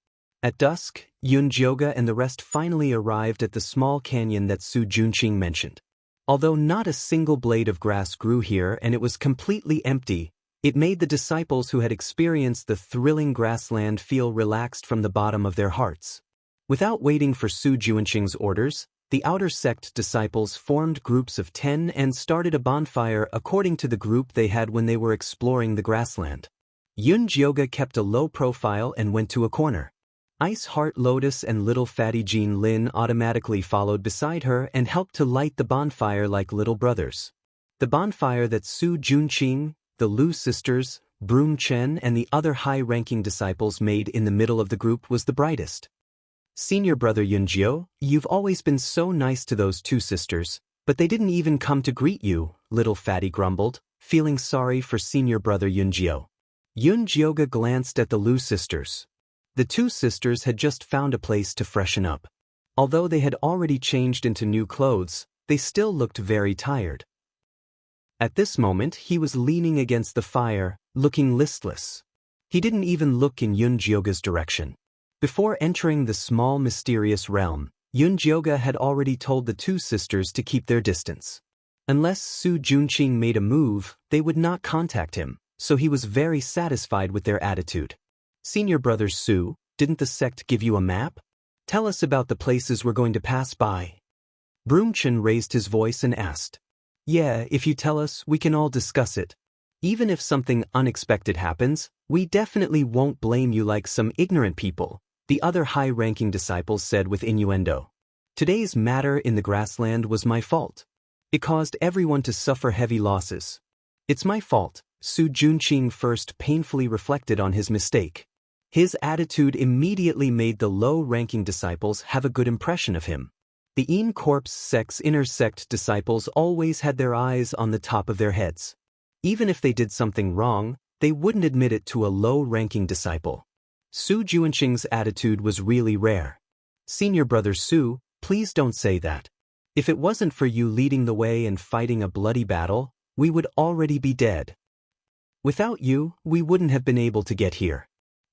At dusk, Yunjioga and the rest finally arrived at the small canyon that Su Junqing mentioned. Although not a single blade of grass grew here and it was completely empty, it made the disciples who had experienced the thrilling grassland feel relaxed from the bottom of their hearts. Without waiting for Su Junqing's orders, the outer sect disciples formed groups of 10 and started a bonfire according to the group they had when they were exploring the grassland. Yunjioga kept a low profile and went to a corner. Ice Heart Lotus and little fatty Jean Lin automatically followed beside her and helped to light the bonfire like little brothers. The bonfire that Su Junqing, the Lu sisters, Broom Chen and the other high-ranking disciples made in the middle of the group was the brightest. Senior brother Yunjio, you've always been so nice to those two sisters, but they didn't even come to greet you, little fatty grumbled, feeling sorry for senior brother Yunjio. Yunjioga glanced at the Lu sisters. The two sisters had just found a place to freshen up. Although they had already changed into new clothes, they still looked very tired. At this moment he was leaning against the fire, looking listless. He didn't even look in Yunjioga's direction. Before entering the small mysterious realm, Yunjioga had already told the two sisters to keep their distance. Unless Su Junqing made a move, they would not contact him, so he was very satisfied with their attitude. Senior brother Su, didn't the sect give you a map? Tell us about the places we're going to pass by. Broomchen raised his voice and asked. Yeah, if you tell us, we can all discuss it. Even if something unexpected happens, we definitely won't blame you like some ignorant people, the other high-ranking disciples said with innuendo. Today's matter in the grassland was my fault. It caused everyone to suffer heavy losses. It's my fault, Su Junqing first painfully reflected on his mistake. His attitude immediately made the low-ranking disciples have a good impression of him. The In Corps sect's inner sect disciples always had their eyes on the top of their heads. Even if they did something wrong, they wouldn't admit it to a low-ranking disciple. Su Junqing's attitude was really rare. Senior brother Su, please don't say that. If it wasn't for you leading the way and fighting a bloody battle, we would already be dead. Without you, we wouldn't have been able to get here.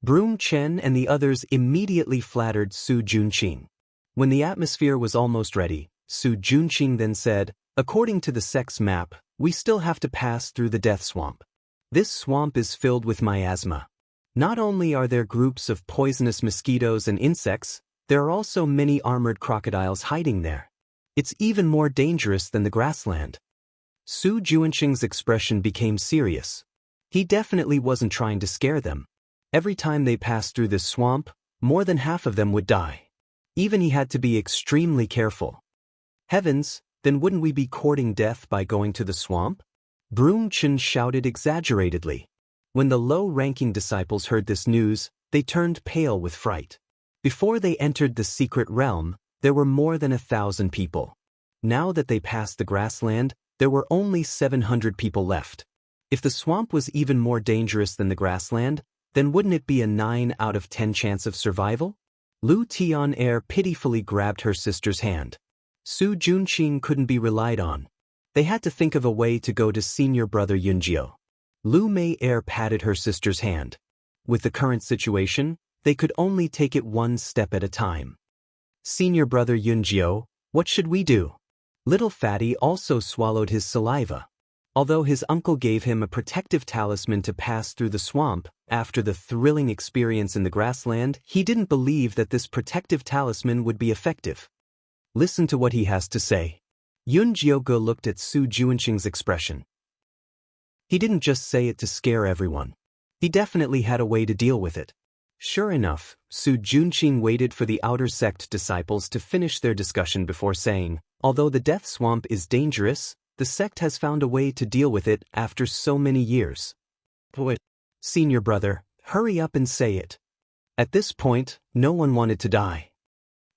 Broom Chen and the others immediately flattered Su Junqing. When the atmosphere was almost ready, Su Junqing then said, according to the sect's map, we still have to pass through the death swamp. This swamp is filled with miasma. Not only are there groups of poisonous mosquitoes and insects, there are also many armored crocodiles hiding there. It's even more dangerous than the grassland. Su Junqing's expression became serious. He definitely wasn't trying to scare them. Every time they passed through this swamp, more than half of them would die. Even he had to be extremely careful. Heavens, then wouldn't we be courting death by going to the swamp? Broom Chen shouted exaggeratedly. When the low-ranking disciples heard this news, they turned pale with fright. Before they entered the secret realm, there were more than 1,000 people. Now that they passed the grassland, there were only 700 people left. If the swamp was even more dangerous than the grassland, then wouldn't it be a 9 out of 10 chance of survival? Lu Tian pitifully grabbed her sister's hand. Su Junqing couldn't be relied on. They had to think of a way to go to senior brother Yunjio. Lu Mei patted her sister's hand. With the current situation, they could only take it one step at a time. Senior brother Yunjio, what should we do? Little Fatty also swallowed his saliva. Although his uncle gave him a protective talisman to pass through the swamp, after the thrilling experience in the grassland, he didn't believe that this protective talisman would be effective. Listen to what he has to say. Yunjioga looked at Su Junqing's expression. He didn't just say it to scare everyone. He definitely had a way to deal with it. Sure enough, Su Junqing waited for the outer sect disciples to finish their discussion before saying, although the death swamp is dangerous, the sect has found a way to deal with it after so many years. Senior brother, hurry up and say it. At this point, no one wanted to die.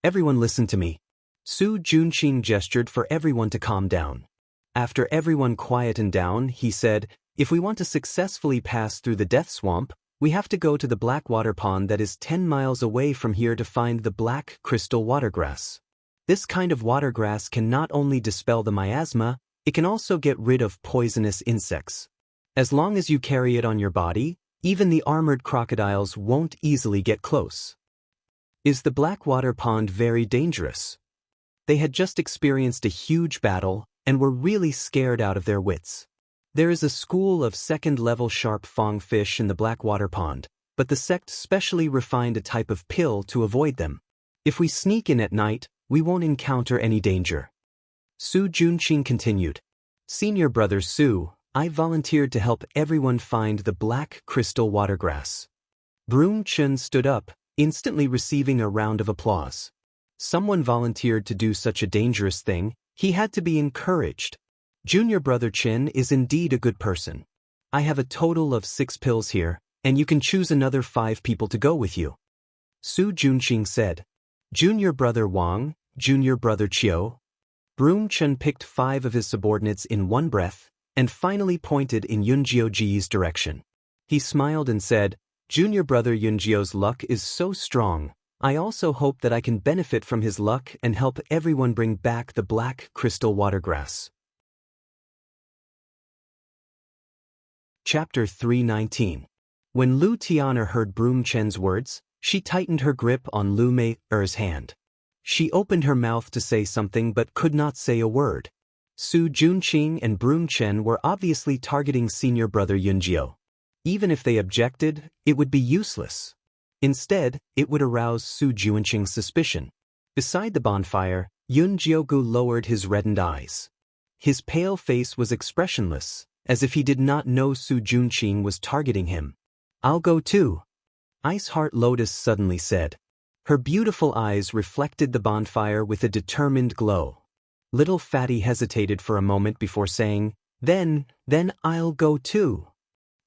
Everyone listen to me. Su Junqing gestured for everyone to calm down. After everyone quietened down, he said, if we want to successfully pass through the death swamp, we have to go to the black water pond that is 10 miles away from here to find the black crystal watergrass. This kind of watergrass can not only dispel the miasma, it can also get rid of poisonous insects. As long as you carry it on your body, even the armored crocodiles won't easily get close. Is the Blackwater Pond very dangerous? They had just experienced a huge battle and were really scared out of their wits. There is a school of second-level sharp fong fish in the Blackwater Pond, but the sect specially refined a type of pill to avoid them. If we sneak in at night, we won't encounter any danger. Su Junqing continued. Senior brother Su, I volunteered to help everyone find the black crystal watergrass. Broom Chun stood up, instantly receiving a round of applause. Someone volunteered to do such a dangerous thing, he had to be encouraged. Junior brother Chin is indeed a good person. I have a total of 6 pills here, and you can choose another 5 people to go with you. Su Junqing said. Junior brother Wang, junior brother Chiu. Broom Chun picked 5 of his subordinates in one breath, and finally pointed in Yunjioji's direction. He smiled and said, Junior brother Yunjio's luck is so strong, I also hope that I can benefit from his luck and help everyone bring back the black crystal watergrass. Chapter 319. When Lu Tian'er heard Broom Chen's words, she tightened her grip on Lu Mei'er's hand. She opened her mouth to say something but could not say a word. Su Junqing and Broom Chen were obviously targeting senior brother Yunjio. Even if they objected, it would be useless. Instead, it would arouse Su Junqing's suspicion. Beside the bonfire, Yunjiogu lowered his reddened eyes. His pale face was expressionless, as if he did not know Su Junqing was targeting him. I'll go too. Ice Heart Lotus suddenly said. Her beautiful eyes reflected the bonfire with a determined glow. Little Fatty hesitated for a moment before saying, Then I'll go too.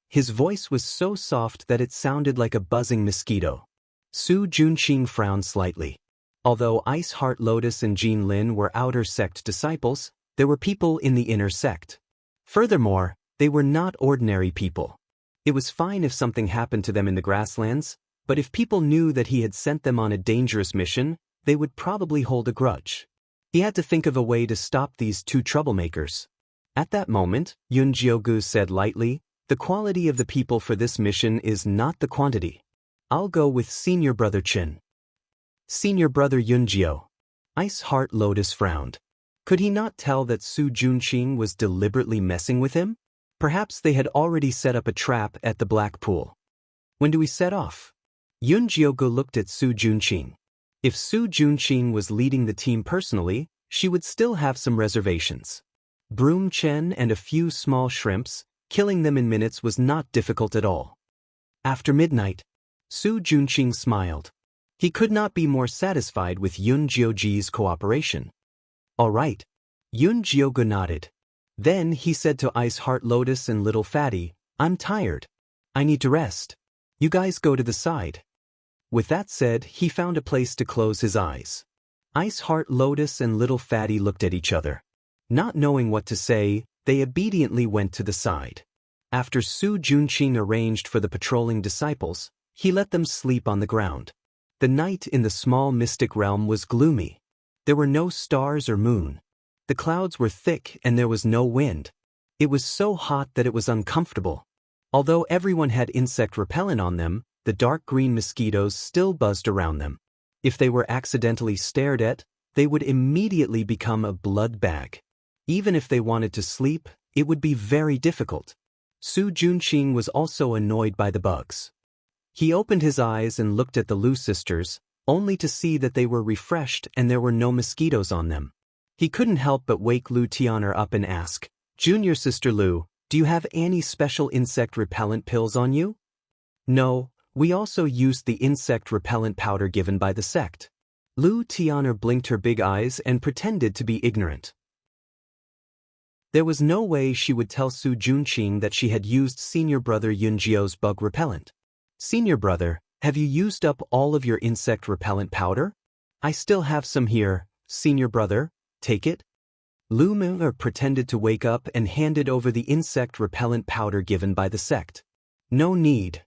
His voice was so soft that it sounded like a buzzing mosquito. Su Junqing frowned slightly. Although Ice Heart Lotus and Jean Lin were outer sect disciples, there were people in the inner sect. Furthermore, they were not ordinary people. It was fine if something happened to them in the grasslands, but if people knew that he had sent them on a dangerous mission, they would probably hold a grudge. He had to think of a way to stop these 2 troublemakers. At that moment, Yunjiogu said lightly, The quality of the people for this mission is not the quantity. I'll go with senior brother Chin. Senior brother Yunjio. Ice Heart Lotus frowned. Could he not tell that Su Junqing was deliberately messing with him? Perhaps they had already set up a trap at the Black Pool. When do we set off? Yunjiogu looked at Su Junqing. If Su Junqing was leading the team personally, she would still have some reservations. Broom Chen and a few small shrimps, killing them in minutes was not difficult at all. After midnight, Su Junqing smiled. He could not be more satisfied with Yunjioji's cooperation. All right. Yunjiogu nodded. Then he said to Ice Heart Lotus and Little Fatty, I'm tired. I need to rest. You guys go to the side. With that said, he found a place to close his eyes. Ice Heart Lotus and Little Fatty looked at each other. Not knowing what to say, they obediently went to the side. After Su Junqing arranged for the patrolling disciples, he let them sleep on the ground. The night in the small mystic realm was gloomy. There were no stars or moon. The clouds were thick and there was no wind. It was so hot that it was uncomfortable. Although everyone had insect repellent on them, the dark green mosquitoes still buzzed around them. If they were accidentally stared at, they would immediately become a blood bag. Even if they wanted to sleep, it would be very difficult. Su Junqing was also annoyed by the bugs. He opened his eyes and looked at the Lu sisters, only to see that they were refreshed and there were no mosquitoes on them. He couldn't help but wake Lu Tian'er up and ask, Junior Sister Lu, do you have any special insect repellent pills on you? No, we also used the insect repellent powder given by the sect. Lu Tian'er blinked her big eyes and pretended to be ignorant. There was no way she would tell Su Junqing that she had used senior brother Yunjio's bug repellent. Senior brother, have you used up all of your insect repellent powder? I still have some here, senior brother, take it. Lu Miller pretended to wake up and handed over the insect repellent powder given by the sect. No need.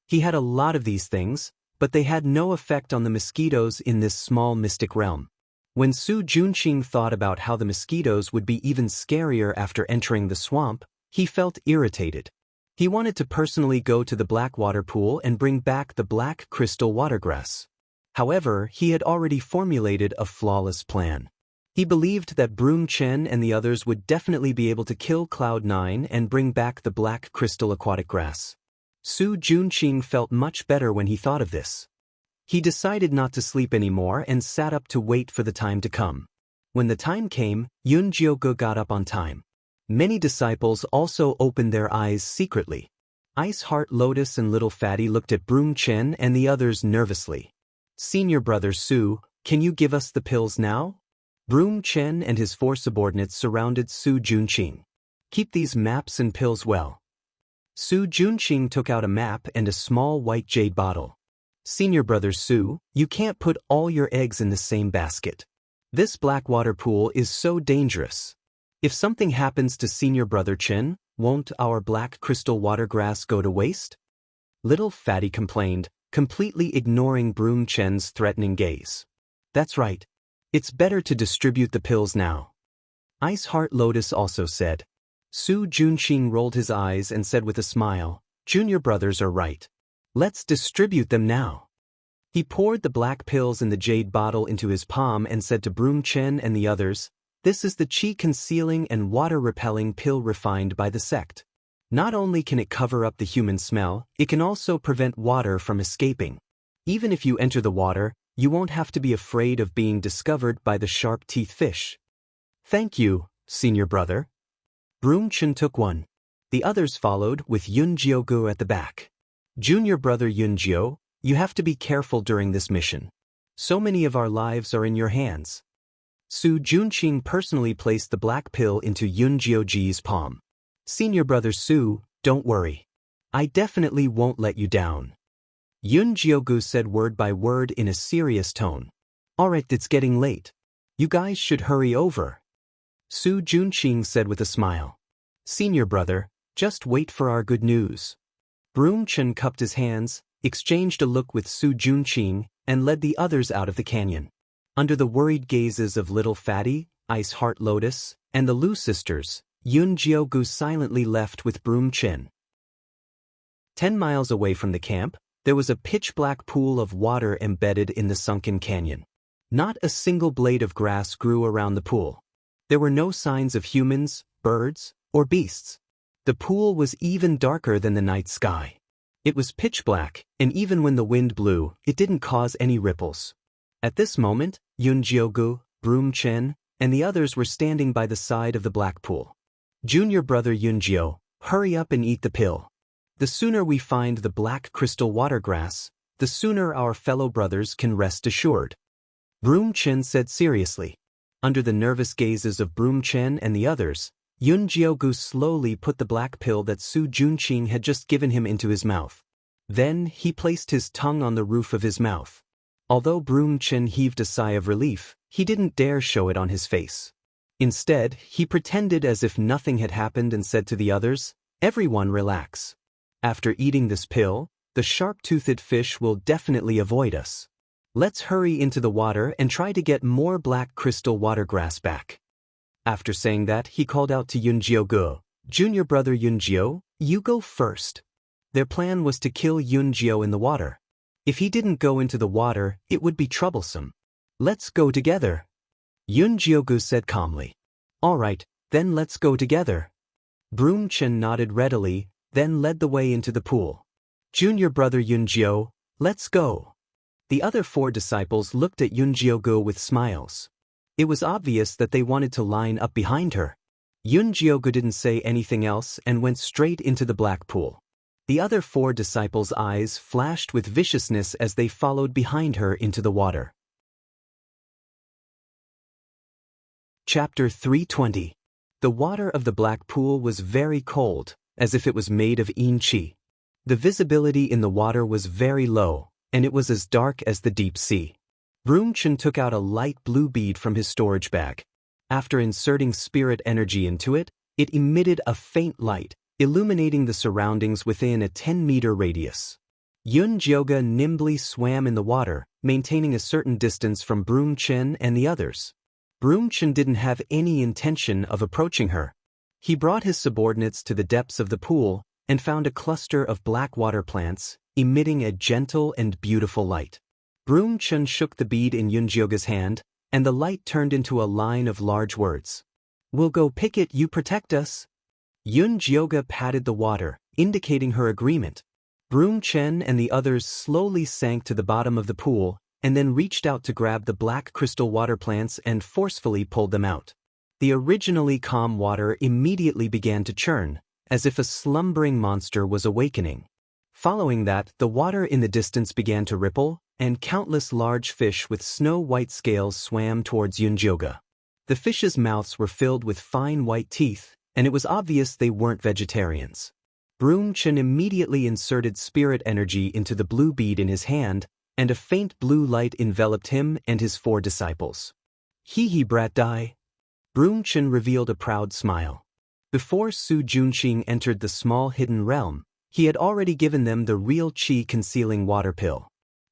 He had a lot of these things, but they had no effect on the mosquitoes in this small mystic realm. When Su Junqing thought about how the mosquitoes would be even scarier after entering the swamp, he felt irritated. He wanted to personally go to the Blackwater Pool and bring back the black crystal watergrass. However, he had already formulated a flawless plan. He believed that Broom Chen and the others would definitely be able to kill Cloud9 and bring back the black crystal aquatic grass. Su Junqing felt much better when he thought of this. He decided not to sleep anymore and sat up to wait for the time to come. When the time came, Yun Jiuge got up on time. Many disciples also opened their eyes secretly. Ice Heart Lotus and Little Fatty looked at Broom Chen and the others nervously. "Senior brother Su, can you give us the pills now?" Broom Chen and his 4 subordinates surrounded Su Junqing. "Keep these maps and pills well." Su Junqing took out a map and a small white jade bottle. "Senior brother Su, you can't put all your eggs in the same basket. This black water pool is so dangerous. If something happens to senior brother Chen, won't our black crystal water grass go to waste?" Little Fatty complained, completely ignoring Broom Chen's threatening gaze. "That's right. It's better to distribute the pills now." Ice Heart Lotus also said. Su Junqing rolled his eyes and said with a smile, "Junior brothers are right. Let's distribute them now." He poured the black pills in the jade bottle into his palm and said to Broom Chen and the others, "This is the qi-concealing and water-repelling pill refined by the sect. Not only can it cover up the human smell, it can also prevent water from escaping. Even if you enter the water, you won't have to be afraid of being discovered by the sharp-teeth fish." "Thank you, senior brother." Broom Chen took one. The others followed with Yun Jiuge at the back. "Junior brother Yun Jiu, you have to be careful during this mission. So many of our lives are in your hands." Su Junqing personally placed the black pill into Yun Jiuji's palm. "Senior brother Su, don't worry. I definitely won't let you down." Yun Jiuge said word by word in a serious tone. "Alright, it's getting late. You guys should hurry over." Su Junqing said with a smile. "Senior brother, just wait for our good news." Broom Chen cupped his hands, exchanged a look with Su Junqing, and led the others out of the canyon. Under the worried gazes of Little Fatty, Ice Heart Lotus, and the Lu sisters, Yun Jiuge silently left with Broom Chen. 10 miles away from the camp, there was a pitch-black pool of water embedded in the sunken canyon. Not a single blade of grass grew around the pool. There were no signs of humans, birds, or beasts. The pool was even darker than the night sky. It was pitch black, and even when the wind blew, it didn't cause any ripples. At this moment, Yun Jiuge, Broom Chen, and the others were standing by the side of the black pool. "Junior brother Yun Jiu, hurry up and eat the pill. The sooner we find the black crystal water grass, the sooner our fellow brothers can rest assured." Broom Chen said seriously. Under the nervous gazes of Broom Chen and the others, Yun Jiuge slowly put the black pill that Su Junqing had just given him into his mouth. Then he placed his tongue on the roof of his mouth. Although Broom Chen heaved a sigh of relief, he didn't dare show it on his face. Instead, he pretended as if nothing had happened and said to the others, "Everyone relax. After eating this pill, the sharp-toothed fish will definitely avoid us. Let's hurry into the water and try to get more black crystal water grass back." After saying that, he called out to Yun Jiuge, "Junior brother Yun Jiu, you go first." Their plan was to kill Yun Jiu in the water. If he didn't go into the water, it would be troublesome. "Let's go together," Yun Jiuge said calmly. "All right, then let's go together." Broom Chen nodded readily, then led the way into the pool. "Junior brother Yun Jiu, let's go." The other 4 disciples looked at Yun Jiuge with smiles. It was obvious that they wanted to line up behind her. Yun Jiuge didn't say anything else and went straight into the black pool. The other 4 disciples' eyes flashed with viciousness as they followed behind her into the water. Chapter 320. The water of the black pool was very cold, as if it was made of yin qi. The visibility in the water was very low, and it was as dark as the deep sea. Broom Chen took out a light blue bead from his storage bag. After inserting spirit energy into it, it emitted a faint light, illuminating the surroundings within a 10-meter radius. Yun Jiuge nimbly swam in the water, maintaining a certain distance from Broom Chen and the others. Broom Chen didn't have any intention of approaching her. He brought his subordinates to the depths of the pool and found a cluster of black water plants, emitting a gentle and beautiful light. Broom Chun shook the bead in Yunjioga's hand, and the light turned into a line of large words. "We'll go pick it, you protect us." Yunjioga patted the water, indicating her agreement. Broom Chen and the others slowly sank to the bottom of the pool, and then reached out to grab the black crystal water plants and forcefully pulled them out. The originally calm water immediately began to churn, as if a slumbering monster was awakening. Following that, the water in the distance began to ripple, and countless large fish with snow-white scales swam towards Yunjioga. The fish's mouths were filled with fine white teeth, and it was obvious they weren't vegetarians. Broom Chen immediately inserted spirit energy into the blue bead in his hand, and a faint blue light enveloped him and his 4 disciples. "Hee brat die." Broom Chen revealed a proud smile. Before Su Junqing entered the small hidden realm, he had already given them the real qi-concealing water pill.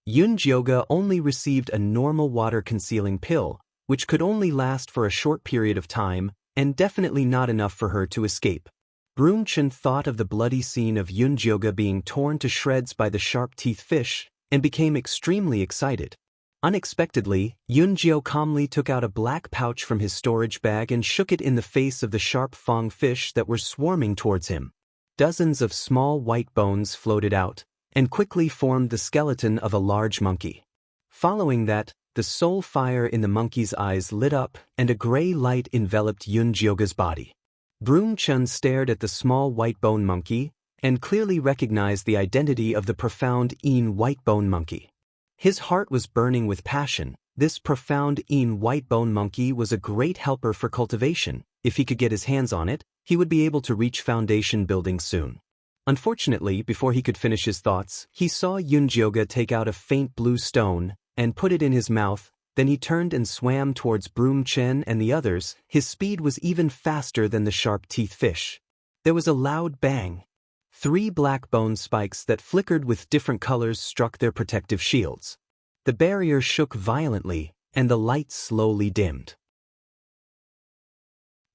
Yunjioga only received a normal water-concealing pill, which could only last for a short period of time, and definitely not enough for her to escape. Broom Chen thought of the bloody scene of Yunjioga being torn to shreds by the sharp-teethed fish, and became extremely excited. Unexpectedly, Yunjio calmly took out a black pouch from his storage bag and shook it in the face of the sharp fang fish that were swarming towards him. Dozens of small white bones floated out, and quickly formed the skeleton of a large monkey. Following that, the soul fire in the monkey's eyes lit up, and a gray light enveloped Yunjioga's body. Broom Chun stared at the small white bone monkey, and clearly recognized the identity of the profound white bone monkey. His heart was burning with passion. This profound white bone monkey was a great helper for cultivation. If he could get his hands on it, he would be able to reach foundation building soon. Unfortunately, before he could finish his thoughts, he saw Yunjioga take out a faint blue stone and put it in his mouth. Then he turned and swam towards Broom Chen and the others. His speed was even faster than the sharp-teethed fish. There was a loud bang. 3 black bone spikes that flickered with different colors struck their protective shields. The barrier shook violently, and the light slowly dimmed.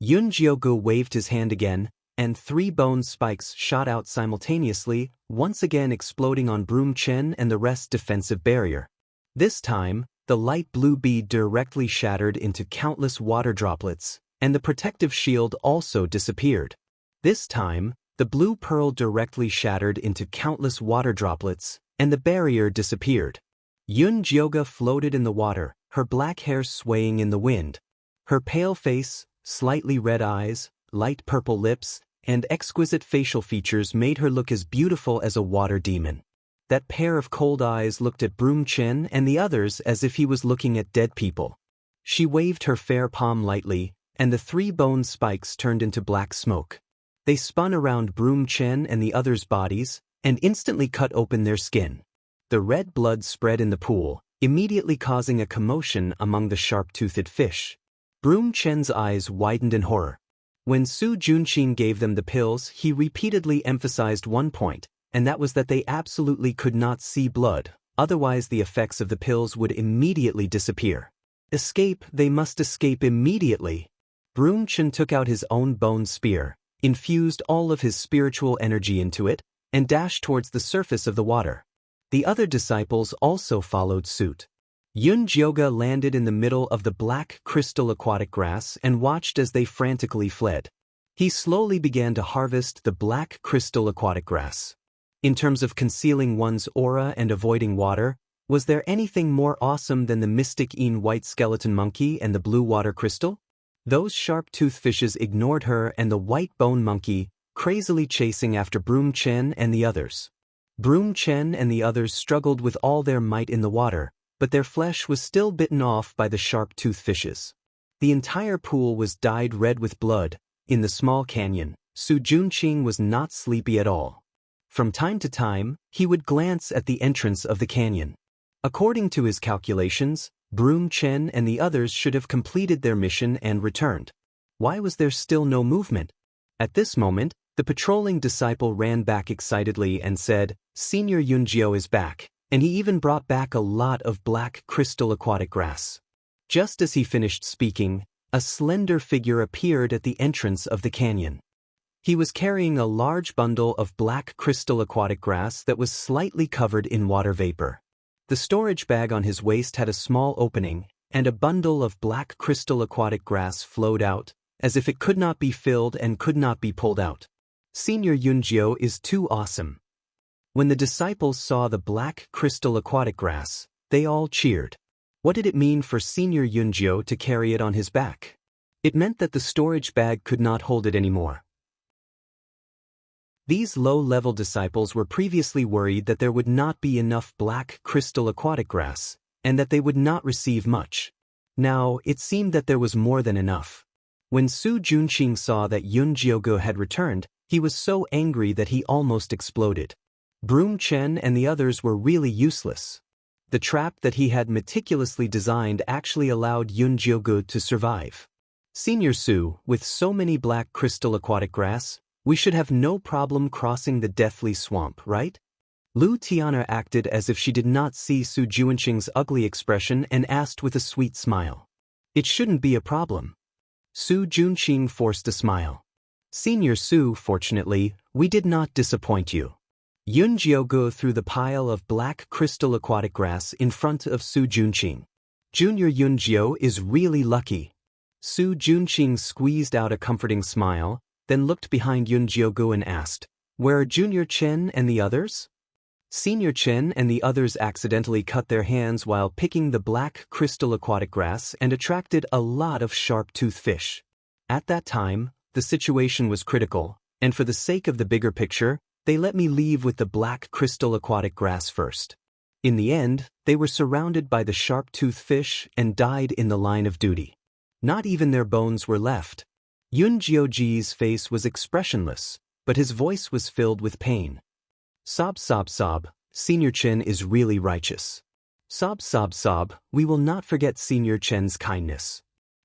Yunjioga waved his hand again, and 3 bone spikes shot out simultaneously, once again exploding on Broom Chen and the rest's defensive barrier. This time, the light blue bead directly shattered into countless water droplets, and the protective shield also disappeared. This time, the blue pearl directly shattered into countless water droplets, and the barrier disappeared. Yunjioga floated in the water, her black hair swaying in the wind. Her pale face, slightly red eyes, light purple lips, and exquisite facial features made her look as beautiful as a water demon. That pair of cold eyes looked at Broom Chen and the others as if he was looking at dead people. She waved her fair palm lightly, and the 3 bone spikes turned into black smoke. They spun around Broom Chen and the others' bodies, and instantly cut open their skin. The red blood spread in the pool, immediately causing a commotion among the sharp-toothed fish. Broom Chen's eyes widened in horror. When Su Junqing gave them the pills, he repeatedly emphasized one point, and that was that they absolutely could not see blood, otherwise the effects of the pills would immediately disappear. Escape, they must escape immediately. Broom Chen took out his own bone spear, infused all of his spiritual energy into it, and dashed towards the surface of the water. The other disciples also followed suit. Yunjioga landed in the middle of the black crystal aquatic grass and watched as they frantically fled. He slowly began to harvest the black crystal aquatic grass. In terms of concealing one's aura and avoiding water, was there anything more awesome than the mystic white skeleton monkey and the blue water crystal? Those sharp-toothed fishes ignored her and the white bone monkey, crazily chasing after Broom Chen and the others. Broom Chen and the others struggled with all their might in the water, but their flesh was still bitten off by the sharp-toothed fishes. The entire pool was dyed red with blood. In the small canyon, Su Junqing was not sleepy at all. From time to time, he would glance at the entrance of the canyon. According to his calculations, Broom Chen and the others should have completed their mission and returned. Why was there still no movement? At this moment, the patrolling disciple ran back excitedly and said, "Senior Yunjio is back, and he even brought back a lot of black crystal aquatic grass." Just as he finished speaking, a slender figure appeared at the entrance of the canyon. He was carrying a large bundle of black crystal aquatic grass that was slightly covered in water vapor. The storage bag on his waist had a small opening, and a bundle of black crystal aquatic grass flowed out, as if it could not be filled and could not be pulled out. Senior Yunjio is too awesome. When the disciples saw the black crystal aquatic grass, they all cheered. What did it mean for Senior Yunjio to carry it on his back? It meant that the storage bag could not hold it anymore. These low-level disciples were previously worried that there would not be enough black crystal aquatic grass, and that they would not receive much. Now, it seemed that there was more than enough. When Su Junqing saw that Yun Jiogo had returned, he was so angry that he almost exploded. Broom Chen and the others were really useless. The trap that he had meticulously designed actually allowed Yun Jiogo to survive. Senior Su, with so many black crystal aquatic grass, we should have no problem crossing the deathly swamp, right? Lu Tiana acted as if she did not see Su Junqing's ugly expression and asked with a sweet smile. It shouldn't be a problem. Su Junqing forced a smile. Senior Su, fortunately, we did not disappoint you. Yun Jiogo threw the pile of black crystal aquatic grass in front of Su Junqing. Junior Yun Jio is really lucky. Su Junqing squeezed out a comforting smile, then looked behind Yun Jiogo and asked, "Where are Junior Chen and the others?" Senior Chen and the others accidentally cut their hands while picking the black crystal aquatic grass and attracted a lot of sharp-toothed fish. At that time, the situation was critical, and for the sake of the bigger picture, they let me leave with the black crystal aquatic grass first. In the end, they were surrounded by the sharp-toothed fish and died in the line of duty. Not even their bones were left. Yun Jioji's face was expressionless, but his voice was filled with pain. Sob sob sob, Senior Chen is really righteous. Sob sob sob, we will not forget Senior Chen's kindness.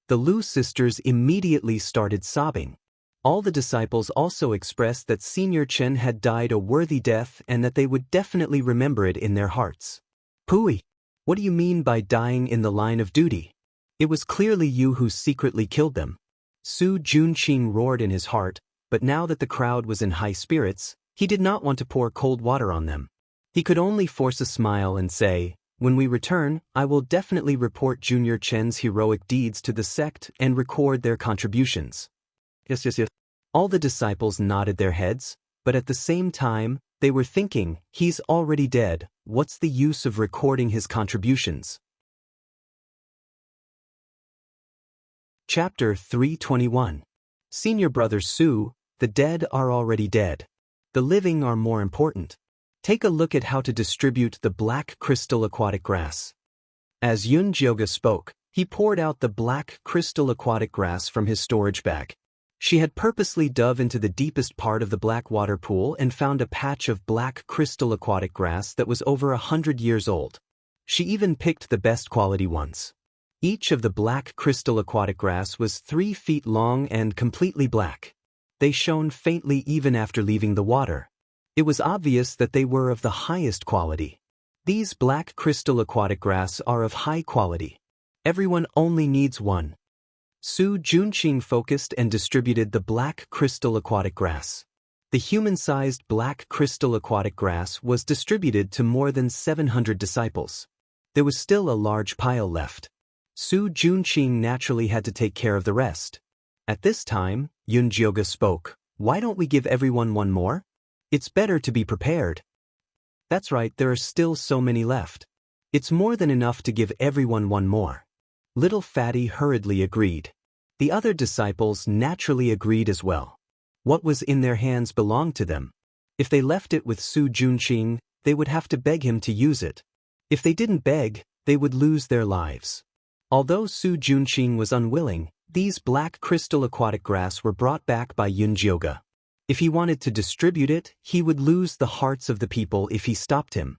The Lu sisters immediately started sobbing. All the disciples also expressed that Senior Chen had died a worthy death and that they would definitely remember it in their hearts. Pui, what do you mean by dying in the line of duty? It was clearly you who secretly killed them. Su Junqing roared in his heart, but now that the crowd was in high spirits, he did not want to pour cold water on them. He could only force a smile and say, "When we return, I will definitely report Junior Chen's heroic deeds to the sect and record their contributions." Yes. All the disciples nodded their heads, but at the same time, they were thinking, he's already dead, what's the use of recording his contributions? Chapter 321. Senior Brother Su, the dead are already dead. The living are more important. Take a look at how to distribute the black crystal aquatic grass. As Yun Jioga spoke, he poured out the black crystal aquatic grass from his storage bag. She had purposely dove into the deepest part of the black water pool and found a patch of black crystal aquatic grass that was over 100 years old. She even picked the best quality ones. Each of the black crystal aquatic grass was 3 feet long and completely black. They shone faintly even after leaving the water. It was obvious that they were of the highest quality. These black crystal aquatic grass are of high quality. Everyone only needs one. Su Junqing focused and distributed the black crystal aquatic grass. The human-sized black crystal aquatic grass was distributed to more than 700 disciples. There was still a large pile left. Su Junqing naturally had to take care of the rest. At this time, Yun Jioga spoke, "Why don't we give everyone one more? It's better to be prepared." That's right, there are still so many left. It's more than enough to give everyone one more. Little Fatty hurriedly agreed. The other disciples naturally agreed as well. What was in their hands belonged to them. If they left it with Su Junqing, they would have to beg him to use it. If they didn't beg, they would lose their lives. Although Su Junqing was unwilling, these black crystal aquatic grass were brought back by Yun Jioga. If he wanted to distribute it, he would lose the hearts of the people if he stopped him.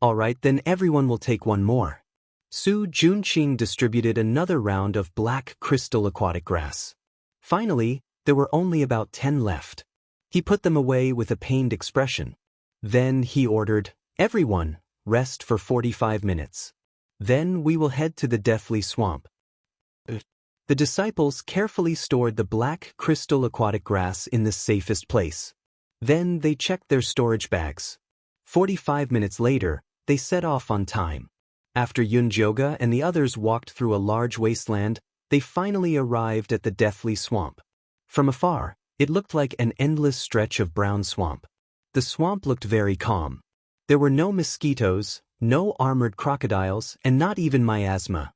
Alright, then everyone will take one more. Su Junqing distributed another round of black crystal aquatic grass. Finally, there were only about 10 left. He put them away with a pained expression. Then he ordered, "Everyone, rest for 45 minutes. Then we will head to the deathly swamp." The disciples carefully stored the black crystal aquatic grass in the safest place. Then they checked their storage bags. 45 minutes later, they set off on time. After Yunjoga and the others walked through a large wasteland, they finally arrived at the deathly swamp. From afar, it looked like an endless stretch of brown swamp. The swamp looked very calm. There were no mosquitoes, no armored crocodiles, and not even miasma.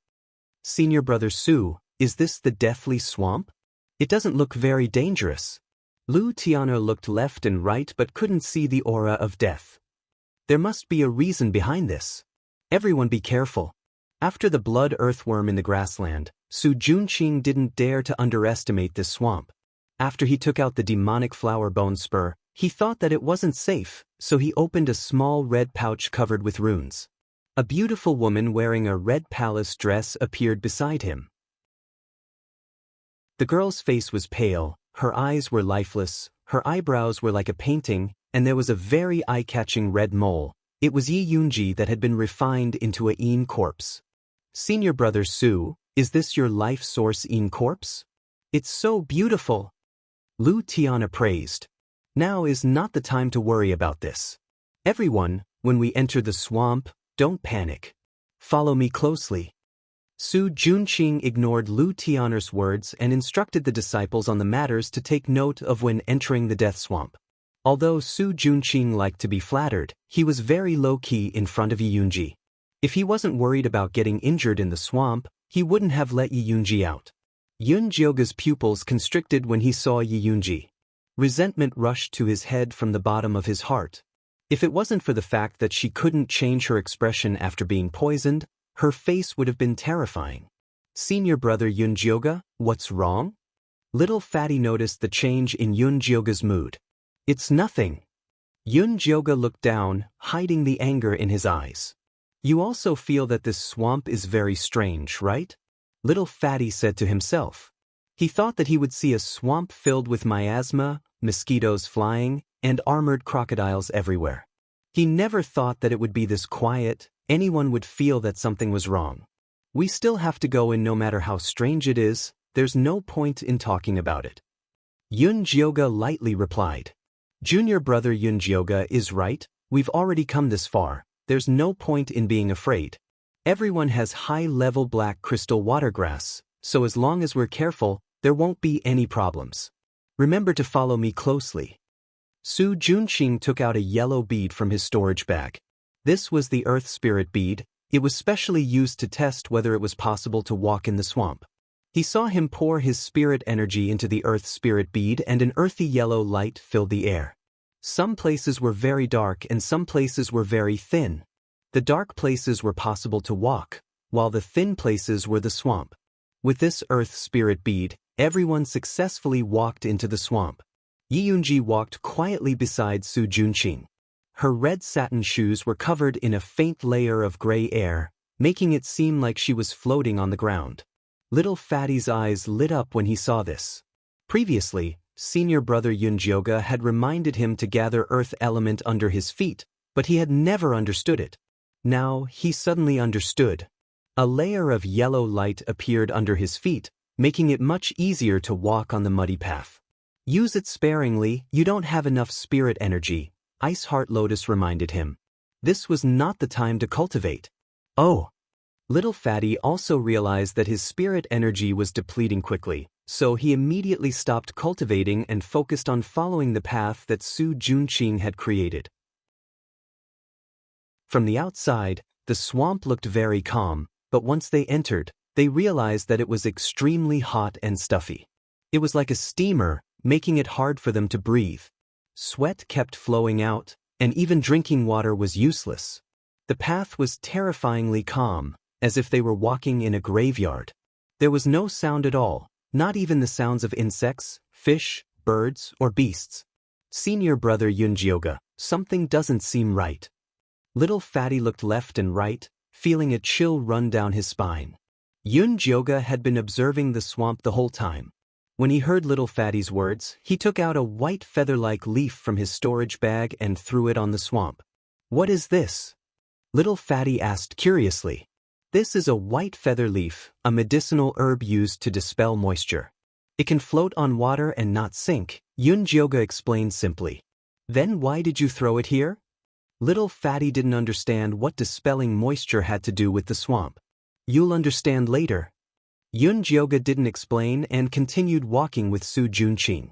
Senior brother Su, is this the deathly swamp? It doesn't look very dangerous. Lu Tiana looked left and right but couldn't see the aura of death. There must be a reason behind this. Everyone be careful. After the blood earthworm in the grassland, Su Junqing didn't dare to underestimate this swamp. After he took out the demonic flower bone spur, he thought that it wasn't safe, so he opened a small red pouch covered with runes. A beautiful woman wearing a red palace dress appeared beside him. The girl's face was pale, her eyes were lifeless, her eyebrows were like a painting, and there was a very eye-catching red mole. It was Yi Yunji that had been refined into a Yin corpse. Senior brother Su, is this your life source Yin corpse? It's so beautiful. Lu Tiana praised. Now is not the time to worry about this. Everyone, when we enter the swamp, don't panic. Follow me closely. Su Junqing ignored Lu Tiana's words and instructed the disciples on the matters to take note of when entering the death swamp. Although Su Junqing liked to be flattered, he was very low-key in front of Yi Yunji. If he wasn't worried about getting injured in the swamp, he wouldn't have let Yi Yunji out. Yunjioga's pupils constricted when he saw Yi Yunji. Resentment rushed to his head from the bottom of his heart. If it wasn't for the fact that she couldn't change her expression after being poisoned, her face would have been terrifying. Senior brother Yunjioga, what's wrong? Little Fatty noticed the change in Yunjioga's mood. It's nothing. Yunjioga looked down, hiding the anger in his eyes. You also feel that this swamp is very strange, right? Little Fatty said to himself. He thought that he would see a swamp filled with miasma, mosquitoes flying, and armored crocodiles everywhere. He never thought that it would be this quiet, anyone would feel that something was wrong. We still have to go in no matter how strange it is, there's no point in talking about it. Yunjioga lightly replied. Junior brother Yunjioga is right, we've already come this far, there's no point in being afraid. Everyone has high-level black crystal watergrass, so as long as we're careful, there won't be any problems. Remember to follow me closely. Su Junqing took out a yellow bead from his storage bag. This was the Earth Spirit bead. It was specially used to test whether it was possible to walk in the swamp. He saw him pour his spirit energy into the Earth Spirit bead and an earthy yellow light filled the air. Some places were very dark and some places were very thin. The dark places were possible to walk, while the thin places were the swamp. With this Earth Spirit bead, everyone successfully walked into the swamp. Yi Yunji walked quietly beside Su Junqing. Her red satin shoes were covered in a faint layer of gray air, making it seem like she was floating on the ground. Little Fatty's eyes lit up when he saw this. Previously, senior brother Yunjioga had reminded him to gather earth element under his feet, but he had never understood it. Now, he suddenly understood. A layer of yellow light appeared under his feet, making it much easier to walk on the muddy path. Use it sparingly, you don't have enough spirit energy, Ice Heart Lotus reminded him. This was not the time to cultivate. Oh! Little Fatty also realized that his spirit energy was depleting quickly, so he immediately stopped cultivating and focused on following the path that Su Junqing had created. From the outside, the swamp looked very calm, but once they entered, they realized that it was extremely hot and stuffy. It was like a steamer, making it hard for them to breathe. Sweat kept flowing out, and even drinking water was useless. The path was terrifyingly calm, as if they were walking in a graveyard. There was no sound at all, not even the sounds of insects, fish, birds, or beasts. Senior brother Yunjioga, something doesn't seem right. Little Fatty looked left and right, feeling a chill run down his spine. Yunjioga had been observing the swamp the whole time. When he heard Little Fatty's words, he took out a white feather-like leaf from his storage bag and threw it on the swamp. What is this? Little Fatty asked curiously. This is a white feather leaf, a medicinal herb used to dispel moisture. It can float on water and not sink, Yunjioga explained simply. Then why did you throw it here? Little Fatty didn't understand what dispelling moisture had to do with the swamp. You'll understand later. Yun Jioga didn't explain and continued walking with Su Junqing.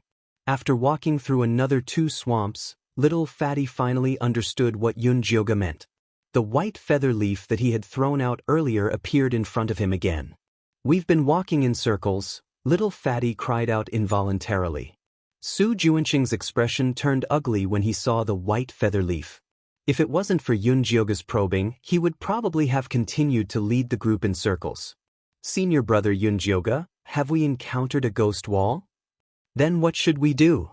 After walking through another 2 swamps, Little Fatty finally understood what Yun Jioga meant. The white feather leaf that he had thrown out earlier appeared in front of him again. We've been walking in circles, Little Fatty cried out involuntarily. Su Junqing's expression turned ugly when he saw the white feather leaf. If it wasn't for Yun Jioga's probing, he would probably have continued to lead the group in circles. Senior brother Yun Jioga, have we encountered a ghost wall? Then what should we do?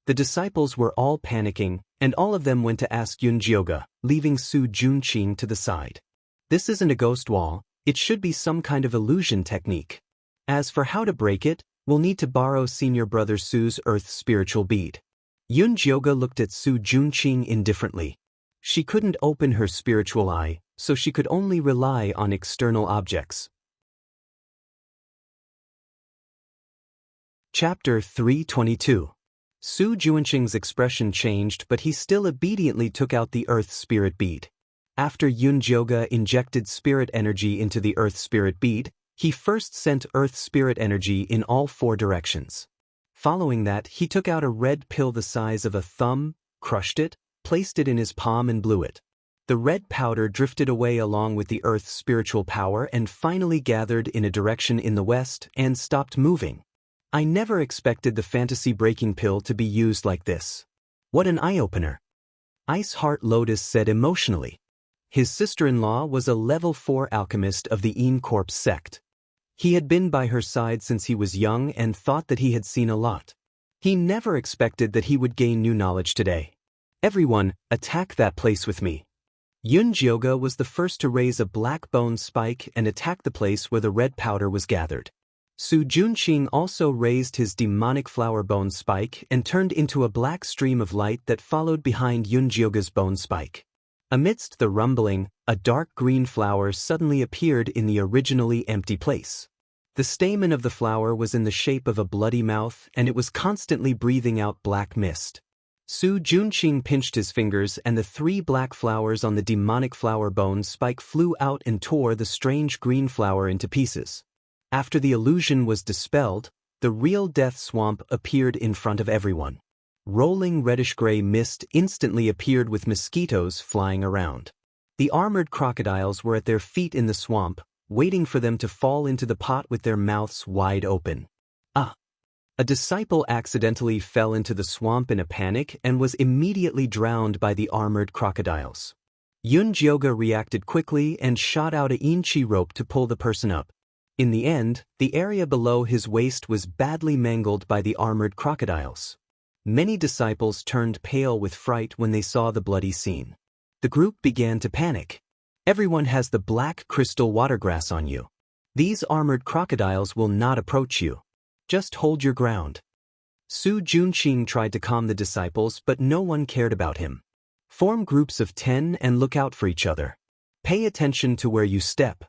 The disciples were all panicking, and all of them went to ask Yun Jioga, leaving Su Junqing to the side. This isn't a ghost wall, it should be some kind of illusion technique. As for how to break it, we'll need to borrow senior brother Su's earth spiritual bead. Yun Jioga looked at Su Junqing indifferently. She couldn't open her spiritual eye, so she could only rely on external objects. Chapter 322. Su Junqing's expression changed, but he still obediently took out the earth spirit bead. After Yun Jioga injected spirit energy into the earth spirit bead, he first sent earth spirit energy in all 4 directions. Following that, he took out a red pill the size of a thumb, crushed it, placed it in his palm and blew it. The red powder drifted away along with the earth's spiritual power and finally gathered in a direction in the west and stopped moving. I never expected the fantasy-breaking pill to be used like this. What an eye-opener. Ice Heart Lotus said emotionally. His sister-in-law was a level 4 alchemist of the Een Corps sect. He had been by her side since he was young and thought that he had seen a lot. He never expected that he would gain new knowledge today. Everyone, attack that place with me. Yun Jioga was the first to raise a black bone spike and attack the place where the red powder was gathered. Su Junqing also raised his demonic flower bone spike and turned into a black stream of light that followed behind Yun Jioga's bone spike. Amidst the rumbling, a dark green flower suddenly appeared in the originally empty place. The stamen of the flower was in the shape of a bloody mouth and it was constantly breathing out black mist. Su Junqing pinched his fingers and the 3 black flowers on the demonic flower bone spike flew out and tore the strange green flower into pieces. After the illusion was dispelled, the real death swamp appeared in front of everyone. Rolling reddish-gray mist instantly appeared with mosquitoes flying around. The armored crocodiles were at their feet in the swamp, waiting for them to fall into the pot with their mouths wide open. A disciple accidentally fell into the swamp in a panic and was immediately drowned by the armored crocodiles. Yun Jioga reacted quickly and shot out a inchi rope to pull the person up. In the end, the area below his waist was badly mangled by the armored crocodiles. Many disciples turned pale with fright when they saw the bloody scene. The group began to panic. Everyone has the black crystal watergrass on you. These armored crocodiles will not approach you. Just hold your ground. Su Junqing tried to calm the disciples, but no one cared about him. Form groups of 10 and look out for each other. Pay attention to where you step.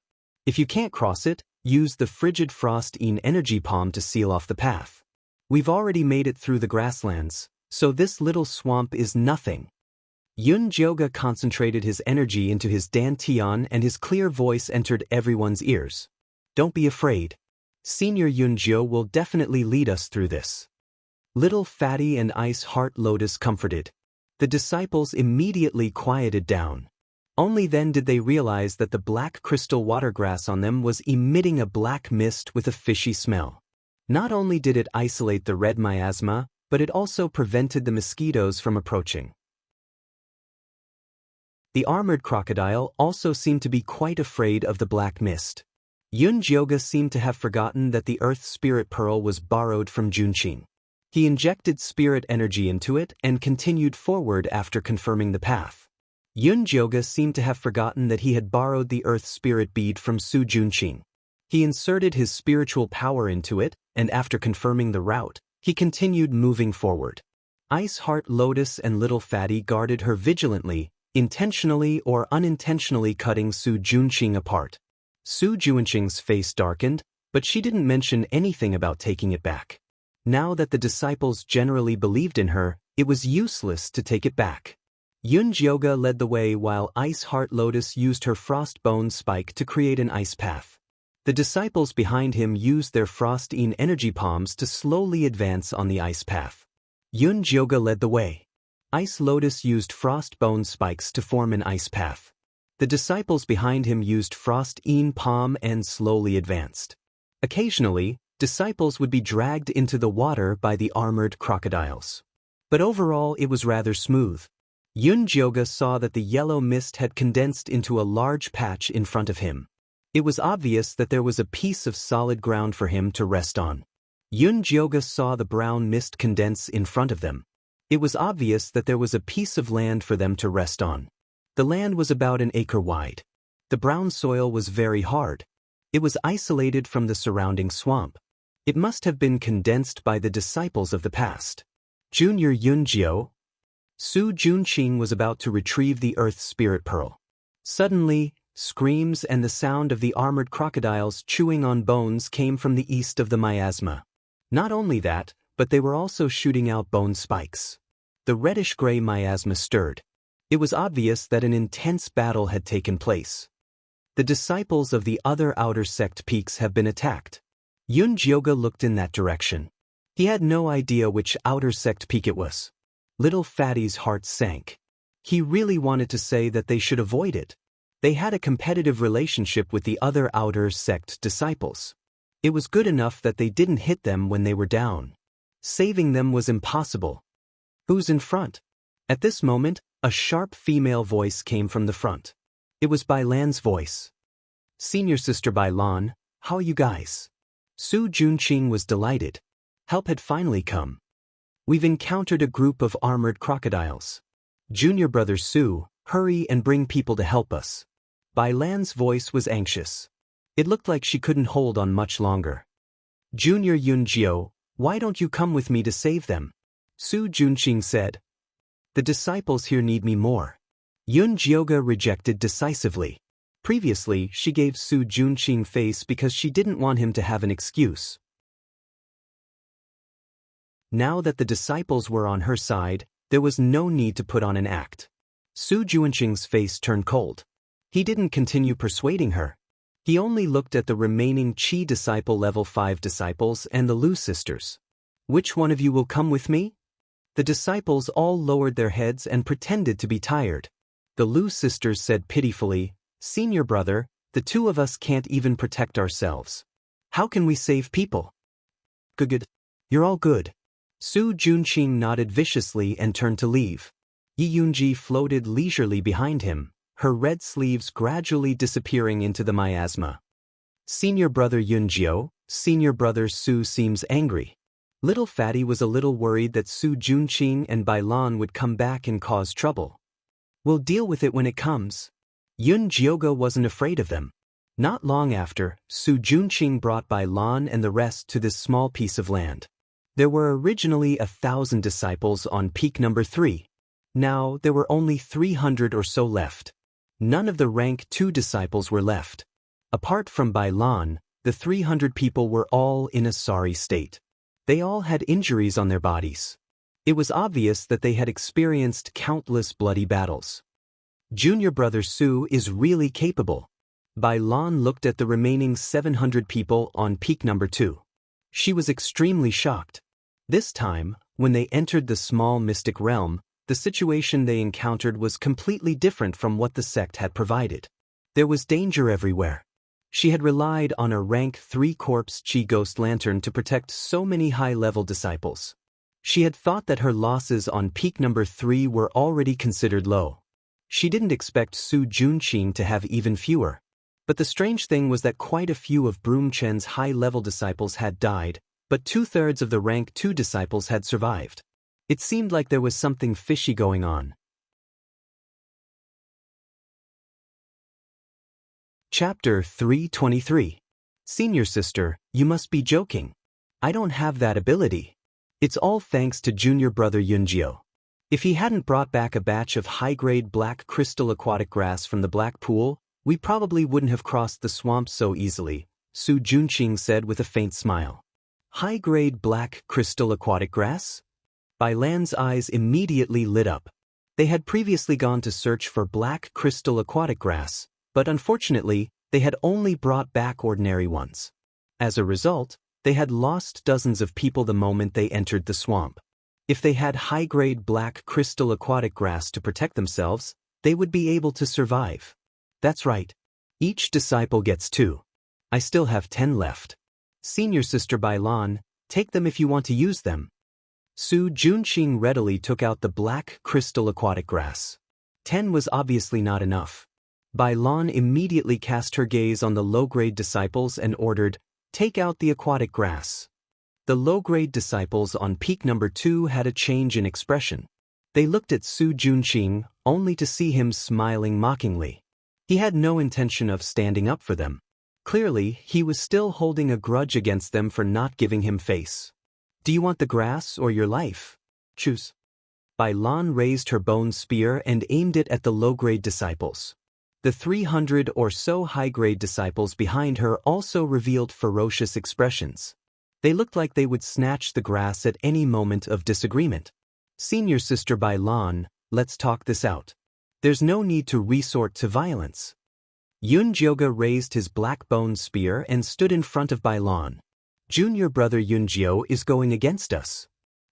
If you can't cross it, use the frigid frost energy palm to seal off the path. We've already made it through the grasslands, so this little swamp is nothing. Yun Jioga concentrated his energy into his dantian and his clear voice entered everyone's ears. Don't be afraid. Senior Yun Jio will definitely lead us through this. Little Fatty and Ice Heart Lotus comforted. The disciples immediately quieted down. Only then did they realize that the black crystal watergrass on them was emitting a black mist with a fishy smell. Not only did it isolate the red miasma, but it also prevented the mosquitoes from approaching. The armored crocodile also seemed to be quite afraid of the black mist. Yun Jioga seemed to have forgotten that the Earth Spirit Pearl was borrowed from Junqing. He injected spirit energy into it and continued forward after confirming the path. Yun Jioga seemed to have forgotten that he had borrowed the Earth Spirit Bead from Su Junqing. He inserted his spiritual power into it, and after confirming the route, he continued moving forward. Ice Heart Lotus and Little Fatty guarded her vigilantly, intentionally or unintentionally cutting Su Junqing apart. Su Junqing's face darkened, but she didn't mention anything about taking it back. Now that the disciples generally believed in her, it was useless to take it back. Yunjioga led the way while Ice Heart Lotus used her Frost Bone Spike to create an ice path. The disciples behind him used their Frostine energy palms to slowly advance on the ice path. Yunjioga led the way. Ice Lotus used Frost Bone Spikes to form an ice path. The disciples behind him used Frostine palm and slowly advanced. Occasionally, disciples would be dragged into the water by the armored crocodiles. But overall it was rather smooth. Yunjioga saw that the yellow mist had condensed into a large patch in front of him. It was obvious that there was a piece of solid ground for him to rest on. Yunjioga saw the brown mist condense in front of them. It was obvious that there was a piece of land for them to rest on. The land was about an acre wide. The brown soil was very hard. It was isolated from the surrounding swamp. It must have been condensed by the disciples of the past. Junior Yunjio. Su Junqing was about to retrieve the Earth Spirit Pearl. Suddenly, screams and the sound of the armored crocodiles chewing on bones came from the east of the miasma. Not only that, but they were also shooting out bone spikes. The reddish-gray miasma stirred. It was obvious that an intense battle had taken place. The disciples of the other outer sect peaks have been attacked. Yunjioga looked in that direction. He had no idea which outer sect peak it was. Little Fatty's heart sank. He really wanted to say that they should avoid it. They had a competitive relationship with the other outer sect disciples. It was good enough that they didn't hit them when they were down. Saving them was impossible. Who's in front? At this moment, a sharp female voice came from the front. It was Bailan's voice. Senior Sister Bailan, how are you guys? Su Junqing was delighted. Help had finally come. We've encountered a group of armored crocodiles. Junior Brother Su, hurry and bring people to help us. Bailan's voice was anxious. It looked like she couldn't hold on much longer. Junior Yunjio, why don't you come with me to save them? Su Junqing said. The disciples here need me more. Yunjioga rejected decisively. Previously, she gave Su Junqing face because she didn't want him to have an excuse. Now that the disciples were on her side, there was no need to put on an act. Su Junqing's face turned cold. He didn't continue persuading her. He only looked at the remaining Qi disciple level 5 disciples and the Lu sisters. Which one of you will come with me? The disciples all lowered their heads and pretended to be tired. The Lu sisters said pitifully, Senior brother, the two of us can't even protect ourselves. How can we save people? Good. You're all good. Su Junqing nodded viciously and turned to leave. Yi Yunji floated leisurely behind him, her red sleeves gradually disappearing into the miasma. Senior brother Yunjio, senior brother Su seems angry. Little Fatty was a little worried that Su Junqing and Bailan would come back and cause trouble. We'll deal with it when it comes. Yunjioga wasn't afraid of them. Not long after, Su Junqing brought Bailan and the rest to this small piece of land. There were originally 1,000 disciples on peak number 3. Now there were only 300 or so left. None of the rank 2 disciples were left. Apart from Bailan, the 300 people were all in a sorry state. They all had injuries on their bodies. It was obvious that they had experienced countless bloody battles. Junior brother Su is really capable. Bailan looked at the remaining 700 people on peak number 2. She was extremely shocked. This time, when they entered the small mystic realm, the situation they encountered was completely different from what the sect had provided. There was danger everywhere. She had relied on a rank 3 corpse Qi ghost lantern to protect so many high-level disciples. She had thought that her losses on peak number 3 were already considered low. She didn't expect Su Junqing to have even fewer. But the strange thing was that quite a few of Broom Chen's high-level disciples had died, but 2/3 of the rank 2 disciples had survived. It seemed like there was something fishy going on. Chapter 323. Senior Sister, you must be joking. I don't have that ability. It's all thanks to junior brother Yunjio. If he hadn't brought back a batch of high-grade black crystal aquatic grass from the black pool, we probably wouldn't have crossed the swamp so easily, Su Junqing said with a faint smile. High-grade black crystal aquatic grass? Bailan's eyes immediately lit up. They had previously gone to search for black crystal aquatic grass, but unfortunately, they had only brought back ordinary ones. As a result, they had lost dozens of people the moment they entered the swamp. If they had high-grade black crystal aquatic grass to protect themselves, they would be able to survive. That's right. Each disciple gets 2. I still have 10 left. Senior Sister Bailan, take them if you want to use them. Su Junqing readily took out the black crystal aquatic grass. 10 was obviously not enough. Bailan immediately cast her gaze on the low-grade disciples and ordered, "Take out the aquatic grass." The low-grade disciples on peak number 2 had a change in expression. They looked at Su Junqing, only to see him smiling mockingly. He had no intention of standing up for them. Clearly, he was still holding a grudge against them for not giving him face. "Do you want the grass or your life? Choose." Bailan raised her bone spear and aimed it at the low-grade disciples. The 300 or so high-grade disciples behind her also revealed ferocious expressions. They looked like they would snatch the grass at any moment of disagreement. "Senior Sister Bailan, let's talk this out. There's no need to resort to violence." Yunjioga raised his black bone spear and stood in front of Bailan. "Junior brother Yunjio is going against us."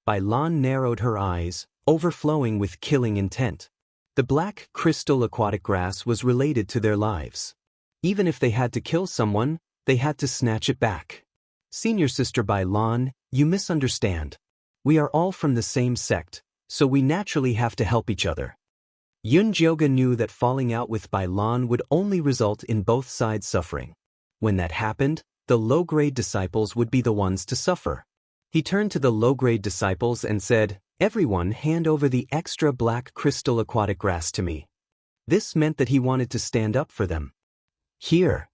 Bailan narrowed her eyes, overflowing with killing intent. The black crystal aquatic grass was related to their lives. Even if they had to kill someone, they had to snatch it back. "Senior Sister Bailan, you misunderstand. We are all from the same sect, so we naturally have to help each other." Yunjioga knew that falling out with Bailan would only result in both sides suffering. When that happened, the low-grade disciples would be the ones to suffer. He turned to the low-grade disciples and said, "Everyone hand over the extra black crystal aquatic grass to me." This meant that he wanted to stand up for them. "Here."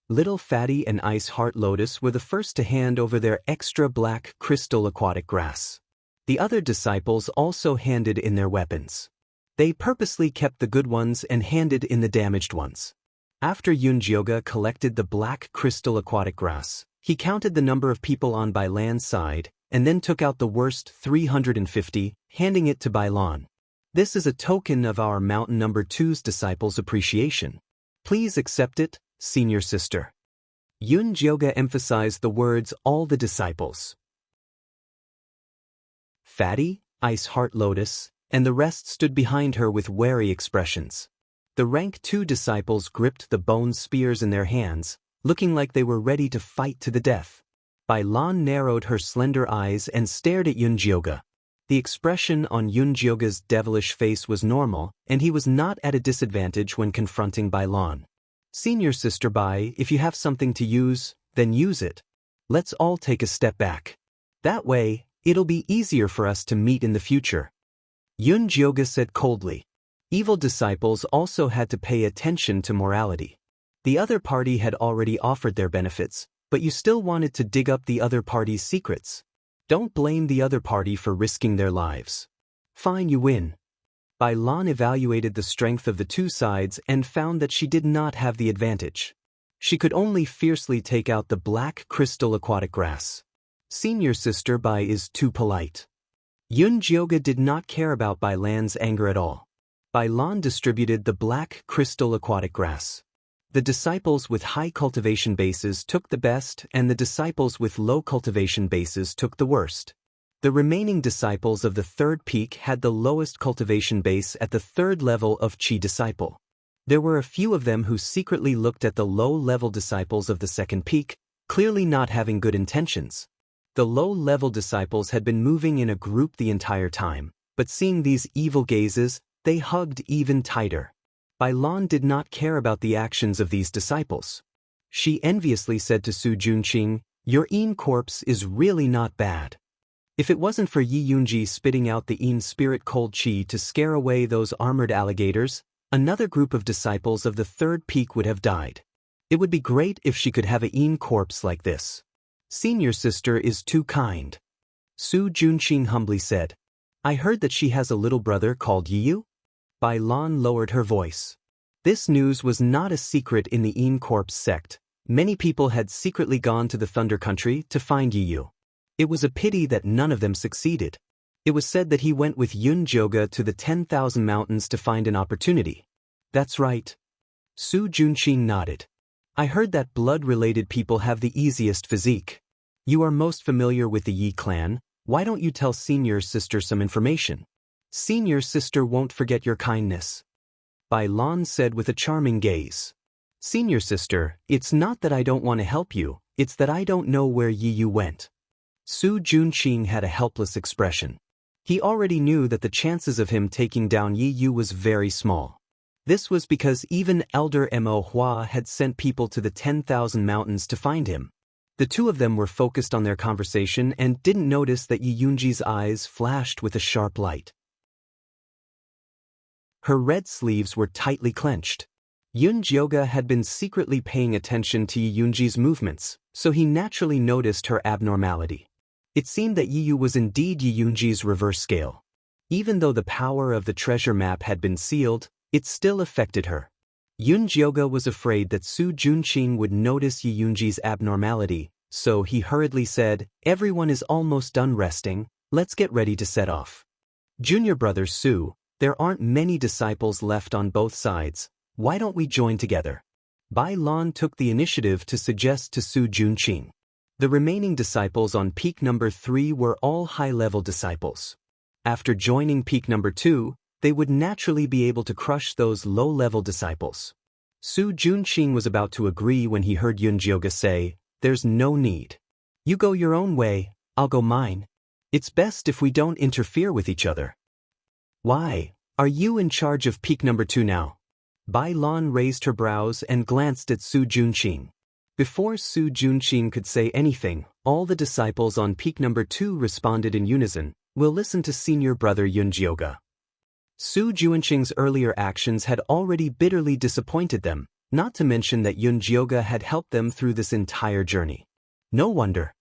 Little Fatty and Ice Heart Lotus were the first to hand over their extra black crystal aquatic grass. The other disciples also handed in their weapons. They purposely kept the good ones and handed in the damaged ones. After Yunjioga collected the black crystal aquatic grass, he counted the number of people on Bailan's side, and then took out the worst 350, handing it to Bailan. "This is a token of our Mountain Number 2's disciples' appreciation. Please accept it, Senior Sister." Yunjioga emphasized the words "all the disciples." Fatty, Ice Heart Lotus, and the rest stood behind her with wary expressions. The rank 2 disciples gripped the bone spears in their hands, looking like they were ready to fight to the death. Bailan narrowed her slender eyes and stared at Yunjioga. The expression on Yunjioga's devilish face was normal, and he was not at a disadvantage when confronting Bailan. "Senior Sister Bai, if you have something to use, then use it. Let's all take a step back. That way, it'll be easier for us to meet in the future." Yunjioga said coldly. Evil disciples also had to pay attention to morality. The other party had already offered their benefits, but you still wanted to dig up the other party's secrets. Don't blame the other party for risking their lives. Fine, you win. Bailan evaluated the strength of the 2 sides and found that she did not have the advantage. She could only fiercely take out the black crystal aquatic grass. "Senior Sister Bai is too polite." Yunjioga did not care about Bailan's anger at all. Bailan distributed the black crystal aquatic grass. The disciples with high cultivation bases took the best and the disciples with low cultivation bases took the worst. The remaining disciples of the 3rd peak had the lowest cultivation base at the 3rd level of Chi disciple. There were a few of them who secretly looked at the low-level disciples of the 2nd peak, clearly not having good intentions. The low-level disciples had been moving in a group the entire time, but seeing these evil gazes, they hugged even tighter. Bailan did not care about the actions of these disciples. She enviously said to Su Junqing, "Your Yin corpse is really not bad. If it wasn't for Yi Yunji spitting out the Yin spirit cold chi to scare away those armored alligators, another group of disciples of the 3rd peak would have died. It would be great if she could have a Yin corpse like this. Senior Sister is too kind." Su Junqing humbly said, "I heard that she has a little brother called Yiyu?" Bailan lowered her voice. This news was not a secret in the Yin Corpse sect. Many people had secretly gone to the Thunder Country to find Yiyu. It was a pity that none of them succeeded. It was said that he went with Yun-joga to the 10,000 mountains to find an opportunity. That's right. Su Junqing nodded. I heard that blood-related people have the easiest physique. You are most familiar with the Yi clan, why don't you tell senior sister some information? Senior sister won't forget your kindness. Bai Lan said with a charming gaze. Senior sister, it's not that I don't want to help you, it's that I don't know where Yi Yu went. Su Junqing had a helpless expression. He already knew that the chances of him taking down Yi Yu was very small. This was because even Elder Mo Hua had sent people to the 10,000 mountains to find him. The two of them were focused on their conversation and didn't notice that Yi Yunji's eyes flashed with a sharp light. Her red sleeves were tightly clenched. Yun-joga had been secretly paying attention to Yi Yunji's movements, so he naturally noticed her abnormality. It seemed that Yi Yu was indeed Yi Yunji's reverse scale. Even though the power of the treasure map had been sealed, it still affected her. Yun-joga was afraid that Su Junqing would notice Yi Yunji's abnormality, so he hurriedly said, Everyone is almost done resting, let's get ready to set off. Junior brother Su, there aren't many disciples left on both sides, why don't we join together? Bai Lan took the initiative to suggest to Su Junqing. The remaining disciples on peak number 3 were all high-level disciples. After joining peak number 2, they would naturally be able to crush those low-level disciples. Su Junqing was about to agree when he heard Yun-joga say, There's no need. You go your own way, I'll go mine. It's best if we don't interfere with each other. Why, are you in charge of peak number 2 now? Bai Lan raised her brows and glanced at Su Junqing. Before Su Junqing could say anything, all the disciples on peak number 2 responded in unison, We'll listen to senior brother Yun-joga. Su Junqing's earlier actions had already bitterly disappointed them, not to mention that Yun-joga had helped them through this entire journey. No wonder.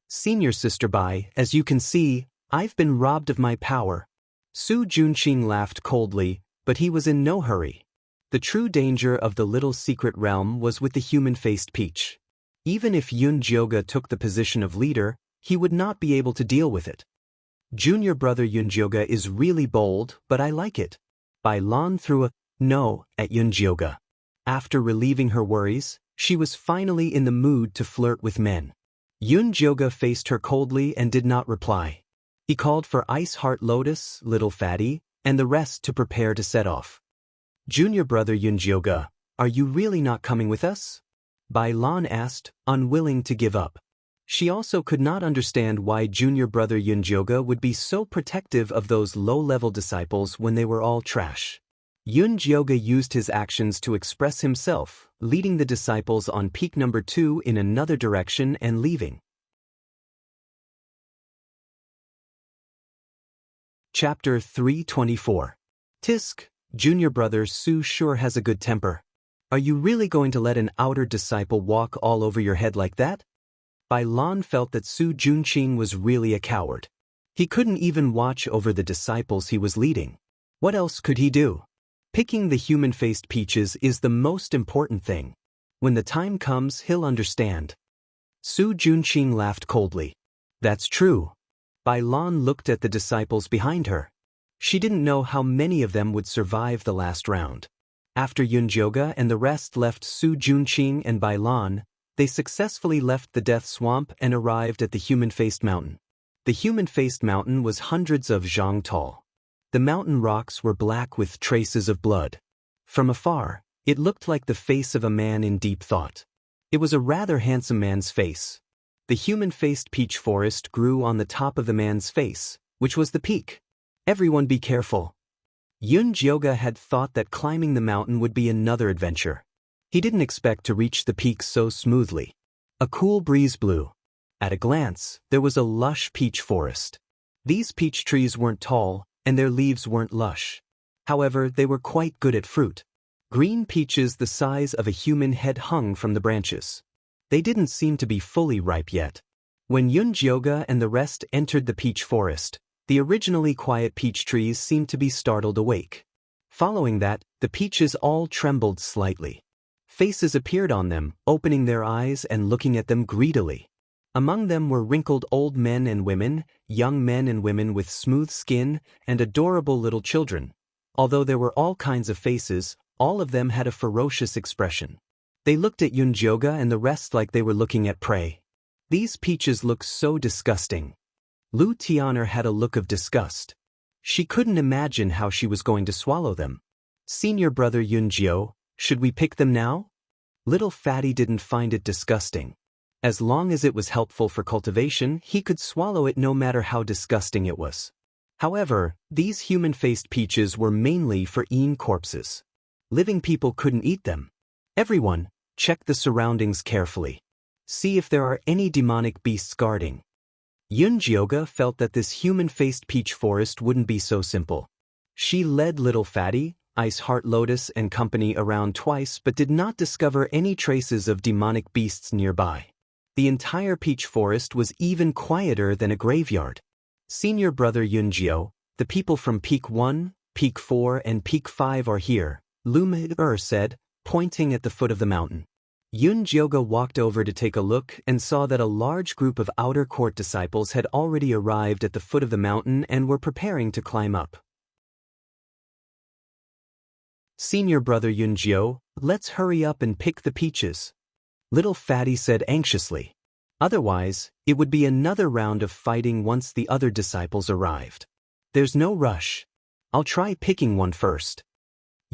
Senior sister Bai, as you can see, I've been robbed of my power. Su Junqing laughed coldly, but he was in no hurry. The true danger of the little secret realm was with the human-faced peach. Even if Yun-joga took the position of leader, he would not be able to deal with it. Junior brother Yun-joga is really bold, but I like it. Bai Lan threw a no at Yun-joga. After relieving her worries, she was finally in the mood to flirt with men. Yun-joga faced her coldly and did not reply. He called for Ice Heart Lotus, Little Fatty, and the rest to prepare to set off. Junior brother Yun-joga, are you really not coming with us? Bai Lan asked, unwilling to give up. She also could not understand why junior brother Yun-joga would be so protective of those low-level disciples when they were all trash. Yun-joga used his actions to express himself, leading the disciples on peak number 2 in another direction and leaving. Chapter 324. Tisk, junior brother Su sure has a good temper. Are you really going to let an outer disciple walk all over your head like that? Bai Lan felt that Su Junqing was really a coward. He couldn't even watch over the disciples he was leading. What else could he do? Picking the human-faced peaches is the most important thing. When the time comes, he'll understand. Su Junqing laughed coldly. That's true. Bai Lan looked at the disciples behind her. She didn't know how many of them would survive the last round. After Yun-joga and the rest left Su Junqing and Bai Lan, they successfully left the Death Swamp and arrived at the human-faced mountain. The human-faced mountain was hundreds of zhang tall. The mountain rocks were black with traces of blood. From afar, it looked like the face of a man in deep thought. It was a rather handsome man's face. The human-faced peach forest grew on the top of the man's face, which was the peak. Everyone be careful. Yun-joga had thought that climbing the mountain would be another adventure. He didn't expect to reach the peak so smoothly. A cool breeze blew. At a glance, there was a lush peach forest. These peach trees weren't tall, and their leaves weren't lush. However, they were quite good at fruit. Green peaches the size of a human head hung from the branches. They didn't seem to be fully ripe yet. When Yun-joga and the rest entered the peach forest, the originally quiet peach trees seemed to be startled awake. Following that, the peaches all trembled slightly. Faces appeared on them, opening their eyes and looking at them greedily. Among them were wrinkled old men and women, young men and women with smooth skin, and adorable little children. Although there were all kinds of faces, all of them had a ferocious expression. They looked at Yoonjioga and the rest like they were looking at prey. These peaches look so disgusting. Lu Tian'er had a look of disgust. She couldn't imagine how she was going to swallow them. Senior brother Yoonjio, should we pick them now? Little Fatty didn't find it disgusting. As long as it was helpful for cultivation, he could swallow it no matter how disgusting it was. However, these human-faced peaches were mainly for corpses. Living people couldn't eat them. Everyone, check the surroundings carefully. See if there are any demonic beasts guarding. Yoonjioga felt that this human-faced peach forest wouldn't be so simple. She led Little Fatty, Ice Heart Lotus and company around twice but did not discover any traces of demonic beasts nearby. The entire peach forest was even quieter than a graveyard. Senior brother Yoonjio, the people from Peak 1, Peak 4 and Peak 5 are here, Lu Mi-er said, pointing at the foot of the mountain. Yoonjioga walked over to take a look and saw that a large group of outer court disciples had already arrived at the foot of the mountain and were preparing to climb up. Senior brother Yoonjio, let's hurry up and pick the peaches. Little Fatty said anxiously. Otherwise, it would be another round of fighting once the other disciples arrived. There's no rush. I'll try picking one first.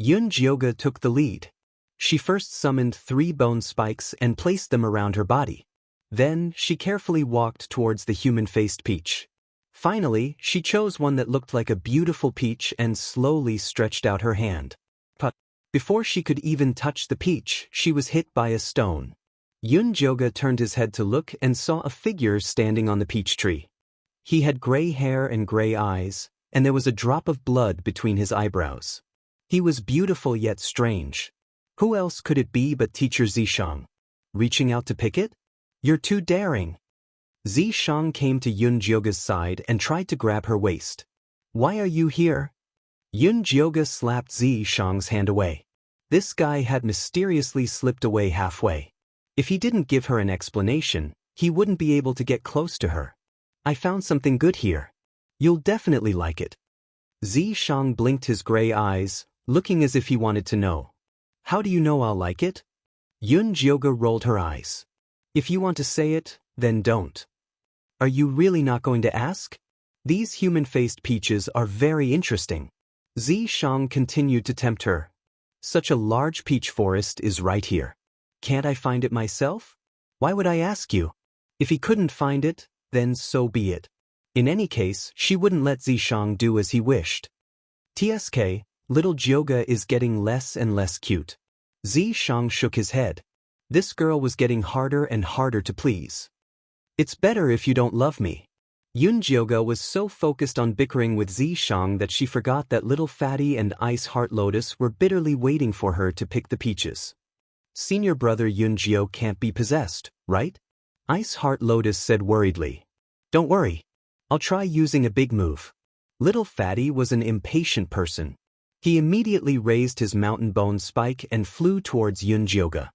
Yoonjioga took the lead. She first summoned 3 bone spikes and placed them around her body. Then, she carefully walked towards the human-faced peach. Finally, she chose one that looked like a beautiful peach and slowly stretched out her hand. But before she could even touch the peach, she was hit by a stone. Yoonjioga turned his head to look and saw a figure standing on the peach tree. He had gray hair and gray eyes, and there was a drop of blood between his eyebrows. He was beautiful yet strange. Who else could it be but Teacher Zishang? Reaching out to pick it? You're too daring. Zishang came to Yoonjioga's side and tried to grab her waist. Why are you here? Yoonjioga slapped Zishang's hand away. This guy had mysteriously slipped away halfway. If he didn't give her an explanation, he wouldn't be able to get close to her. I found something good here. You'll definitely like it. Zishang blinked his gray eyes, looking as if he wanted to know. How do you know I'll like it? Yoonjioga rolled her eyes. If you want to say it, then don't. Are you really not going to ask? These human-faced peaches are very interesting. Zishang continued to tempt her. Such a large peach forest is right here. Can't I find it myself? Why would I ask you? If he couldn't find it, then so be it. In any case, she wouldn't let Zishang do as he wished. TSK, little Jioga is getting less and less cute. Zishang shook his head. This girl was getting harder and harder to please. It's better if you don't love me. Yoonjioga was so focused on bickering with Zishang that she forgot that Little Fatty and Ice Heart Lotus were bitterly waiting for her to pick the peaches. Senior brother Yoonjio can't be possessed, right? Ice Heart Lotus said worriedly. Don't worry. I'll try using a big move. Little Fatty was an impatient person. He immediately raised his mountain bone spike and flew towards Yoonjioga.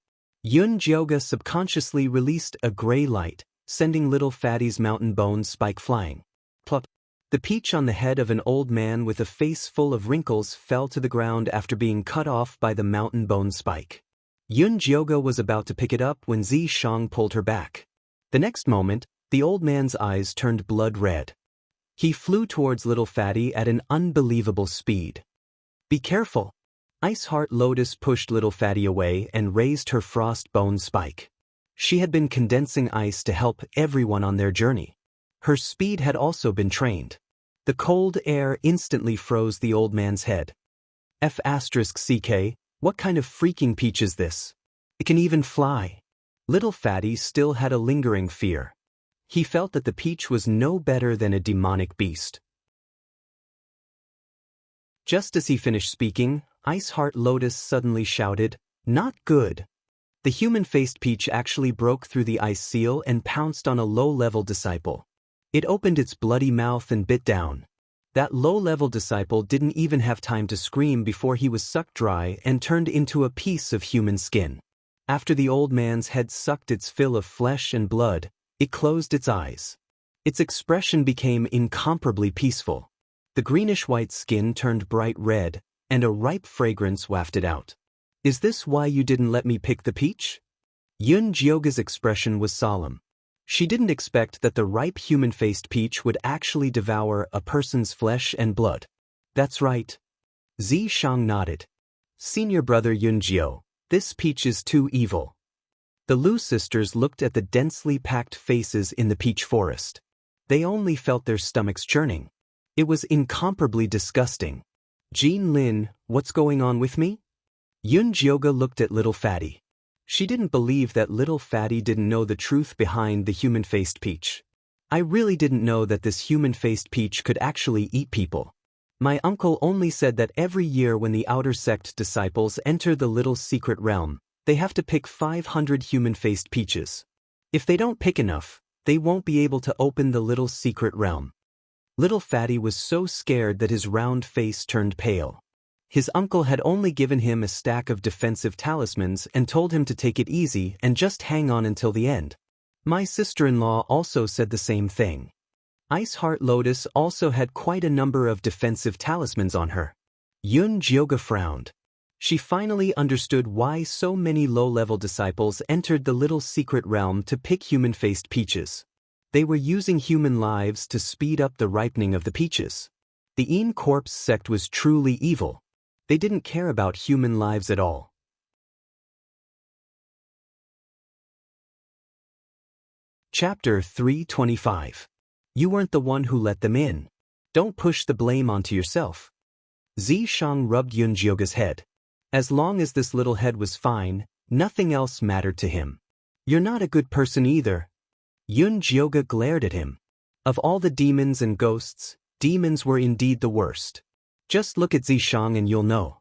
Yoonjioga subconsciously released a gray light, sending Little Fatty's mountain bone spike flying. Plop. The peach on the head of an old man with a face full of wrinkles fell to the ground after being cut off by the mountain bone spike. Yoonjioga was about to pick it up when Zishang pulled her back. The next moment, the old man's eyes turned blood red. He flew towards Little Fatty at an unbelievable speed. Be careful! Ice Heart Lotus pushed Little Fatty away and raised her frost bone spike. She had been condensing ice to help everyone on their journey. Her speed had also been trained. The cold air instantly froze the old man's head. F***CK, what kind of freaking peach is this? It can even fly. Little Fatty still had a lingering fear. He felt that the peach was no better than a demonic beast. Just as he finished speaking, Ice Heart Lotus suddenly shouted, "Not good!" The human-faced peach actually broke through the ice seal and pounced on a low-level disciple. It opened its bloody mouth and bit down. That low-level disciple didn't even have time to scream before he was sucked dry and turned into a piece of human skin. After the old man's head sucked its fill of flesh and blood, It closed its eyes. Its expression became incomparably peaceful. The greenish-white skin turned bright red, and a ripe fragrance wafted out. Is this why you didn't let me pick the peach? Yun Jioga's expression was solemn. She didn't expect that the ripe human-faced peach would actually devour a person's flesh and blood. That's right. Zishang nodded. Senior brother Yunjio, this peach is too evil. The Lu sisters looked at the densely packed faces in the peach forest. They only felt their stomachs churning. It was incomparably disgusting. Jean Lin, what's going on with me? Yunjioga looked at little Fatty. She didn't believe that little Fatty didn't know the truth behind the human-faced peach. I really didn't know that this human-faced peach could actually eat people. My uncle only said that every year when the outer sect disciples enter the little secret realm, they have to pick 500 human-faced peaches. If they don't pick enough, they won't be able to open the little secret realm. Little Fatty was so scared that his round face turned pale. His uncle had only given him a stack of defensive talismans and told him to take it easy and just hang on until the end. My sister-in-law also said the same thing. Ice Heart Lotus also had quite a number of defensive talismans on her. Yun Jioga frowned. She finally understood why so many low-level disciples entered the little secret realm to pick human-faced peaches. They were using human lives to speed up the ripening of the peaches. The Een Corpse sect was truly evil. They didn't care about human lives at all. Chapter 325. You weren't the one who let them in. Don't push the blame onto yourself. Zishang rubbed Yunjioga's head. As long as this little head was fine, nothing else mattered to him. You're not a good person either. Yunjioga glared at him. Of all the demons and ghosts, demons were indeed the worst. Just look at Zishang and you'll know.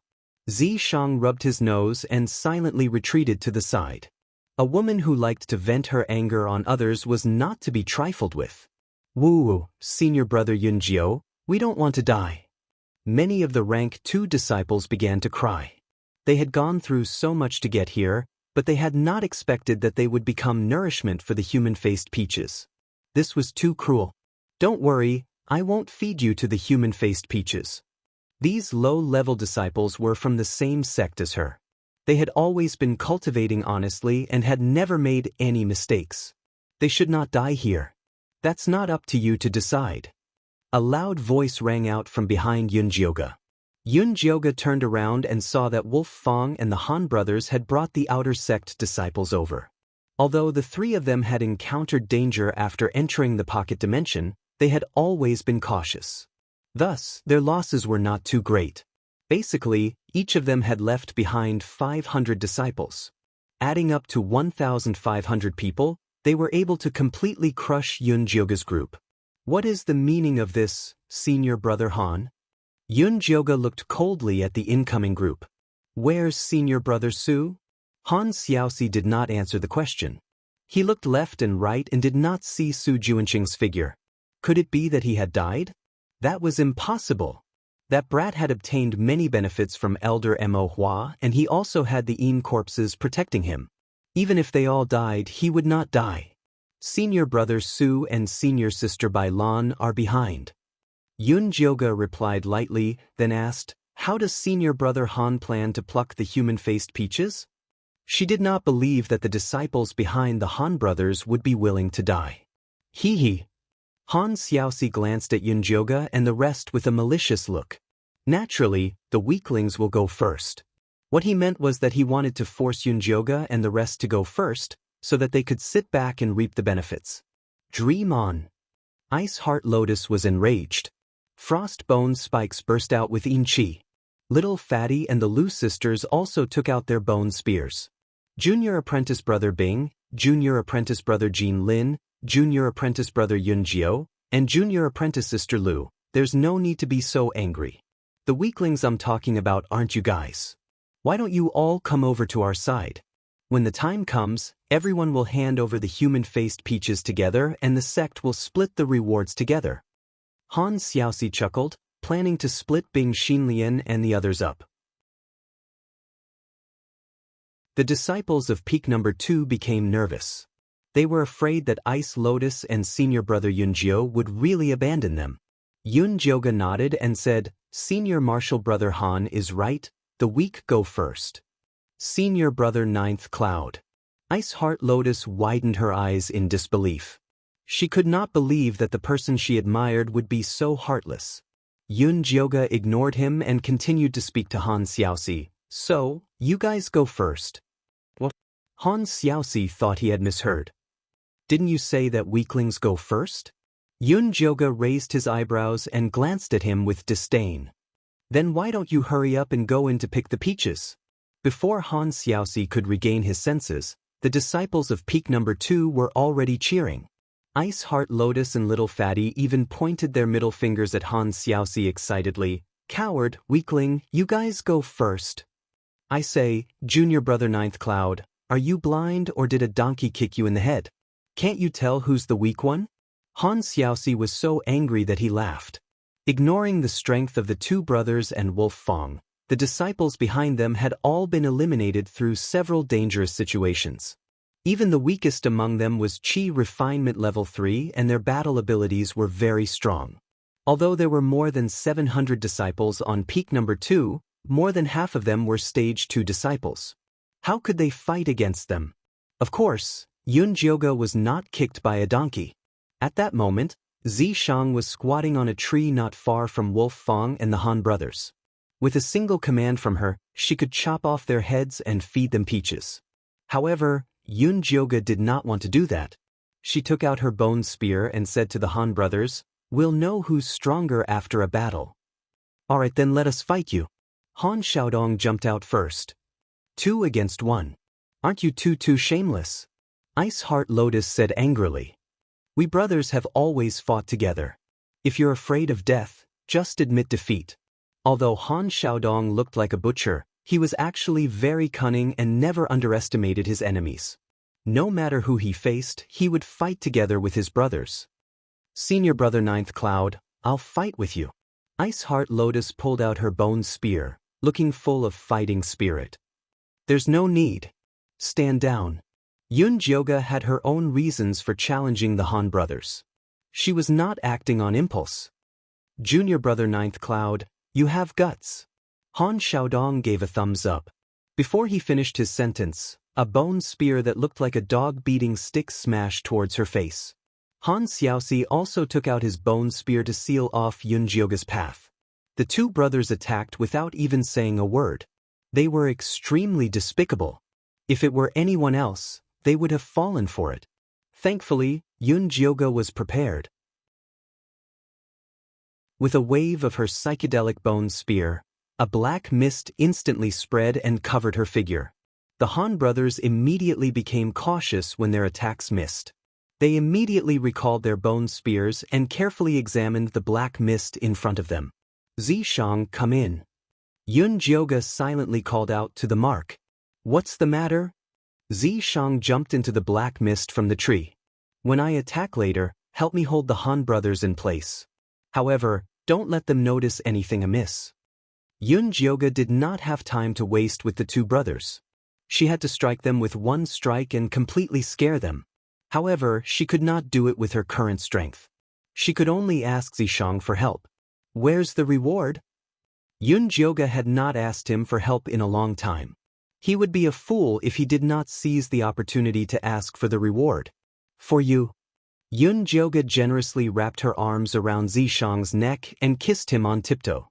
Zishang rubbed his nose and silently retreated to the side. A woman who liked to vent her anger on others was not to be trifled with. Woo, senior brother Yunjio, we don't want to die. Many of the rank 2 disciples began to cry. They had gone through so much to get here, but they had not expected that they would become nourishment for the human-faced peaches. This was too cruel. Don't worry, I won't feed you to the human-faced peaches. These low-level disciples were from the same sect as her. They had always been cultivating honestly and had never made any mistakes. They should not die here. That's not up to you to decide. A loud voice rang out from behind Yunjioga. Yunjioga turned around and saw that Wolf Fong and the Han brothers had brought the outer sect disciples over. Although the 3 of them had encountered danger after entering the pocket dimension, they had always been cautious. Thus, their losses were not too great. Basically, each of them had left behind 500 disciples. Adding up to 1,500 people, they were able to completely crush Yunjioga's group. What is the meaning of this, senior brother Han? Yunjioga looked coldly at the incoming group. Where's senior brother Su? Han Xiaoxi did not answer the question. He looked left and right and did not see Su Juanqing's figure. Could it be that he had died? That was impossible. That brat had obtained many benefits from Elder Mo Hua, and he also had the Een corpses protecting him. Even if they all died, he would not die. Senior brother Su and senior sister Bai Lan are behind. Yunjioga replied lightly, then asked, how does senior brother Han plan to pluck the human-faced peaches? She did not believe that the disciples behind the Han brothers would be willing to die. Hee hee. Han Xiaoxi glanced at Yunjioga and the rest with a malicious look. Naturally, the weaklings will go first. What he meant was that he wanted to force Yunjioga and the rest to go first, so that they could sit back and reap the benefits. Dream on. Ice Heart Lotus was enraged. Frost Bone spikes burst out with Een Chi. Little Fatty and the Lu sisters also took out their bone spears. Junior apprentice brother Bing, junior apprentice brother Jean Lin, junior apprentice brother Yunjio, and junior apprentice sister Lu, there's no need to be so angry. The weaklings I'm talking about aren't you guys. Why don't you all come over to our side? When the time comes, everyone will hand over the human-faced peaches together and the sect will split the rewards together. Han Xiaoxi chuckled, planning to split Bing Xinlian and the others up. The disciples of peak number 2 became nervous. They were afraid that Ice Lotus and senior brother Yunjio would really abandon them. Yunjioga nodded and said, "Senior martial brother Han is right, the weak go first." Senior brother Ninth Cloud. Ice Heart Lotus widened her eyes in disbelief. She could not believe that the person she admired would be so heartless. Yunjioga ignored him and continued to speak to Han Xiaoxi. "So, you guys go first." What? Han Xiaoxi thought he had misheard. "Didn't you say that weaklings go first?" Yunjioga raised his eyebrows and glanced at him with disdain. "Then why don't you hurry up and go in to pick the peaches?" Before Han Xiaoxi could regain his senses, the disciples of peak number 2 were already cheering. Ice Heart Lotus and Little Fatty even pointed their middle fingers at Han Xiaoxi excitedly. "Coward, weakling, you guys go first." "I say, junior brother Ninth Cloud, are you blind or did a donkey kick you in the head? Can't you tell who's the weak one?" Han Xiaoxi was so angry that he laughed. Ignoring the strength of the two brothers and Wolf Fong, the disciples behind them had all been eliminated through several dangerous situations. Even the weakest among them was Qi Refinement Level 3 and their battle abilities were very strong. Although there were more than 700 disciples on peak number 2, more than half of them were stage 2 disciples. How could they fight against them? Of course, Yunjioga was not kicked by a donkey. At that moment, Zishang was squatting on a tree not far from Wolf Fong and the Han brothers. With a single command from her, she could chop off their heads and feed them peaches. However, Yunjioga did not want to do that. She took out her bone spear and said to the Han brothers, "We'll know who's stronger after a battle." "Alright then, let us fight you." Han Xiaodong jumped out first. 2 against 1. "Aren't you too shameless?" Ice Heart Lotus said angrily. "We brothers have always fought together. If you're afraid of death, just admit defeat." Although Han Xiaodong looked like a butcher, he was actually very cunning and never underestimated his enemies. No matter who he faced, he would fight together with his brothers. "Senior brother Ninth Cloud, I'll fight with you." Ice Heart Lotus pulled out her bone spear, looking full of fighting spirit. "There's no need. Stand down." Yunjioga had her own reasons for challenging the Han brothers. She was not acting on impulse. "Junior brother Ninth Cloud, you have guts." Han Xiaodong gave a thumbs up. Before he finished his sentence, a bone spear that looked like a dog beating stick smashed towards her face. Han Xiaoxi also took out his bone spear to seal off Yunjioga's path. The two brothers attacked without even saying a word. They were extremely despicable. If it were anyone else, they would have fallen for it. Thankfully, Yunjioga was prepared. With a wave of her psychedelic bone spear, a black mist instantly spread and covered her figure. The Han brothers immediately became cautious when their attacks missed. They immediately recalled their bone spears and carefully examined the black mist in front of them. "Zishang, come in." Yunjioga silently called out to the mark. "What's the matter?" Zishang jumped into the black mist from the tree. "When I attack later, help me hold the Han brothers in place. However, don't let them notice anything amiss." Yunjioga did not have time to waste with the two brothers. She had to strike them with one strike and completely scare them. However, she could not do it with her current strength. She could only ask Zishang for help. "Where's the reward?" Yunjioga had not asked him for help in a long time. He would be a fool if he did not seize the opportunity to ask for the reward. "For you." Yunjioga generously wrapped her arms around Zishang's neck and kissed him on tiptoe.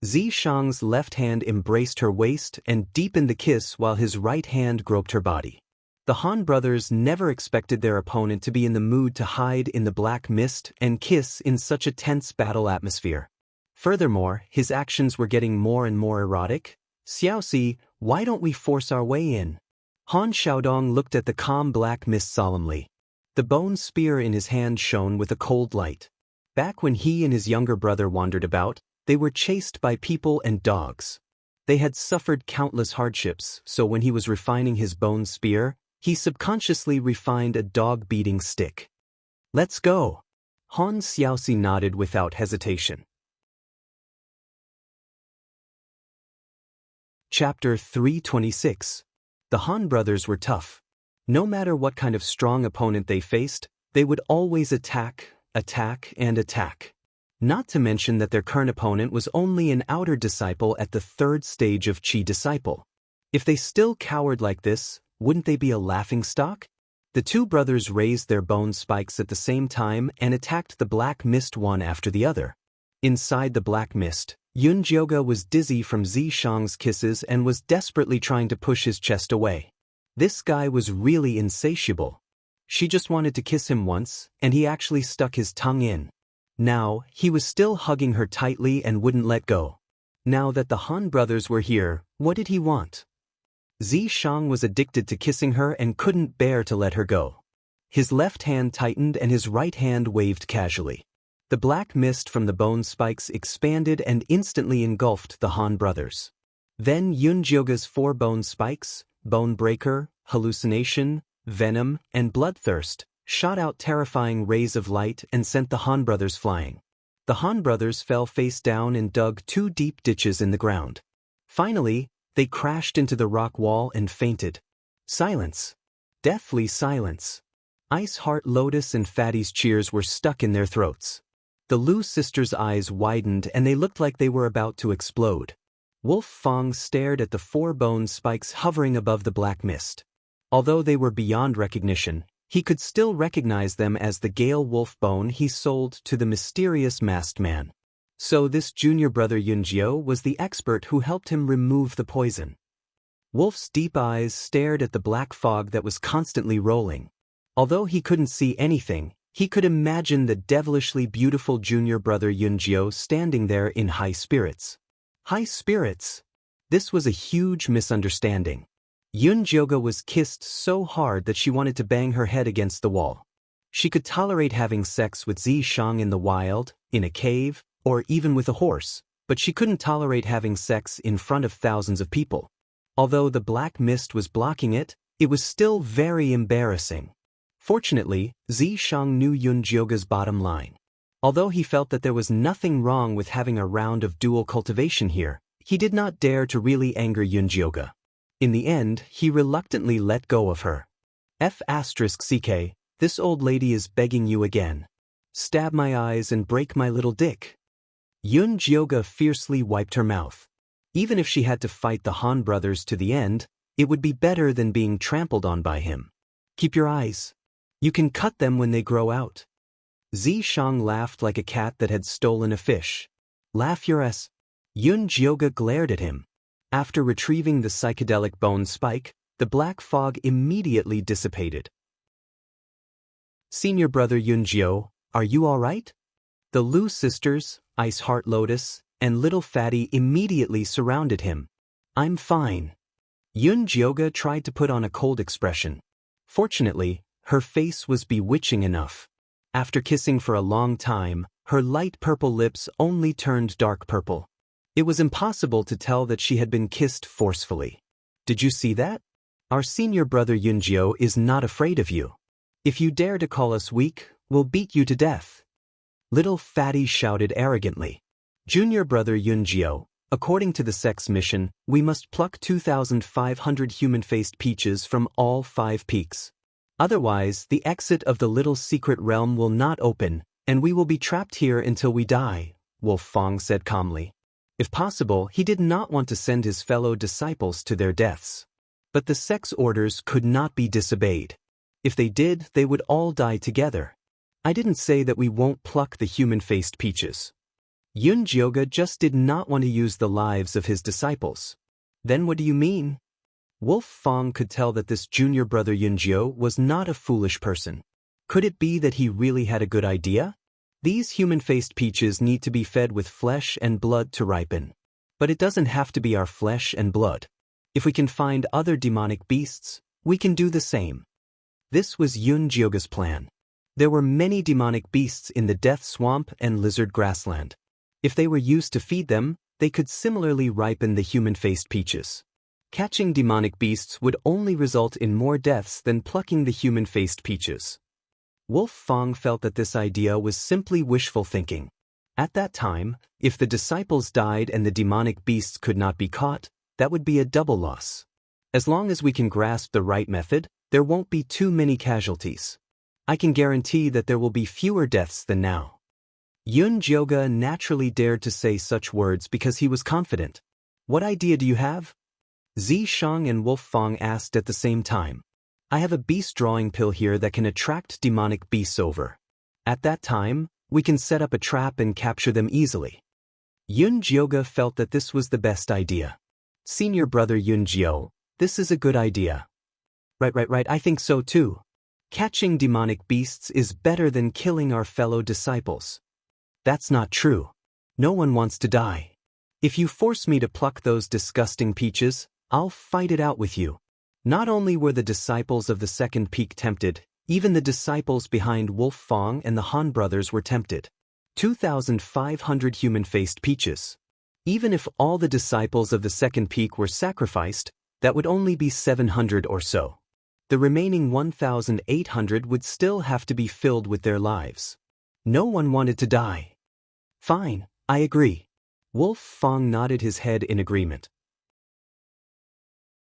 Zishang's left hand embraced her waist and deepened the kiss while his right hand groped her body. The Han brothers never expected their opponent to be in the mood to hide in the black mist and kiss in such a tense battle atmosphere. Furthermore, his actions were getting more and more erotic. "Xiaoxi, why don't we force our way in?" Han Xiaodong looked at the calm black mist solemnly. The bone spear in his hand shone with a cold light. Back when he and his younger brother wandered about, they were chased by people and dogs. They had suffered countless hardships, so when he was refining his bone spear, he subconsciously refined a dog-beating stick. "Let's go." Han Xiaoxi nodded without hesitation. Chapter 326. The Han brothers were tough. No matter what kind of strong opponent they faced, they would always attack, attack, and attack. Not to mention that their current opponent was only an outer disciple at the third stage of Chi disciple. If they still cowered like this, wouldn't they be a laughingstock? The two brothers raised their bone spikes at the same time and attacked the black mist one after the other. Inside the black mist, Yun Jioge was dizzy from Zi Shang's kisses and was desperately trying to push his chest away. This guy was really insatiable. She just wanted to kiss him once, and he actually stuck his tongue in. Now, he was still hugging her tightly and wouldn't let go. Now that the Han brothers were here, what did he want? Zi Shang was addicted to kissing her and couldn't bear to let her go. His left hand tightened and his right hand waved casually. The black mist from the bone spikes expanded and instantly engulfed the Han brothers. Then Yun Jioge's 4 bone spikes, Bone Breaker, Hallucination, Venom, and Bloodthirst, shot out terrifying rays of light and sent the Han brothers flying. The Han brothers fell face down and dug 2 deep ditches in the ground. Finally, they crashed into the rock wall and fainted. Silence. Deathly silence. Ice Heart Lotus and Fatty's cheers were stuck in their throats. The Lu sisters' eyes widened and they looked like they were about to explode. Wolf Fong stared at the 4 bone spikes hovering above the black mist. Although they were beyond recognition, he could still recognize them as the Gale Wolf bone he sold to the mysterious masked man. So this junior brother Yunjio was the expert who helped him remove the poison. Wolf's deep eyes stared at the black fog that was constantly rolling. Although he couldn't see anything, he could imagine the devilishly beautiful junior brother Yunjio standing there in high spirits. High spirits? This was a huge misunderstanding. Yun Jioge was kissed so hard that she wanted to bang her head against the wall. She could tolerate having sex with Zi Shang in the wild, in a cave, or even with a horse, but she couldn't tolerate having sex in front of thousands of people. Although the black mist was blocking it, it was still very embarrassing. Fortunately, Zi Shang knew Yun Jioge's bottom line. Although he felt that there was nothing wrong with having a round of dual cultivation here, he did not dare to really anger Yun Jioge. In the end, he reluctantly let go of her. F***ck, this old lady is begging you again. Stab my eyes and break my little dick. Yun Jioge fiercely wiped her mouth. Even if she had to fight the Han brothers to the end, it would be better than being trampled on by him. Keep your eyes. You can cut them when they grow out. Zi Shang laughed like a cat that had stolen a fish. Laugh your ass. Yun Jioge glared at him. After retrieving the psychedelic bone spike, the black fog immediately dissipated. Senior brother Yunjio, are you all right? The Lu sisters, Ice Heart Lotus, and Little Fatty immediately surrounded him. I'm fine. Yun Jioge tried to put on a cold expression. Fortunately, her face was bewitching enough. After kissing for a long time, her light purple lips only turned dark purple. It was impossible to tell that she had been kissed forcefully. Did you see that? Our senior brother Yunjio is not afraid of you. If you dare to call us weak, we'll beat you to death. Little Fatty shouted arrogantly. Junior brother Yunjio, according to the sex mission, we must pluck 2,500 human-faced peaches from all 5 peaks. Otherwise, the exit of the little secret realm will not open, and we will be trapped here until we die, Wolf Fong said calmly. If possible, he did not want to send his fellow disciples to their deaths. But the sex orders could not be disobeyed. If they did, they would all die together. I didn't say that we won't pluck the human-faced peaches. Yun Jioge just did not want to use the lives of his disciples. Then what do you mean? Wolf Fong could tell that this junior brother Yunjio was not a foolish person. Could it be that he really had a good idea? These human-faced peaches need to be fed with flesh and blood to ripen. But it doesn't have to be our flesh and blood. If we can find other demonic beasts, we can do the same. This was Yun Jioge's plan. There were many demonic beasts in the Death Swamp and Lizard Grassland. If they were used to feed them, they could similarly ripen the human-faced peaches. Catching demonic beasts would only result in more deaths than plucking the human-faced peaches. Wolf Fong felt that this idea was simply wishful thinking. At that time, if the disciples died and the demonic beasts could not be caught, that would be a double loss. As long as we can grasp the right method, There won't be too many casualties. I can guarantee that there will be fewer deaths than now. Yun Jioga naturally dared to say such words because he was confident. What idea do you have? Zi Shang and Wolf Fang asked at the same time. I have a beast drawing pill here that can attract demonic beasts over. At that time, we can set up a trap and capture them easily. Yun Jioga felt that this was the best idea. Senior brother Yun Jio, this is a good idea. Right, I think so too. Catching demonic beasts is better than killing our fellow disciples. That's not true. No one wants to die. If you force me to pluck those disgusting peaches, I'll fight it out with you. Not only were the disciples of the second peak tempted, even the disciples behind Wolf Fang and the Han brothers were tempted. 2,500 human-faced peaches. Even if all the disciples of the second peak were sacrificed, that would only be 700 or so. The remaining 1,800 would still have to be filled with their lives. No one wanted to die. Fine, I agree. Wolf Fang nodded his head in agreement.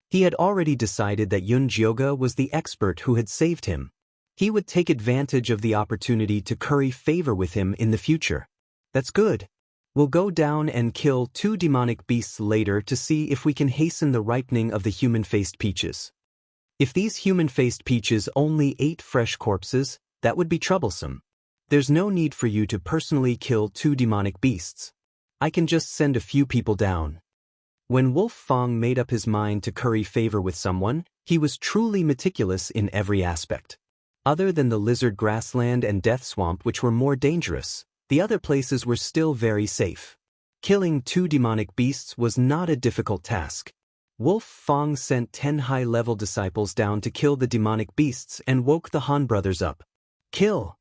He had already decided that Yun Jioga was the expert who had saved him. He would take advantage of the opportunity to curry favor with him in the future. That's good. We'll go down and kill 2 demonic beasts later to see if we can hasten the ripening of the human-faced peaches. If these human-faced peaches only ate fresh corpses, that would be troublesome. There's no need for you to personally kill 2 demonic beasts. I can just send a few people down. When Wolf Fang made up his mind to curry favor with someone, he was truly meticulous in every aspect. Other than the lizard grassland and death swamp, which were more dangerous, the other places were still very safe. Killing 2 demonic beasts was not a difficult task. Wolf Fang sent 10 high-level disciples down to kill the demonic beasts and woke the Han brothers up. Kill!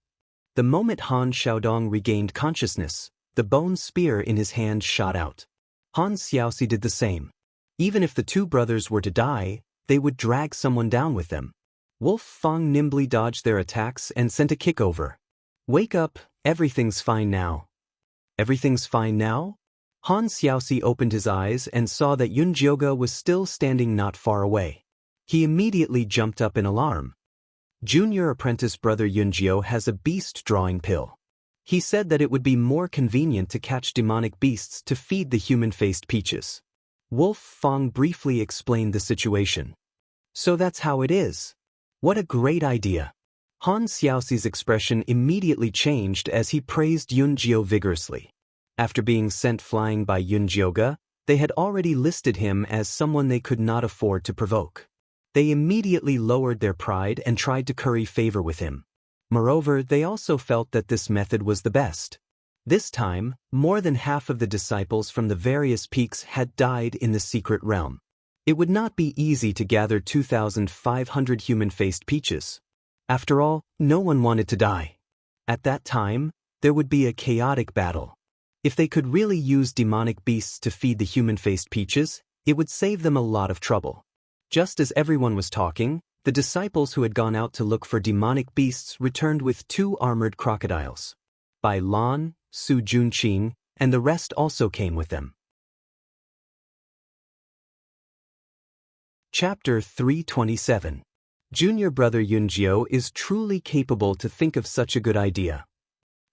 The moment Han Xiaodong regained consciousness, the bone spear in his hand shot out. Han Xiaoxi did the same. Even if the 2 brothers were to die, they would drag someone down with them. Wolf Fang nimbly dodged their attacks and sent a kick over. Wake up, everything's fine now. Everything's fine now? Han Xiaoxi opened his eyes and saw that Yun Jioga was still standing not far away. He immediately jumped up in alarm. Junior apprentice brother Yun Jio has a beast drawing pill. He said that it would be more convenient to catch demonic beasts to feed the human-faced peaches. Wolf Fang briefly explained the situation. So that's how it is. What a great idea. Han Xiaoxi's expression immediately changed as he praised Yun Jio vigorously. After being sent flying by Yun Jioga, they had already listed him as someone they could not afford to provoke. They immediately lowered their pride and tried to curry favor with him. Moreover, they also felt that this method was the best. This time, more than half of the disciples from the various peaks had died in the secret realm. It would not be easy to gather 2,500 human-faced peaches. After all, no one wanted to die. At that time, there would be a chaotic battle. If they could really use demonic beasts to feed the human-faced peaches, it would save them a lot of trouble. Just as everyone was talking, the disciples who had gone out to look for demonic beasts returned with 2 armored crocodiles. Bai Lan, Su Junqing, and the rest also came with them. Chapter 327. Junior brother Yun Jio is truly capable to think of such a good idea.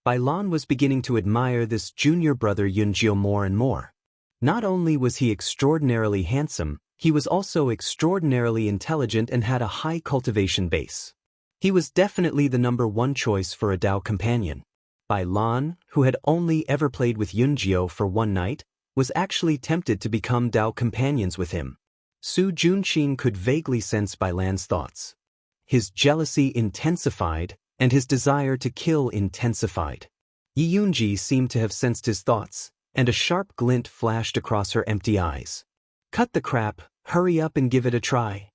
Bai Lan was beginning to admire this junior brother Yun Jio more and more. Not only was he extraordinarily handsome, he was also extraordinarily intelligent and had a high cultivation base. He was definitely the #1 choice for a Dao companion. Bai Lan, who had only ever played with Yun Jio for one night, was actually tempted to become Dao companions with him. Su Junqing could vaguely sense Bai Lan's thoughts. His jealousy intensified, and his desire to kill intensified. Yi Yunji seemed to have sensed his thoughts, and a sharp glint flashed across her empty eyes. Cut the crap, hurry up and give it a try.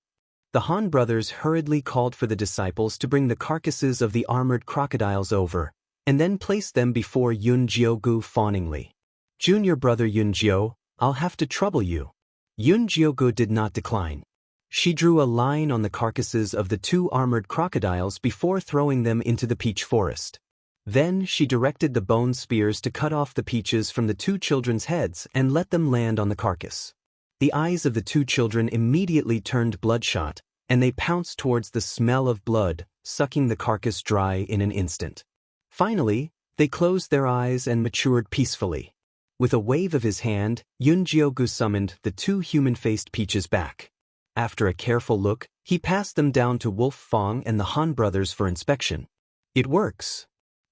The Han brothers hurriedly called for the disciples to bring the carcasses of the armored crocodiles over, and then placed them before Yun Jiogu fawningly. Junior brother Yun Jio, I'll have to trouble you. Yun Jiogu did not decline. She drew a line on the carcasses of the 2 armored crocodiles before throwing them into the peach forest. Then she directed the bone spears to cut off the peaches from the 2 children's heads and let them land on the carcass. The eyes of the 2 children immediately turned bloodshot, and they pounced towards the smell of blood, sucking the carcass dry in an instant. Finally, they closed their eyes and matured peacefully. With a wave of his hand, Yunjiogu summoned the two human-faced peaches back. After a careful look, he passed them down to Wolf Fong and the Han brothers for inspection. It works.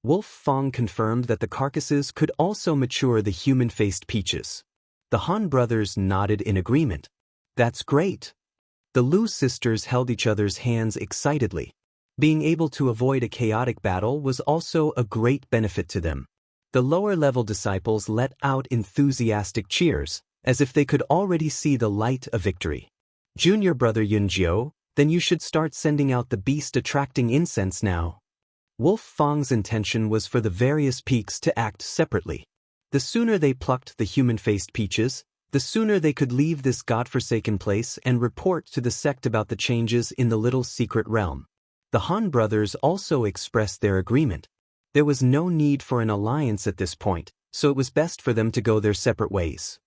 Wolf Fong confirmed that the carcasses could also mature the human-faced peaches. The Han brothers nodded in agreement. That's great. The Lu sisters held each other's hands excitedly. Being able to avoid a chaotic battle was also a great benefit to them. The lower-level disciples let out enthusiastic cheers, as if they could already see the light of victory. Junior brother Yunjio, then you should start sending out the beast-attracting incense now. Wolf Fong's intention was for the various peaks to act separately. The sooner they plucked the human-faced peaches, the sooner they could leave this godforsaken place and report to the sect about the changes in the little secret realm. The Han brothers also expressed their agreement. There was no need for an alliance at this point, so it was best for them to go their separate ways.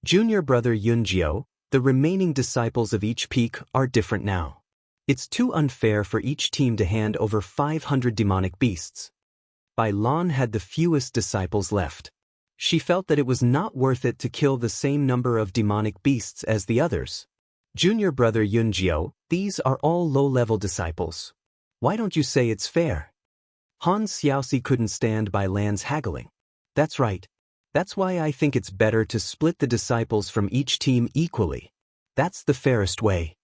Junior brother Yunjio, the remaining disciples of each peak are different now. It's too unfair for each team to hand over 500 demonic beasts. Bai Lan had the fewest disciples left. She felt that it was not worth it to kill the same number of demonic beasts as the others. Junior brother Yunjio, these are all low-level disciples. Why don't you say it's fair? Han Xiaoxi couldn't stand Bai Lan's haggling. That's right. That's why I think it's better to split the disciples from each team equally. That's the fairest way.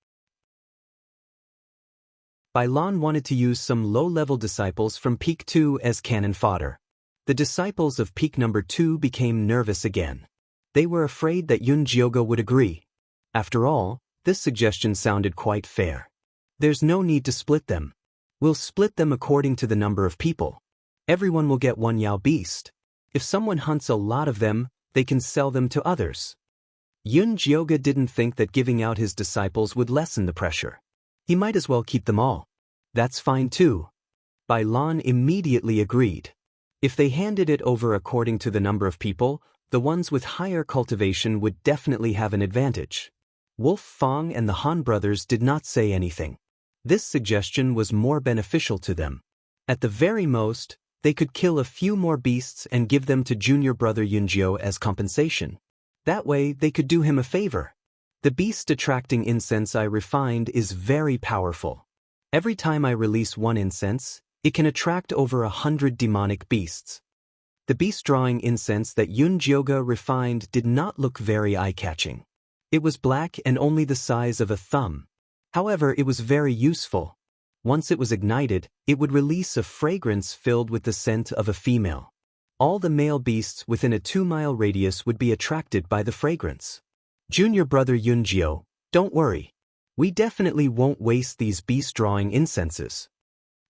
Bai Lan wanted to use some low-level disciples from Peak 2 as cannon fodder. The disciples of Peak number 2 became nervous again. They were afraid that Yunjiogo would agree. After all, this suggestion sounded quite fair. There's no need to split them. We'll split them according to the number of people. Everyone will get one Yao beast. If someone hunts a lot of them, they can sell them to others. Yunjioga didn't think that giving out his disciples would lessen the pressure. He might as well keep them all. That's fine too. Bai Lan immediately agreed. If they handed it over according to the number of people, the ones with higher cultivation would definitely have an advantage. Wolf Fong and the Han brothers did not say anything. This suggestion was more beneficial to them. At the very most, they could kill a few more beasts and give them to junior brother Yunjio as compensation. That way, they could do him a favor. The beast-attracting incense I refined is very powerful. Every time I release one incense, it can attract over 100 demonic beasts. The beast-drawing incense that Yunjioga refined did not look very eye-catching. It was black and only the size of a thumb. However, it was very useful. Once it was ignited, it would release a fragrance filled with the scent of a female. All the male beasts within a 2-mile radius would be attracted by the fragrance. Junior brother Yunjio, don't worry. We definitely won't waste these beast-drawing incenses.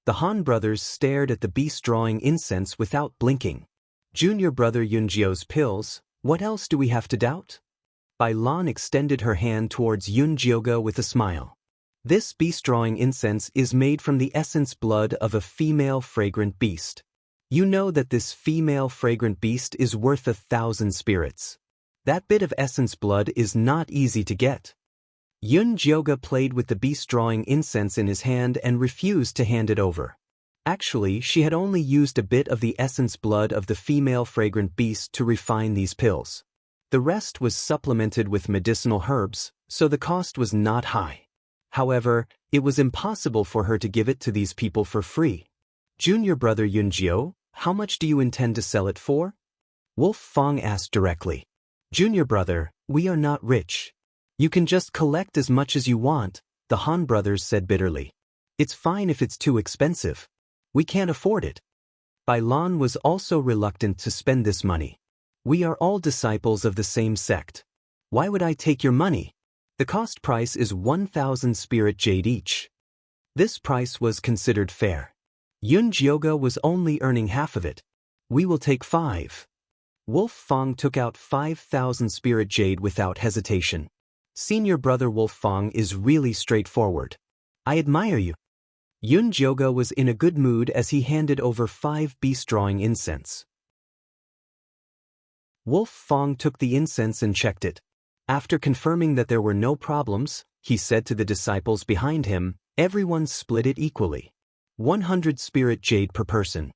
The Han brothers stared at the beast-drawing incense without blinking. Junior brother Yunjio's pills, what else do we have to doubt? Bai Lan extended her hand towards Yunjioga with a smile. This beast-drawing incense is made from the essence blood of a female fragrant beast. You know that this female fragrant beast is worth 1,000 spirits. That bit of essence blood is not easy to get. Yunjioga played with the beast-drawing incense in his hand and refused to hand it over. Actually, she had only used a bit of the essence blood of the female fragrant beast to refine these pills. The rest was supplemented with medicinal herbs, so the cost was not high. However, it was impossible for her to give it to these people for free. Junior brother Yunjio, how much do you intend to sell it for? Wolf Fong asked directly. Junior brother, we are not rich. You can just collect as much as you want, the Han brothers said bitterly. It's fine if it's too expensive. We can't afford it. Bai Lan was also reluctant to spend this money. We are all disciples of the same sect. Why would I take your money? The cost price is 1,000 spirit jade each. This price was considered fair. Yunjioga was only earning half of it. We will take 5. Wolf Fong took out 5,000 spirit jade without hesitation. Senior brother Wolf Fong is really straightforward. I admire you. Yunjioga was in a good mood as he handed over 5 beast-drawing incense. Wolf Fong took the incense and checked it. After confirming that there were no problems, he said to the disciples behind him. Everyone split it equally. 100 spirit jade per person.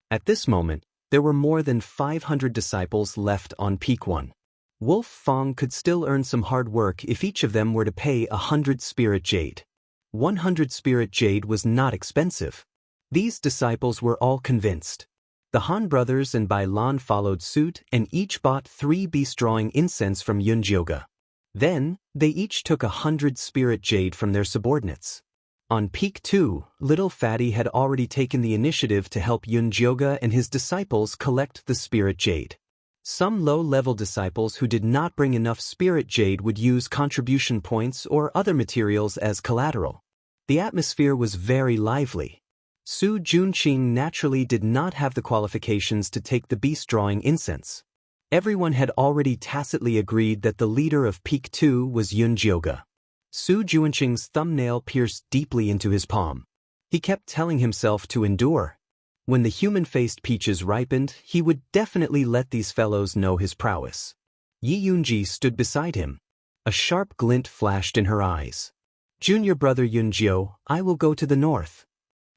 At this moment, there were more than 500 disciples left on Peak 1. Wolf Fang could still earn some hard work if each of them were to pay 100 spirit jade. 100 spirit jade was not expensive. These disciples were all convinced. The Han brothers and Bai Lan followed suit and each bought 3 beast-drawing incense from Yunjioga. Then, they each took 100 spirit jade from their subordinates. On Peak 2, Little Fatty had already taken the initiative to help Yunjioga and his disciples collect the spirit jade. Some low-level disciples who did not bring enough spirit jade would use contribution points or other materials as collateral. The atmosphere was very lively. Su Junqing naturally did not have the qualifications to take the beast-drawing incense. Everyone had already tacitly agreed that the leader of Peak 2 was Yunjioga. Su Junqing's thumbnail pierced deeply into his palm. He kept telling himself to endure. When the human-faced peaches ripened, he would definitely let these fellows know his prowess. Yi Yunji stood beside him. A sharp glint flashed in her eyes. Junior brother Yunjio, I will go to the north.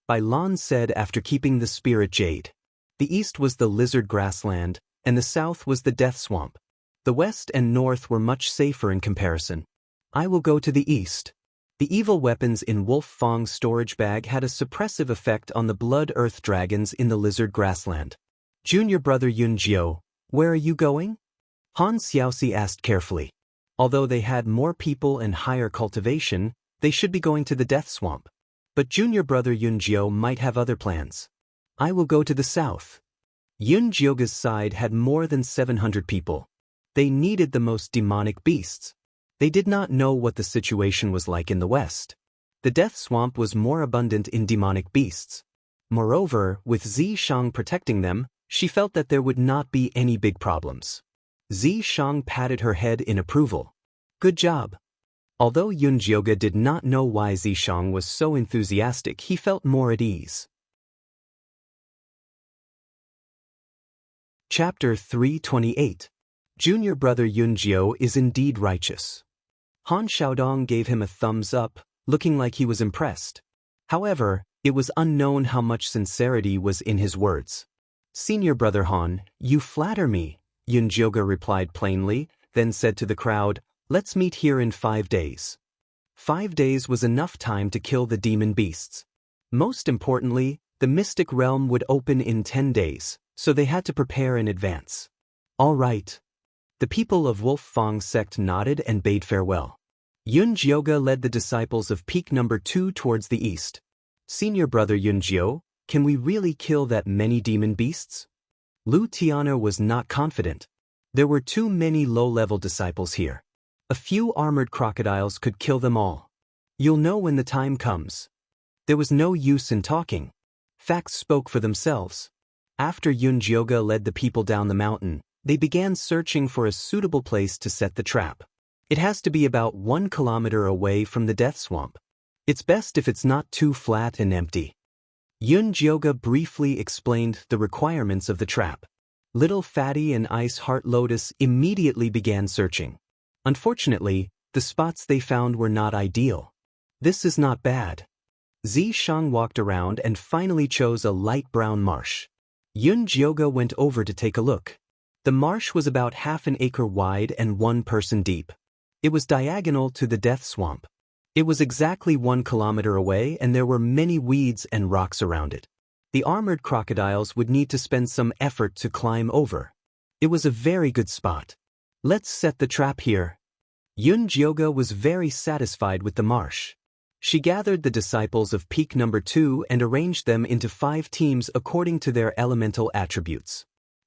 Bai Lan said after keeping the spirit jade. The east was the lizard grassland, and the south was the death swamp. The west and north were much safer in comparison. I will go to the east. The evil weapons in Wolf Fang's storage bag had a suppressive effect on the blood earth dragons in the lizard grassland. Junior brother Yunjio, where are you going? Han Xiaoxi asked carefully. Although they had more people and higher cultivation, they should be going to the death swamp. But junior brother Yunjio might have other plans. I will go to the south. Yunjioga's side had more than 700 people. They needed the most demonic beasts. They did not know what the situation was like in the west. The death swamp was more abundant in demonic beasts. Moreover, with Zi Shang protecting them, she felt that there would not be any big problems. Zi Shang patted her head in approval. Good job. Although Yunjioga did not know why Zi Shang was so enthusiastic, he felt more at ease. Chapter 328. Junior brother Yunjio is indeed righteous. Han Xiaodong gave him a thumbs up, looking like he was impressed. However, it was unknown how much sincerity was in his words. Senior brother Han, you flatter me, Yunjioga replied plainly, then said to the crowd, let's meet here in 5 days. 5 days was enough time to kill the demon beasts. Most importantly, the mystic realm would open in 10 days, so they had to prepare in advance. All right. The people of Wolf Fang sect nodded and bade farewell. Yunjioga led the disciples of Peak number 2 towards the east. Senior brother Yunjio, can we really kill that many demon beasts? Lu Tiana was not confident. There were too many low-level disciples here. A few armored crocodiles could kill them all. You'll know when the time comes. There was no use in talking. Facts spoke for themselves. After Yunjioga led the people down the mountain, they began searching for a suitable place to set the trap. It has to be about 1 kilometer away from the death swamp. It's best if it's not too flat and empty. Yunjioga briefly explained the requirements of the trap. Little Fatty and Ice Heart Lotus immediately began searching. Unfortunately, the spots they found were not ideal. This is not bad. Zi Shang walked around and finally chose a light brown marsh. Yunjioga went over to take a look. The marsh was about half an acre wide and 1 person deep. It was diagonal to the death swamp. It was exactly 1 kilometer away and there were many weeds and rocks around it. The armored crocodiles would need to spend some effort to climb over. It was a very good spot. Let's set the trap here. Yunjioga was very satisfied with the marsh. She gathered the disciples of Peak number 2 and arranged them into 5 teams according to their elemental attributes.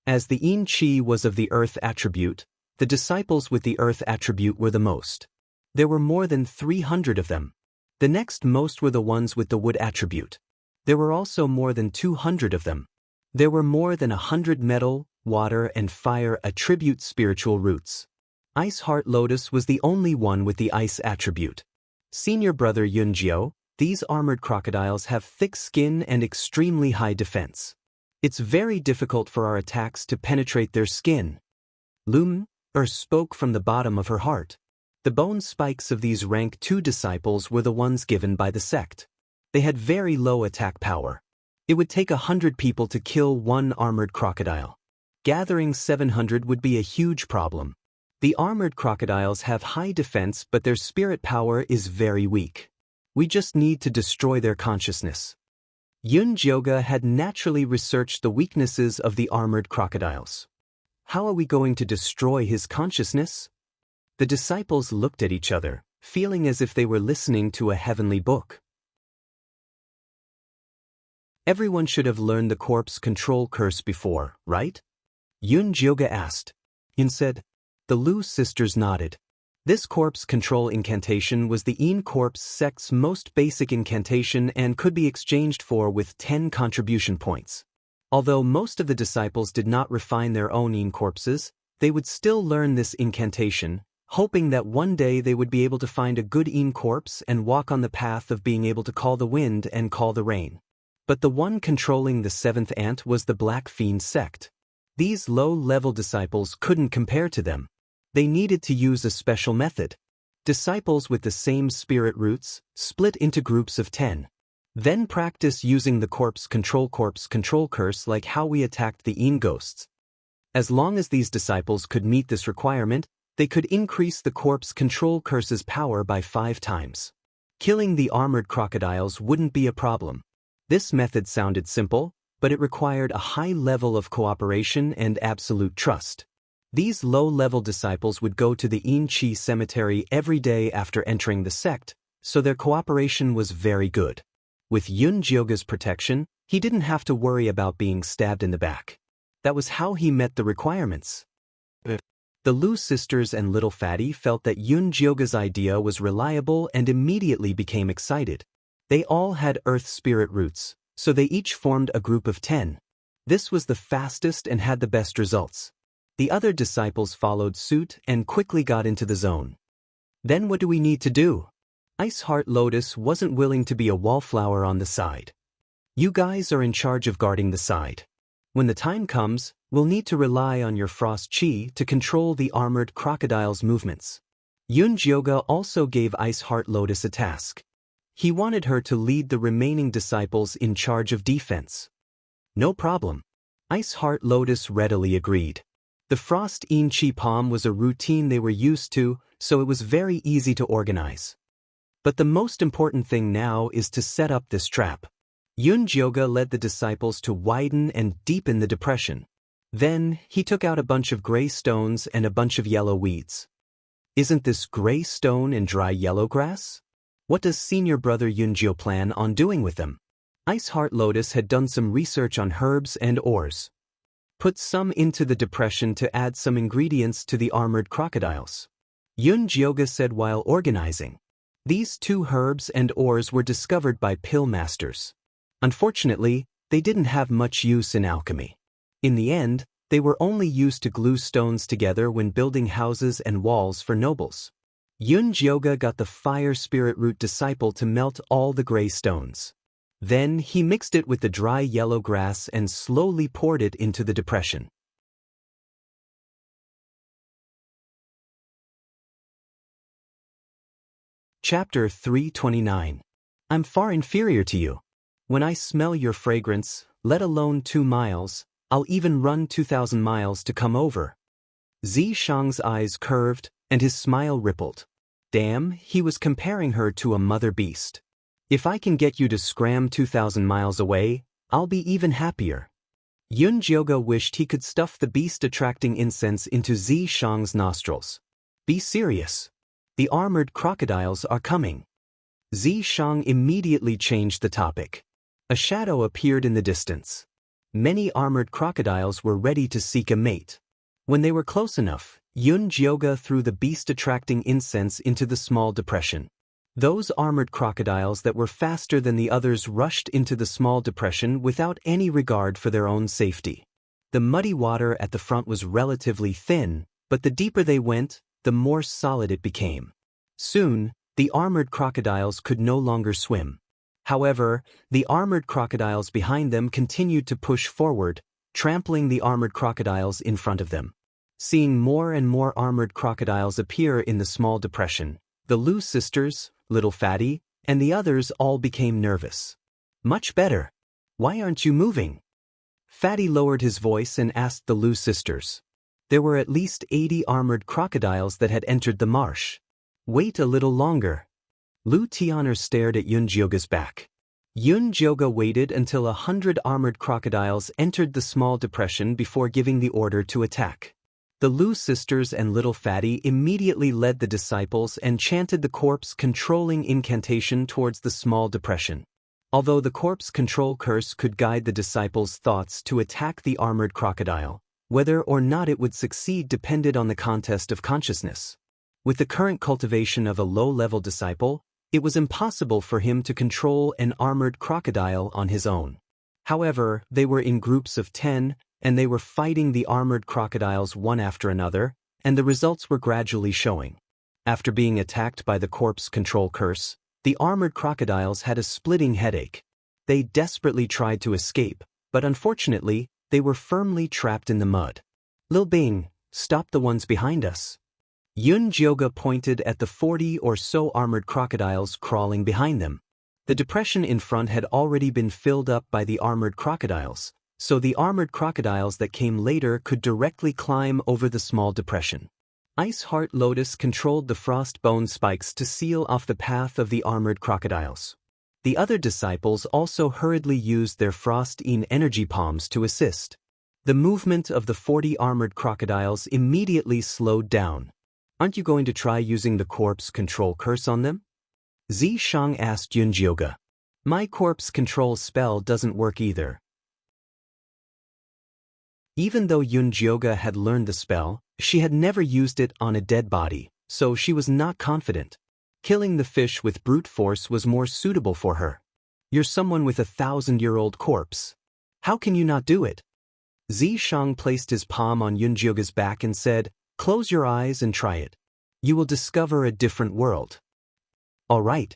As the Yin Qi was of the earth attribute, the disciples with the earth attribute were the most. There were more than 300 of them. The next most were the ones with the wood attribute. There were also more than 200 of them. There were more than 100 metal, water, and fire attribute spiritual roots. Ice Heart Lotus was the only one with the ice attribute. Senior brother Yunjio, these armored crocodiles have thick skin and extremely high defense. It's very difficult for our attacks to penetrate their skin. Spoke from the bottom of her heart. The bone spikes of these rank 2 disciples were the ones given by the sect. They had very low attack power. It would take 100 people to kill one armored crocodile. Gathering 700 would be a huge problem. The armored crocodiles have high defense, but their spirit power is very weak. We just need to destroy their consciousness. Yun Jyoga had naturally researched the weaknesses of the armored crocodiles. How are we going to destroy his consciousness? The disciples looked at each other, feeling as if they were listening to a heavenly book. Everyone should have learned the corpse control curse before, right? Yun Jyoga asked. Yun said. The Lu sisters nodded. This corpse control incantation was the Yin Corpse sect's most basic incantation and could be exchanged for with 10 contribution points. Although most of the disciples did not refine their own Yin corpses, they would still learn this incantation, hoping that one day they would be able to find a good Yin corpse and walk on the path of being able to call the wind and call the rain. But the one controlling the 7th ant was the Black Fiend sect. These low-level disciples couldn't compare to them. They needed to use a special method. Disciples with the same spirit roots split into groups of 10. Then practice using the corpse control curse like how we attacked the Yin ghosts. As long as these disciples could meet this requirement, they could increase the corpse control curse's power by 5 times. Killing the armored crocodiles wouldn't be a problem. This method sounded simple, but it required a high level of cooperation and absolute trust. These low-level disciples would go to the Yin Chi cemetery every day after entering the sect, so their cooperation was very good. With Yun Jyoga's protection, he didn't have to worry about being stabbed in the back. That was how he met the requirements. The Lu sisters and Little Fatty felt that Yun Jyoga's idea was reliable and immediately became excited. They all had earth spirit roots, so they each formed a group of 10. This was the fastest and had the best results. The other disciples followed suit and quickly got into the zone. Then what do we need to do? Ice Heart Lotus wasn't willing to be a wallflower on the side. You guys are in charge of guarding the side. When the time comes, we'll need to rely on your Frost Chi to control the armored crocodile's movements. Yun Jyoga also gave Ice Heart Lotus a task. He wanted her to lead the remaining disciples in charge of defense. No problem. Ice Heart Lotus readily agreed. The Frost Yin Chi Palm was a routine they were used to, so it was very easy to organize. But the most important thing now is to set up this trap. Yun Jyoga led the disciples to widen and deepen the depression. Then, he took out a bunch of gray stones and a bunch of yellow weeds. Isn't this gray stone and dry yellow grass? What does senior brother Yun Jyo plan on doing with them? Ice Heart Lotus had done some research on herbs and ores. Put some into the depression to add some ingredients to the armored crocodiles. Yun Jyoga said while organizing. These 2 herbs and ores were discovered by pill masters. Unfortunately, they didn't have much use in alchemy. In the end, they were only used to glue stones together when building houses and walls for nobles. Yun Jyoga got the fire spirit root disciple to melt all the gray stones. Then he mixed it with the dry yellow grass and slowly poured it into the depression. Chapter 329. I'm far inferior to you. When I smell your fragrance, let alone 2 miles, I'll even run 2,000 miles to come over. Zi Shang's eyes curved, and his smile rippled. Damn, he was comparing her to a mother beast. If I can get you to scram 2,000 miles away, I'll be even happier. Yun Jyoga wished he could stuff the beast-attracting incense into Zi Shang's nostrils. Be serious. The armored crocodiles are coming. Zi Shang immediately changed the topic. A shadow appeared in the distance. Many armored crocodiles were ready to seek a mate. When they were close enough, Yun Jyoga threw the beast-attracting incense into the small depression. Those armored crocodiles that were faster than the others rushed into the small depression without any regard for their own safety. The muddy water at the front was relatively thin, but the deeper they went, the more solid it became. Soon, the armored crocodiles could no longer swim. However, the armored crocodiles behind them continued to push forward, trampling the armored crocodiles in front of them. Seeing more and more armored crocodiles appear in the small depression, the Lu sisters, Little Fatty, and the others all became nervous. Much better. Why aren't you moving? Fatty lowered his voice and asked the Lu sisters. There were at least 80 armored crocodiles that had entered the marsh. Wait a little longer. Lu Tian'er stared at Yun Jioga's back. Yun Jioga waited until 100 armored crocodiles entered the small depression before giving the order to attack. The Lu sisters and Little Fatty immediately led the disciples and chanted the corpse-controlling incantation towards the small depression. Although the corpse control curse could guide the disciples' thoughts to attack the armored crocodile, whether or not it would succeed depended on the contest of consciousness. With the current cultivation of a low-level disciple, it was impossible for him to control an armored crocodile on his own. However, they were in groups of 10, and they were fighting the armored crocodiles one after another, and the results were gradually showing. After being attacked by the corpse control curse, the armored crocodiles had a splitting headache. They desperately tried to escape, but unfortunately, they were firmly trapped in the mud. Lil Bing, stop the ones behind us. Yun Jioga pointed at the 40 or so armored crocodiles crawling behind them. The depression in front had already been filled up by the armored crocodiles, so the armored crocodiles that came later could directly climb over the small depression. Ice Heart Lotus controlled the frost bone spikes to seal off the path of the armored crocodiles. The other disciples also hurriedly used their frost-in energy palms to assist. The movement of the 40 armored crocodiles immediately slowed down. Aren't you going to try using the corpse control curse on them? Zi Shang asked Yun Jioga. My corpse control spell doesn't work either. Even though Yun Jioga had learned the spell, she had never used it on a dead body, so she was not confident. Killing the fish with brute force was more suitable for her. You're someone with a 1,000-year-old corpse. How can you not do it? Zi Shang placed his palm on Yun Jioga's back and said, close your eyes and try it. You will discover a different world. All right.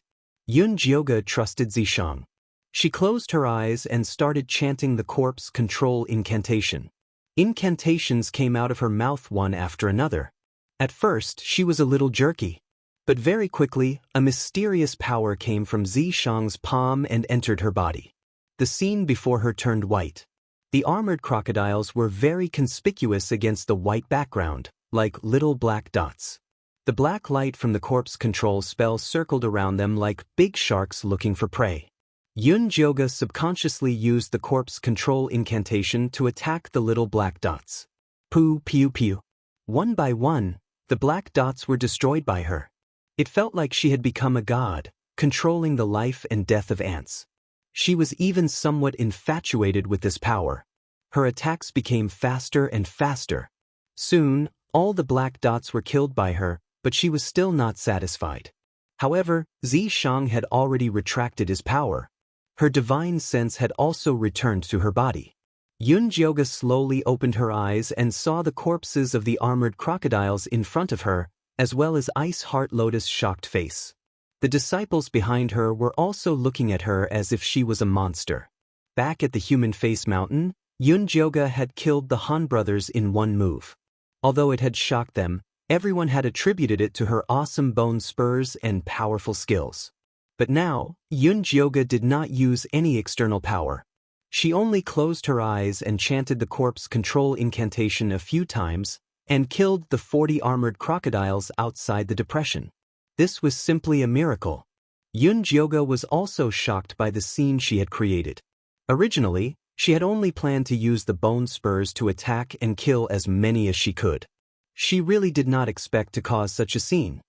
Yun Jioga trusted Zi Shang. She closed her eyes and started chanting the corpse control incantation. Incantations came out of her mouth one after another. At first, she was a little jerky. But very quickly, a mysterious power came from Zi Shang's palm and entered her body. The scene before her turned white. The armored crocodiles were very conspicuous against the white background, like little black dots. The black light from the corpse control spell circled around them like big sharks looking for prey. Yun Jioga subconsciously used the corpse control incantation to attack the little black dots. Pew pew pew. One by one, the black dots were destroyed by her. It felt like she had become a god, controlling the life and death of ants. She was even somewhat infatuated with this power. Her attacks became faster and faster. Soon, all the black dots were killed by her, but she was still not satisfied. However, Zi Shang had already retracted his power. Her divine sense had also returned to her body. Yun Jioga slowly opened her eyes and saw the corpses of the armored crocodiles in front of her, as well as Ice Heart Lotus' shocked face. The disciples behind her were also looking at her as if she was a monster. Back at the Human Face Mountain, Yun Jioga had killed the Han brothers in one move. Although it had shocked them, everyone had attributed it to her awesome bone spurs and powerful skills. But now, Yun Jioga did not use any external power. She only closed her eyes and chanted the corpse control incantation a few times, and killed the 40 armored crocodiles outside the depression. This was simply a miracle. Yun Jioga was also shocked by the scene she had created. Originally, she had only planned to use the bone spurs to attack and kill as many as she could. She really did not expect to cause such a scene.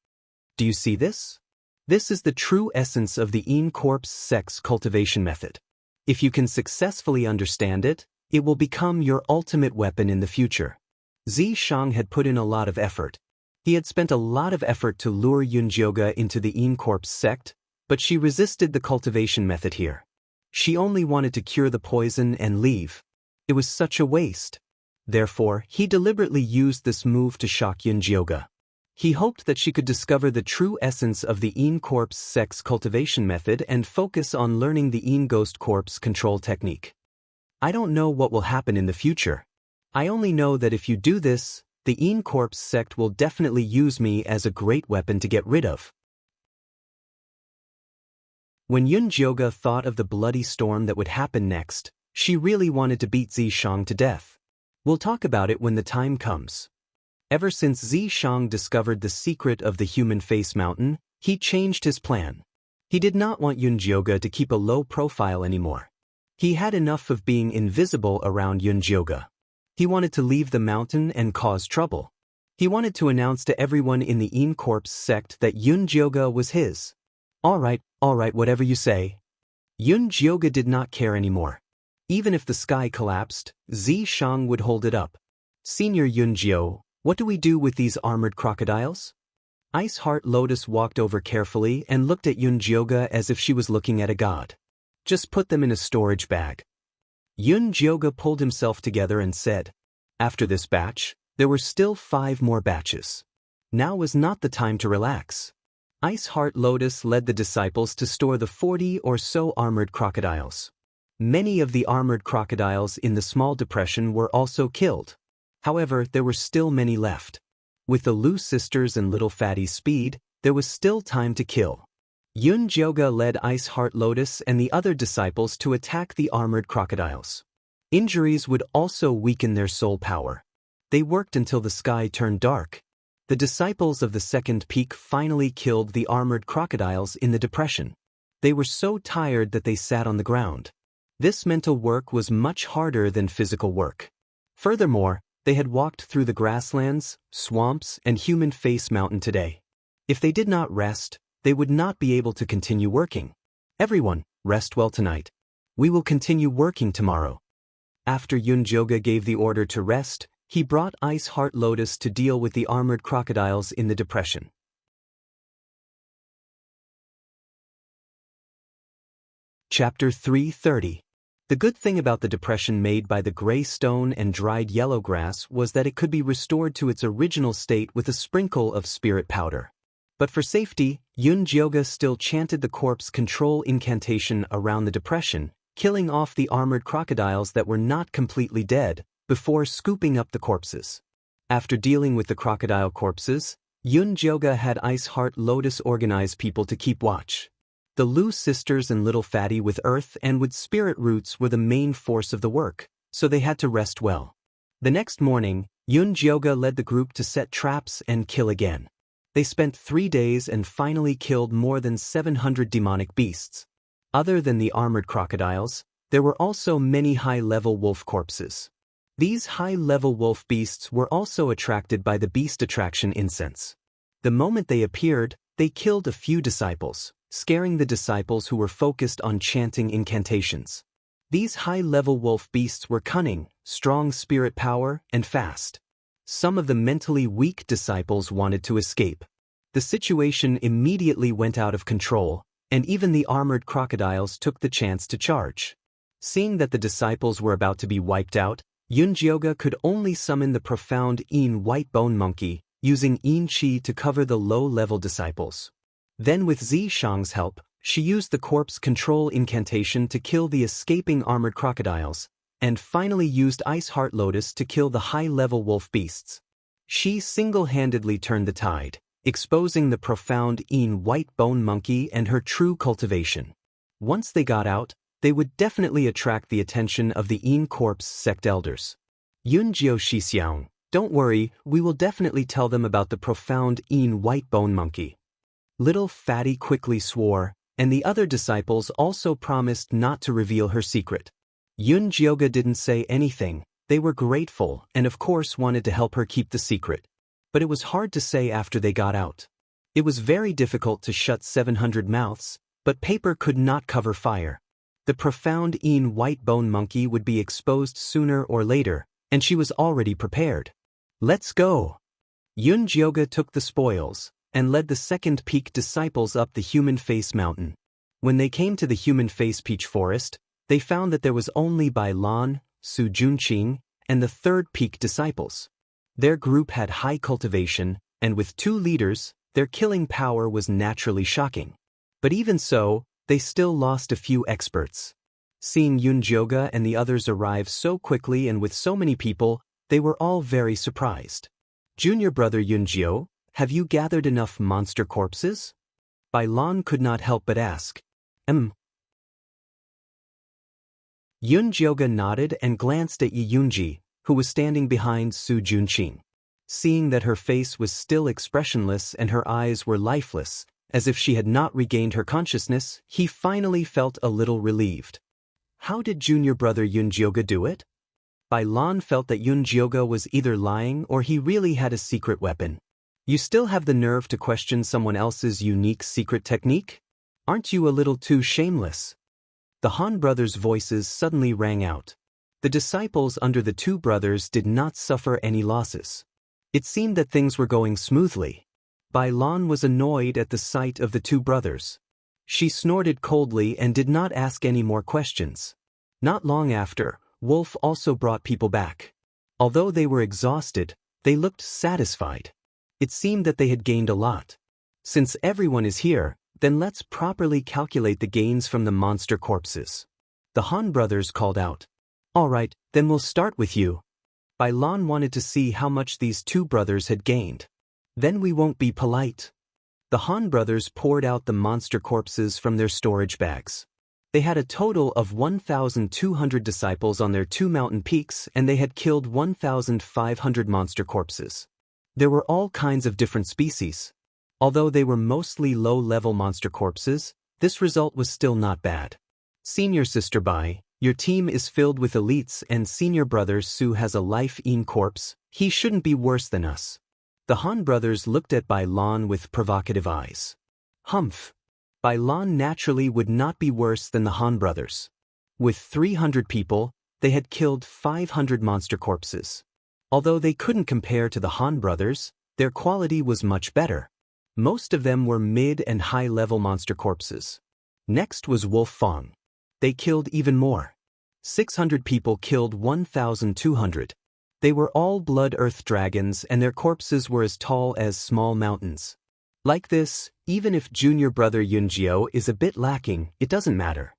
Do you see this? This is the true essence of the Yin Corpse sex cultivation method. If you can successfully understand it, it will become your ultimate weapon in the future. Zi Shang had put in a lot of effort. He had spent a lot of effort to lure Yun Jioga into the Yin Corpse sect, but she resisted the cultivation method here. She only wanted to cure the poison and leave. It was such a waste. Therefore, he deliberately used this move to shock Yun Jioga. He hoped that she could discover the true essence of the Yin Corpse sex cultivation method and focus on learning the Yin Ghost Corpse control technique. I don't know what will happen in the future. I only know that if you do this, The Een Corps sect will definitely use me as a great weapon to get rid of. When Yun Jioge thought of the bloody storm that would happen next, she really wanted to beat Zi Shang to death. We'll talk about it when the time comes. Ever since Zi Shang discovered the secret of the human face mountain, he changed his plan. He did not want Yun Jioge to keep a low profile anymore. He had enough of being invisible around Yun Jioge. He wanted to leave the mountain and cause trouble. He wanted to announce to everyone in the Een Corps sect that Yun Jioge was his. All right, whatever you say. Yun Jioge did not care anymore. Even if the sky collapsed, Zi Shang would hold it up. Senior Yun Jio, what do we do with these armored crocodiles? Ice Heart Lotus walked over carefully and looked at Yun Jioge as if she was looking at a god. Just put them in a storage bag. Yun Jioge pulled himself together and said, after this batch, there were still 5 more batches. Now was not the time to relax. Ice Heart Lotus led the disciples to store the 40 or so armored crocodiles. Many of the armored crocodiles in the small depression were also killed. However, there were still many left. With the Lu sisters and Little Fatty's speed, there was still time to kill. Yun Jioge led Ice Heart Lotus and the other disciples to attack the armored crocodiles. Injuries would also weaken their soul power. They worked until the sky turned dark. The disciples of the second peak finally killed the armored crocodiles in the depression. They were so tired that they sat on the ground. This mental work was much harder than physical work. Furthermore, they had walked through the grasslands, swamps, and human face mountain today. If they did not rest, they would not be able to continue working. Everyone, rest well tonight. We will continue working tomorrow. After Yun Jioge gave the order to rest, he brought Ice Heart Lotus to deal with the armored crocodiles in the depression. Chapter 330. The good thing about the depression made by the gray stone and dried yellow grass was that it could be restored to its original state with a sprinkle of spirit powder. But for safety, Yun Jioge still chanted the corpse control incantation around the depression, killing off the armored crocodiles that were not completely dead, before scooping up the corpses. After dealing with the crocodile corpses, Yun Jioge had Ice Heart Lotus organize people to keep watch. The Lu sisters and Little Fatty with earth and with spirit roots were the main force of the work, so they had to rest well. The next morning, Yun Jioge led the group to set traps and kill again. They spent 3 days and finally killed more than 700 demonic beasts. Other than the armored crocodiles, there were also many high-level wolf corpses. These high-level wolf beasts were also attracted by the beast attraction incense. The moment they appeared, they killed a few disciples, scaring the disciples who were focused on chanting incantations. These high-level wolf beasts were cunning, strong spirit power, and fast. Some of the mentally weak disciples wanted to escape. The situation immediately went out of control, and even the armored crocodiles took the chance to charge. Seeing that the disciples were about to be wiped out, Yun Jioge could only summon the profound Een white bone monkey, using Een Chi to cover the low-level disciples. Then with Zi Shang's help, she used the corpse control incantation to kill the escaping armored crocodiles, and finally used Ice Heart Lotus to kill the high-level wolf beasts. She single-handedly turned the tide, exposing the profound Een white bone monkey and her true cultivation. Once they got out, they would definitely attract the attention of the Een Corps sect elders. Yun Jio Shixiang, don't worry, we will definitely tell them about the profound Een white bone monkey. Little Fatty quickly swore, and the other disciples also promised not to reveal her secret. Yun Jioge didn't say anything. They were grateful and of course wanted to help her keep the secret. But it was hard to say after they got out. It was very difficult to shut 700 mouths, but paper could not cover fire. The profound Een white bone monkey would be exposed sooner or later, and she was already prepared. Let's go! Yun Jioge took the spoils and led the second peak disciples up the Human Face Mountain. When they came to the Human Face Peach Forest, they found that there was only Bai Lan, Su Junqing, and the third peak disciples. Their group had high cultivation, and with 2 leaders, their killing power was naturally shocking. But even so, they still lost a few experts. Seeing Yun Jioge and the others arrive so quickly and with so many people, they were all very surprised. Junior brother Yunjio, have you gathered enough monster corpses? Bai Lan could not help but ask. Yunjioga nodded and glanced at Yi Yunji, who was standing behind Su Junqing. Seeing that her face was still expressionless and her eyes were lifeless, as if she had not regained her consciousness, he finally felt a little relieved. How did junior brother Yunjioga do it? Bai Lan felt that Yunjioga was either lying or he really had a secret weapon. You still have the nerve to question someone else's unique secret technique? Aren't you a little too shameless? The Han brothers' voices suddenly rang out. The disciples under the two brothers did not suffer any losses. It seemed that things were going smoothly. Bai Lan was annoyed at the sight of the two brothers. She snorted coldly and did not ask any more questions. Not long after, Wolf also brought people back. Although they were exhausted, they looked satisfied. It seemed that they had gained a lot. Since everyone is here, then let's properly calculate the gains from the monster corpses. The Han brothers called out. All right, then we'll start with you. Bai Lan wanted to see how much these two brothers had gained. Then we won't be polite. The Han brothers poured out the monster corpses from their storage bags. They had a total of 1,200 disciples on their two mountain peaks, and they had killed 1,500 monster corpses. There were all kinds of different species. Although they were mostly low-level monster corpses, this result was still not bad. Senior sister Bai, your team is filled with elites, and senior brother Su has a life-in corpse. He shouldn't be worse than us. The Han brothers looked at Bai Lan with provocative eyes. Humph. Bai Lan naturally would not be worse than the Han brothers. With 300 people, they had killed 500 monster corpses. Although they couldn't compare to the Han brothers, their quality was much better. Most of them were mid and high-level monster corpses. Next was Wolf Fang. They killed even more. 600 people killed 1,200. They were all blood earth dragons, and their corpses were as tall as small mountains. Like this, even if junior brother Yunjio is a bit lacking, it doesn't matter.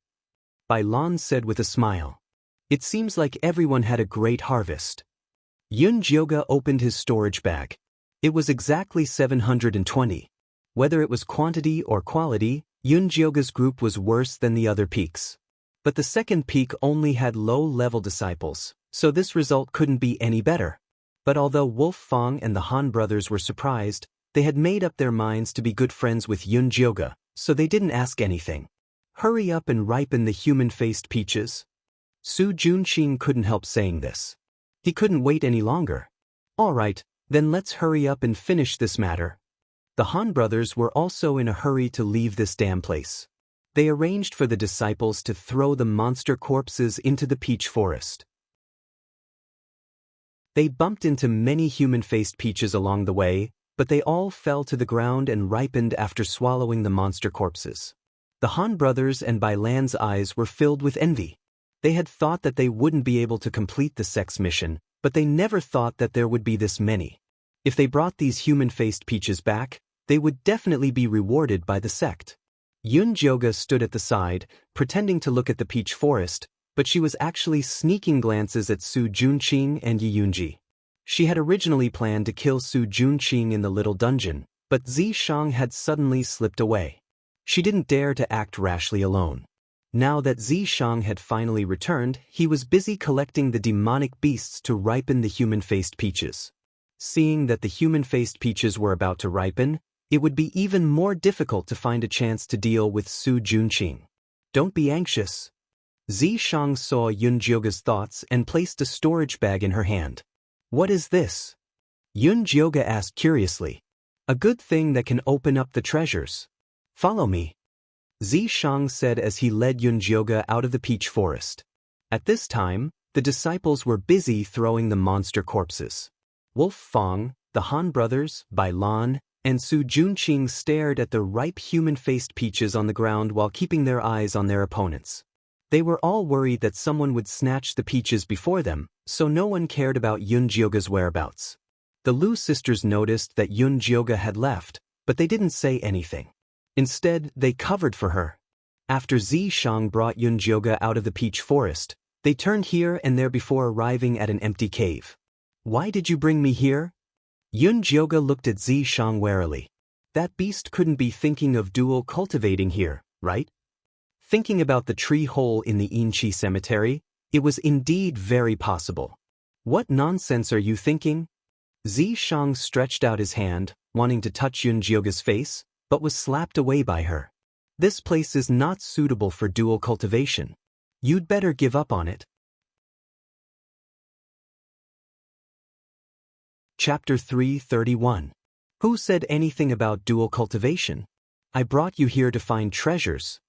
Bai Lan said with a smile. It seems like everyone had a great harvest. Yunjioga opened his storage bag. It was exactly 720. Whether it was quantity or quality, Yunjioga's group was worse than the other peaks. But the second peak only had low-level disciples, so this result couldn't be any better. But although Wolf Fang and the Han brothers were surprised, they had made up their minds to be good friends with Yunjioga, so they didn't ask anything. Hurry up and ripen the human-faced peaches. Su Junqing couldn't help saying this. He couldn't wait any longer. All right, then let's hurry up and finish this matter. The Han brothers were also in a hurry to leave this damn place. They arranged for the disciples to throw the monster corpses into the peach forest. They bumped into many human-faced peaches along the way, but they all fell to the ground and ripened after swallowing the monster corpses. The Han brothers and Bai Lan's eyes were filled with envy. They had thought that they wouldn't be able to complete the sex mission, but they never thought that there would be this many. If they brought these human-faced peaches back, they would definitely be rewarded by the sect. Yunjioga stood at the side, pretending to look at the peach forest, but she was actually sneaking glances at Su Junqing and Yi Yunji. She had originally planned to kill Su Junqing in the little dungeon, but Zishang had suddenly slipped away. She didn't dare to act rashly alone. Now that Zishang had finally returned, he was busy collecting the demonic beasts to ripen the human-faced peaches. Seeing that the human-faced peaches were about to ripen, it would be even more difficult to find a chance to deal with Su Junqing. Don't be anxious. Zishang saw Yunjioga's thoughts and placed a storage bag in her hand. What is this? Yunjioga asked curiously. A good thing that can open up the treasures. Follow me. Zishang said as he led Yunjioga out of the peach forest. At this time, the disciples were busy throwing the monster corpses. Wolf Fang, the Han brothers, Bai Lan, and Su Junqing stared at the ripe human-faced peaches on the ground while keeping their eyes on their opponents. They were all worried that someone would snatch the peaches before them, so no one cared about Yunjioga's whereabouts. The Lu sisters noticed that Yunjioga had left, but they didn't say anything. Instead, they covered for her. After Zishang brought Yunjioga out of the peach forest, they turned here and there before arriving at an empty cave. Why did you bring me here? Yun Jioga looked at Zi Shang warily. That beast couldn't be thinking of dual cultivating here, right? Thinking about the tree hole in the Inchi cemetery, it was indeed very possible. What nonsense are you thinking? Zi Shang stretched out his hand, wanting to touch Yun Jioga's face, but was slapped away by her. This place is not suitable for dual cultivation. You'd better give up on it. Chapter 331. Who said anything about dual cultivation? I brought you here to find treasures.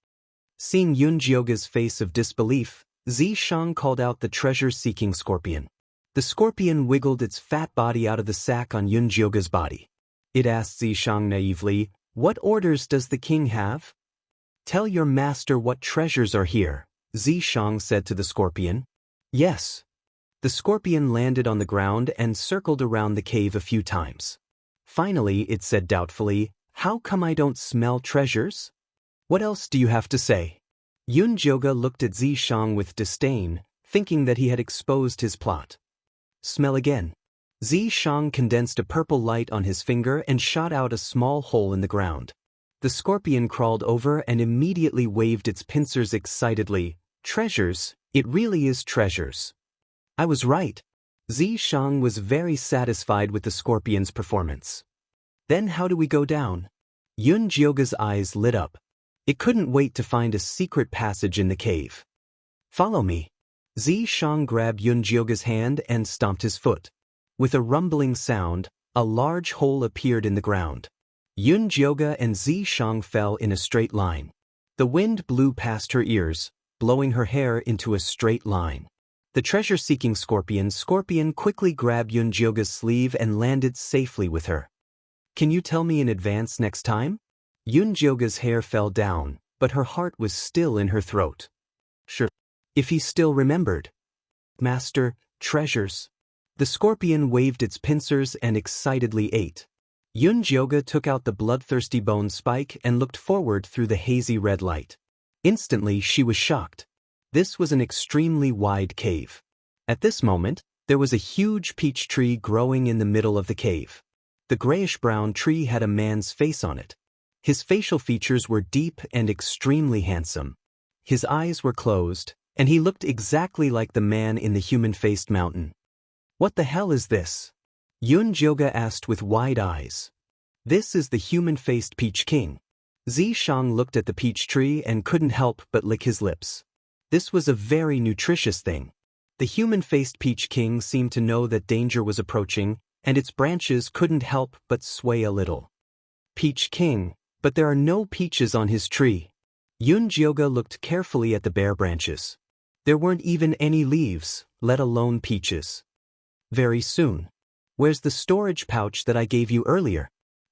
Seeing Yun Jioga's face of disbelief, Zi Shang called out the treasure-seeking scorpion. The scorpion wiggled its fat body out of the sack on Yun Jioga's body. It asked Zi Shang naively, "What orders does the king have?" "Tell your master what treasures are here," Zi Shang said to the scorpion. "Yes." The scorpion landed on the ground and circled around the cave a few times. Finally, it said doubtfully, "How come I don't smell treasures? What else do you have to say?" Yun Jioga looked at Zi Shang with disdain, thinking that he had exposed his plot. "Smell again." Zi Shang condensed a purple light on his finger and shot out a small hole in the ground. The scorpion crawled over and immediately waved its pincers excitedly. "Treasures, it really is treasures." I was right. Zi Shang was very satisfied with the scorpion's performance. "Then how do we go down?" Yun Jioga's eyes lit up. It couldn't wait to find a secret passage in the cave. "Follow me." Zi Shang grabbed Yun Jioga's hand and stomped his foot. With a rumbling sound, a large hole appeared in the ground. Yun Jioga and Zi Shang fell in a straight line. The wind blew past her ears, blowing her hair into a straight line. The treasure-seeking scorpion quickly grabbed Yun Jioga's sleeve and landed safely with her. "Can you tell me in advance next time?" Yun Jioga's hair fell down, but her heart was still in her throat. "Sure." If he still remembered. "Master, treasures." The scorpion waved its pincers and excitedly ate. Yun Jioga took out the bloodthirsty bone spike and looked forward through the hazy red light. Instantly, she was shocked. This was an extremely wide cave. At this moment, there was a huge peach tree growing in the middle of the cave. The grayish-brown tree had a man's face on it. His facial features were deep and extremely handsome. His eyes were closed, and he looked exactly like the man in the human-faced mountain. "What the hell is this?" Yun Jioga asked with wide eyes. "This is the human-faced Peach King." Zi Shang looked at the peach tree and couldn't help but lick his lips. This was a very nutritious thing. The human-faced Peach King seemed to know that danger was approaching, and its branches couldn't help but sway a little. Peach King, but there are no peaches on his tree. Yun Jioga looked carefully at the bare branches. There weren't even any leaves, let alone peaches. "Very soon. Where's the storage pouch that I gave you earlier?"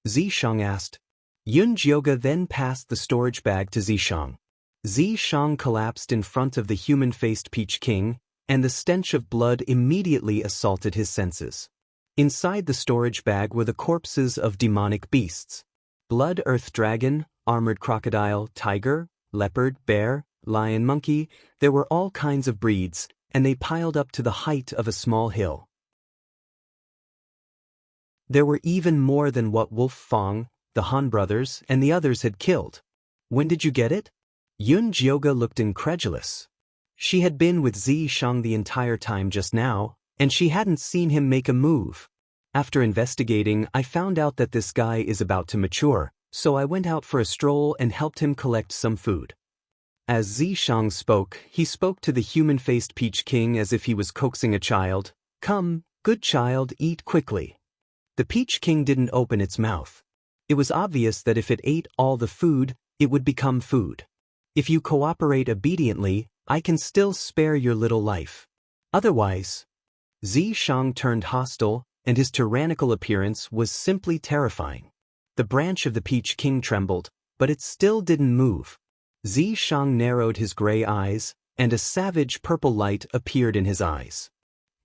Zi Shang asked. Yun Jioga then passed the storage bag to Zi Shang. Zi Shang collapsed in front of the human-faced Peach King, and the stench of blood immediately assaulted his senses. Inside the storage bag were the corpses of demonic beasts. Blood earth dragon, armored crocodile, tiger, leopard, bear, lion, monkey. There were all kinds of breeds, and they piled up to the height of a small hill. There were even more than what Wolf Fong, the Han brothers, and the others had killed. "When did you get it?" Yun Jioga looked incredulous. She had been with Zi Shang the entire time just now, and she hadn't seen him make a move. "After investigating, I found out that this guy is about to mature, so I went out for a stroll and helped him collect some food." As Zi Shang spoke, he spoke to the human-faced Peach King as if he was coaxing a child. "Come, good child, eat quickly." The Peach King didn't open its mouth. It was obvious that if it ate all the food, it would become food. "If you cooperate obediently, I can still spare your little life. Otherwise..." Zi Shang turned hostile, and his tyrannical appearance was simply terrifying. The branch of the Peach King trembled, but it still didn't move. Zi Shang narrowed his gray eyes, and a savage purple light appeared in his eyes.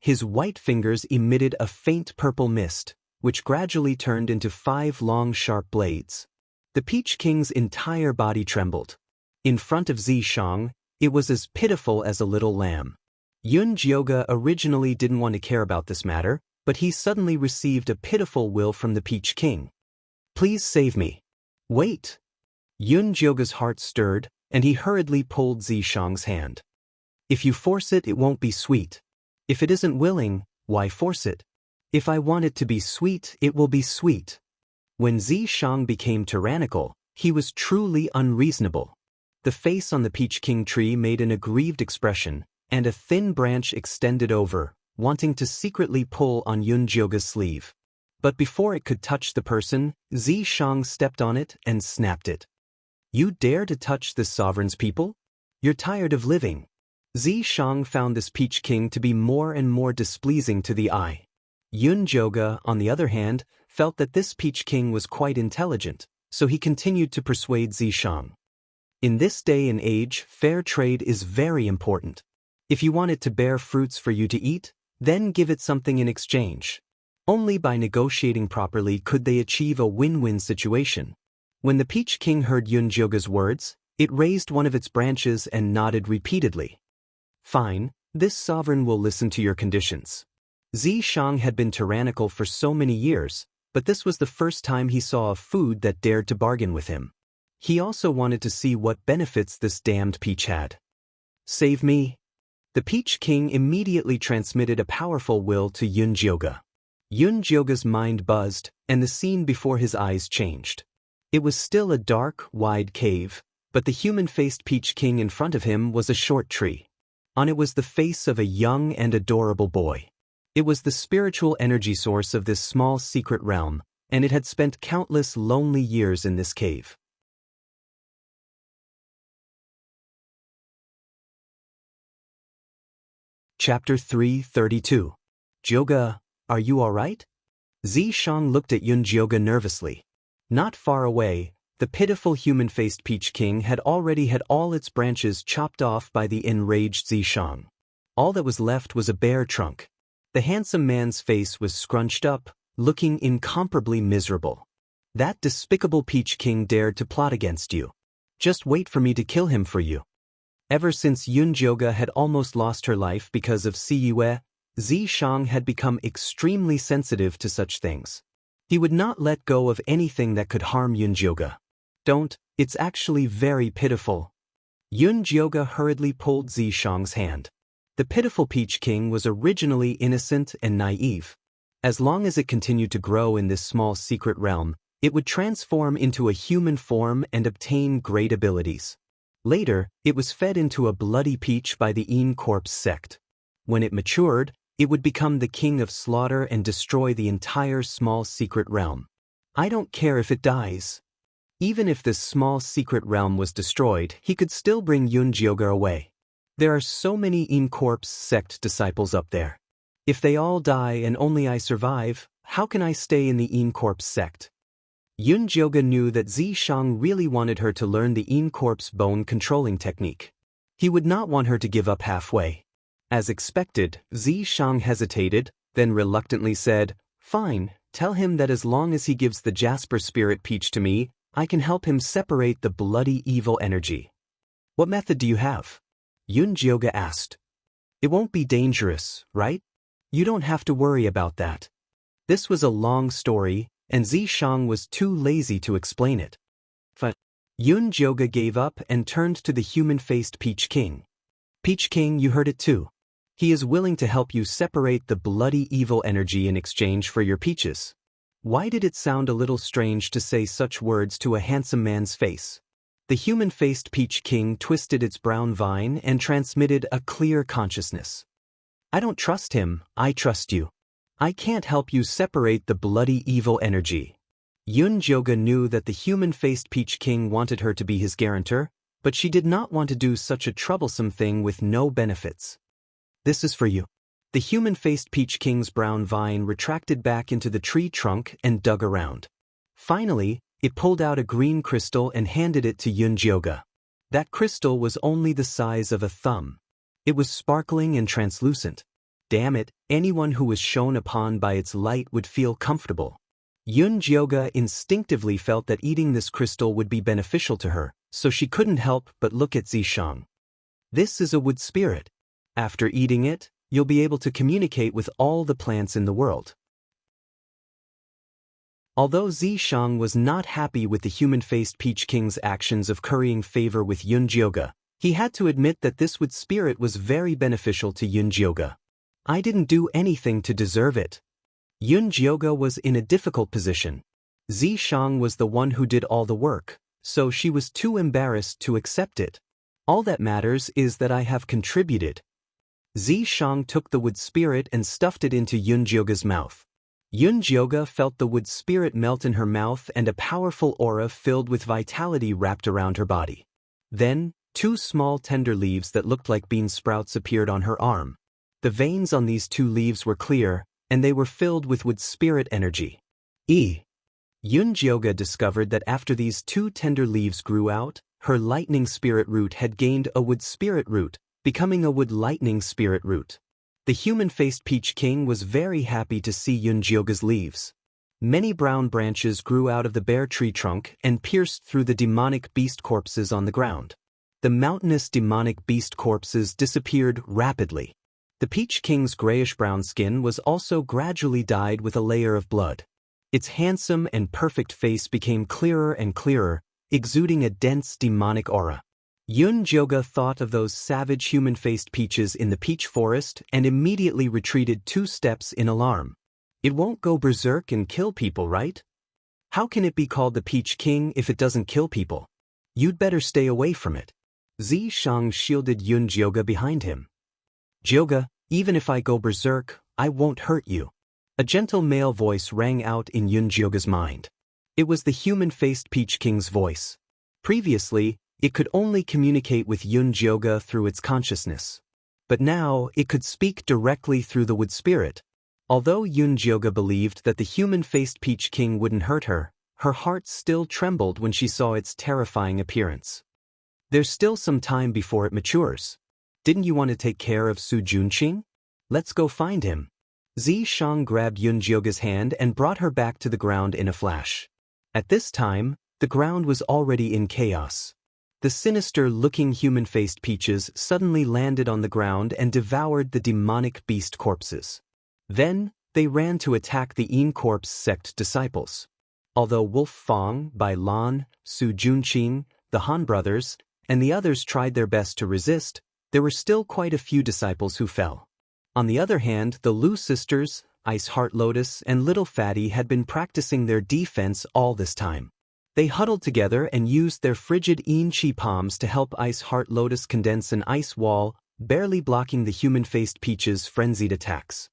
His white fingers emitted a faint purple mist, which gradually turned into 5 long sharp blades. The Peach King's entire body trembled. In front of Zi Shang, it was as pitiful as a little lamb. Yun Jioga originally didn't want to care about this matter, but he suddenly received a pitiful will from the Peach King. Please save me. Wait. Yun Jioga's heart stirred, and he hurriedly pulled Zishang's hand. If you force it, it won't be sweet. If it isn't willing, why force it? If I want it to be sweet, it will be sweet. When Zishang became tyrannical, he was truly unreasonable. The face on the Peach King tree made an aggrieved expression, and a thin branch extended over, wanting to secretly pull on Yun Jioga's sleeve. But before it could touch the person, Zishang stepped on it and snapped it. You dare to touch this sovereign's people? You're tired of living. Zishang found this Peach King to be more and more displeasing to the eye. Yun Jioga, on the other hand, felt that this Peach King was quite intelligent, so he continued to persuade Zishang. In this day and age, fair trade is very important. If you want it to bear fruits for you to eat, then give it something in exchange. Only by negotiating properly could they achieve a win-win situation. When the Peach King heard Yun Jioga's words, it raised one of its branches and nodded repeatedly. Fine, this sovereign will listen to your conditions. Zishang had been tyrannical for so many years, but this was the first time he saw a food that dared to bargain with him. He also wanted to see what benefits this damned peach had. Save me. The Peach King immediately transmitted a powerful will to Yun Jioga. Yun Jioga's mind buzzed, and the scene before his eyes changed. It was still a dark, wide cave, but the human-faced Peach King in front of him was a short tree. On it was the face of a young and adorable boy. It was the spiritual energy source of this small secret realm, and it had spent countless lonely years in this cave. Chapter 332. Jioga, are you all right? Zishang looked at Yun Jioga nervously. Not far away, the pitiful human-faced Peach King had already had all its branches chopped off by the enraged Zishang. All that was left was a bare trunk. The handsome man's face was scrunched up, looking incomparably miserable. That despicable Peach King dared to plot against you. Just wait for me to kill him for you. Ever since Yun Jioga had almost lost her life because of Siyue, Zishang had become extremely sensitive to such things. He would not let go of anything that could harm Yun Jioga. Don't, it's actually very pitiful. Yun Jioga hurriedly pulled Zishang's hand. The pitiful Peach King was originally innocent and naive. As long as it continued to grow in this small secret realm, it would transform into a human form and obtain great abilities. Later, it was fed into a bloody peach by the embark sect. When it matured, it would become the king of slaughter and destroy the entire small secret realm. I don't care if it dies. Even if this small secret realm was destroyed, he could still bring Yun Jioga away. There are so many embark sect disciples up there. If they all die and only I survive, how can I stay in the embark sect? Yun Jioga knew that Zishang really wanted her to learn the embark's bone controlling technique. He would not want her to give up halfway. As expected, Zishang hesitated, then reluctantly said, Fine, tell him that as long as he gives the Jasper Spirit Peach to me, I can help him separate the bloody evil energy. What method do you have? Yun Jioga asked. It won't be dangerous, right? You don't have to worry about that. This was a long story, and Zishang was too lazy to explain it. But Yun Jioga gave up and turned to the human-faced Peach King. Peach King, you heard it too. He is willing to help you separate the bloody evil energy in exchange for your peaches. Why did it sound a little strange to say such words to a handsome man's face? The human-faced Peach King twisted its brown vine and transmitted a clear consciousness. I don't trust him, I trust you. I can't help you separate the bloody evil energy. Yun Jioga knew that the human-faced Peach King wanted her to be his guarantor, but she did not want to do such a troublesome thing with no benefits. This is for you. The human-faced Peach King's brown vine retracted back into the tree trunk and dug around. Finally, it pulled out a green crystal and handed it to Yun Jioga. That crystal was only the size of a thumb. It was sparkling and translucent. Damn it, anyone who was shone upon by its light would feel comfortable. Yun Jioga instinctively felt that eating this crystal would be beneficial to her, so she couldn't help but look at Zishang. This is a wood spirit. After eating it, you'll be able to communicate with all the plants in the world. Although Zishang was not happy with the human-faced Peach King's actions of currying favor with Yunjioge, he had to admit that this wood spirit was very beneficial to Yunjioge. I didn't do anything to deserve it. Yunjioge was in a difficult position. Zishang was the one who did all the work, so she was too embarrassed to accept it. All that matters is that I have contributed. Zishang took the wood spirit and stuffed it into Yunjioge's mouth. Yunjioge felt the wood spirit melt in her mouth and a powerful aura filled with vitality wrapped around her body. Then, 2 small tender leaves that looked like bean sprouts appeared on her arm. The veins on these 2 leaves were clear, and they were filled with wood spirit energy. Yunjioge discovered that after these 2 tender leaves grew out, her lightning spirit root had gained a wood spirit root, becoming a wood lightning spirit root. The human-faced Peach King was very happy to see Yunjioge's leaves. Many brown branches grew out of the bare tree trunk and pierced through the demonic beast corpses on the ground. The mountainous demonic beast corpses disappeared rapidly. The Peach King's grayish-brown skin was also gradually dyed with a layer of blood. Its handsome and perfect face became clearer and clearer, exuding a dense demonic aura. Yunjioge thought of those savage human-faced peaches in the peach forest and immediately retreated 2 steps in alarm. It won't go berserk and kill people, right? How can it be called the Peach King if it doesn't kill people? You'd better stay away from it. Zishang shielded Yunjioge behind him. Jioge, even if I go berserk, I won't hurt you. A gentle male voice rang out in Yunjioge's mind. It was the human-faced Peach King's voice. Previously, it could only communicate with Yunjioge through its consciousness. But now, it could speak directly through the wood spirit. Although Yunjioge believed that the human-faced Peach King wouldn't hurt her, her heart still trembled when she saw its terrifying appearance. There's still some time before it matures. Didn't you want to take care of Su Junqing? Let's go find him. Zishang grabbed Yunjioge's hand and brought her back to the ground in a flash. At this time, the ground was already in chaos. The sinister-looking human-faced peaches suddenly landed on the ground and devoured the demonic beast corpses. Then, they ran to attack the Yin Corpse sect disciples. Although Wolf Fong, Bai Lan, Su Junqing, the Han brothers, and the others tried their best to resist, there were still quite a few disciples who fell. On the other hand, the Lu sisters, Ice Heart Lotus, and Little Fatty had been practicing their defense all this time. They huddled together and used their frigid Yin Chi palms to help Ice Heart Lotus condense an ice wall, barely blocking the human-faced peaches' frenzied attacks.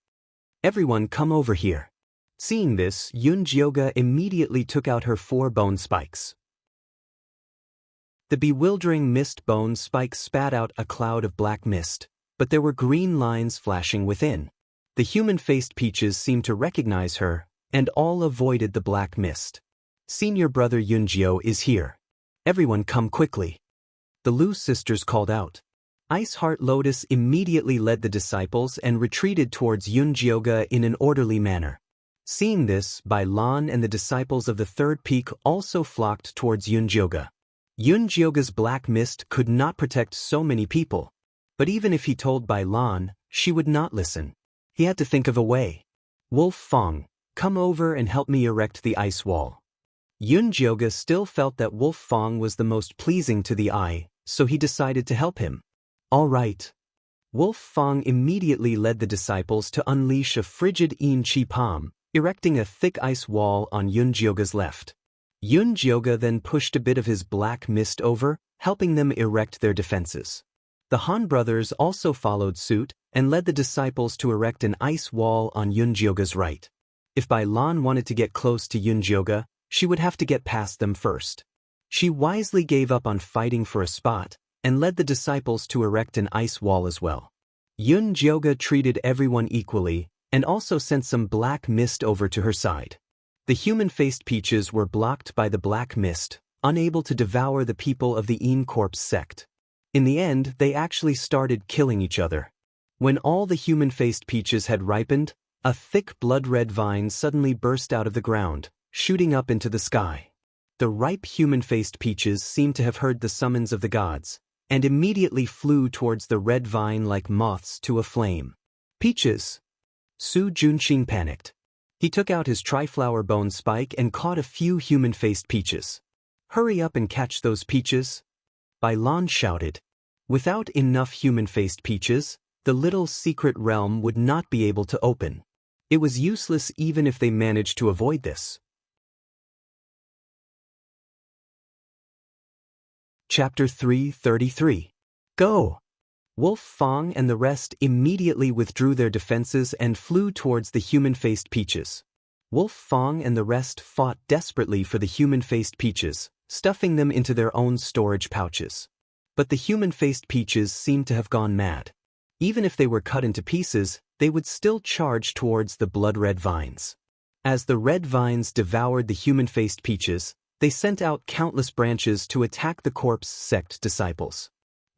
Everyone come over here. Seeing this, Yunjioge immediately took out her 4 bone spikes. The bewildering mist bone spikes spat out a cloud of black mist, but there were green lines flashing within. The human-faced peaches seemed to recognize her, and all avoided the black mist. Senior brother Yunjio is here. Everyone come quickly. The Lu sisters called out. Ice Heart Lotus immediately led the disciples and retreated towards Yunjioge in an orderly manner. Seeing this, Bai Lan and the disciples of the 3rd peak also flocked towards Yunjioge. Yunjioge's black mist could not protect so many people. But even if he told Bai Lan, she would not listen. He had to think of a way. Wolf Fong, come over and help me erect the ice wall. Yunjioge still felt that Wolf Fong was the most pleasing to the eye, so he decided to help him. All right. Wolf Fong immediately led the disciples to unleash a frigid Yin Chi palm, erecting a thick ice wall on Yunjioge's left. Yunjioge then pushed a bit of his black mist over, helping them erect their defenses. The Han brothers also followed suit and led the disciples to erect an ice wall on Yunjioge's right. If Bai Lan wanted to get close to Yunjioge, she would have to get past them first. She wisely gave up on fighting for a spot and led the disciples to erect an ice wall as well. Yunjioge treated everyone equally and also sent some black mist over to her side. The human-faced peaches were blocked by the black mist, unable to devour the people of the Yin Corpse sect. In the end, they actually started killing each other. When all the human-faced peaches had ripened, a thick blood-red vine suddenly burst out of the ground, shooting up into the sky. The ripe human-faced peaches seemed to have heard the summons of the gods, and immediately flew towards the red vine like moths to a flame. Peaches! Su Junqing panicked. He took out his triflower bone spike and caught a few human-faced peaches. Hurry up and catch those peaches! Bai Lan shouted. Without enough human-faced peaches, the little secret realm would not be able to open. It was useless even if they managed to avoid this. Chapter 333. Go! Wolf Fang and the rest immediately withdrew their defenses and flew towards the human-faced peaches. Wolf Fang and the rest fought desperately for the human-faced peaches, stuffing them into their own storage pouches. But the human-faced peaches seemed to have gone mad. Even if they were cut into pieces, they would still charge towards the blood-red vines. As the red vines devoured the human-faced peaches, they sent out countless branches to attack the corpse sect disciples.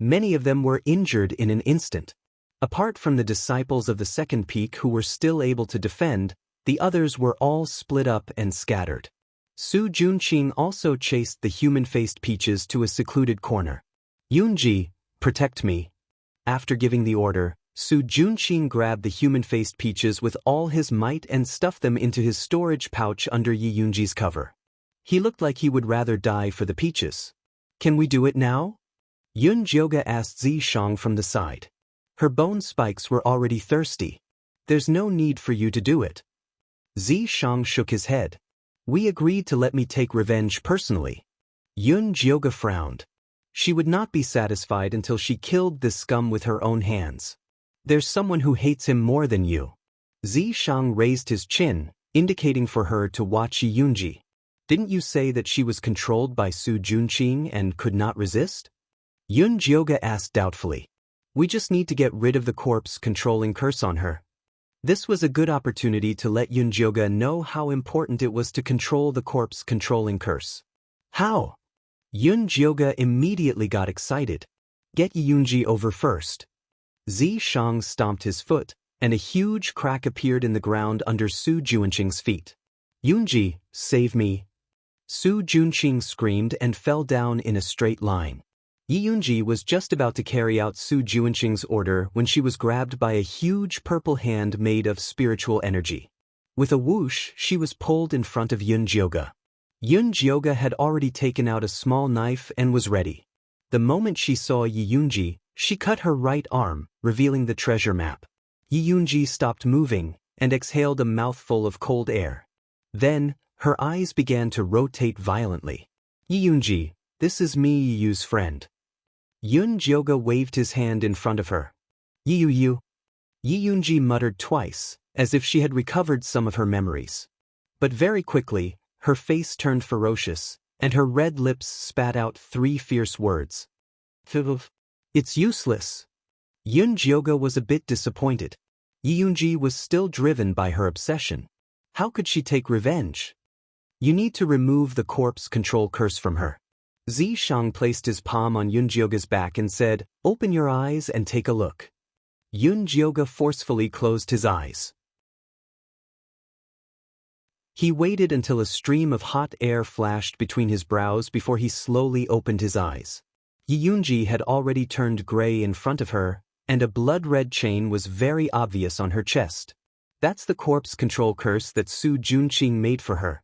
Many of them were injured in an instant. Apart from the disciples of the second peak who were still able to defend, the others were all split up and scattered. Su Junqing also chased the human-faced peaches to a secluded corner. Yunji, protect me. After giving the order, Su Junqing grabbed the human-faced peaches with all his might and stuffed them into his storage pouch under Yi Yunji's cover. He looked like he would rather die for the peaches. Can we do it now? Yun Jioga asked Zi Shang from the side. Her bone spikes were already thirsty. There's no need for you to do it. Zi Shang shook his head. We agreed to let me take revenge personally. Yun Jioga frowned. She would not be satisfied until she killed this scum with her own hands. There's someone who hates him more than you. Zi Shang raised his chin, indicating for her to watch Yi Yunji. Didn't you say that she was controlled by Su Junqing and could not resist? Yun Jioga asked doubtfully. We just need to get rid of the corpse-controlling curse on her. This was a good opportunity to let Yun Jioga know how important it was to control the corpse-controlling curse. How? Yun Jioga immediately got excited. Get Yi Yunji over first. Zi Shang stomped his foot, and a huge crack appeared in the ground under Su Junqing's feet. Yunji, save me. Su Junqing screamed and fell down in a straight line. Yi Yunji was just about to carry out Su Junqing's order when she was grabbed by a huge purple hand made of spiritual energy. With a whoosh, she was pulled in front of Yun Jioga. Yun Jioga had already taken out a small knife and was ready. The moment she saw Yi Yunji, she cut her right arm, revealing the treasure map. Yi Yunji stopped moving and exhaled a mouthful of cold air. Then, her eyes began to rotate violently. Yi Yunji, this is me, Yi Yu's friend. Yun Jioga waved his hand in front of her. Yi Yu. Yi Yunji muttered twice, as if she had recovered some of her memories. But very quickly, her face turned ferocious, and her red lips spat out 3 fierce words. It's useless. Yun Jioga was a bit disappointed. Yi Yunji was still driven by her obsession. How could she take revenge? You need to remove the corpse control curse from her. Zi Shang placed his palm on Yun Jioga's back and said, Open your eyes and take a look. Yun Jioga forcefully closed his eyes. He waited until a stream of hot air flashed between his brows before he slowly opened his eyes. Yi Yunji had already turned gray in front of her, and a blood-red chain was very obvious on her chest. That's the corpse control curse that Su Junqing made for her.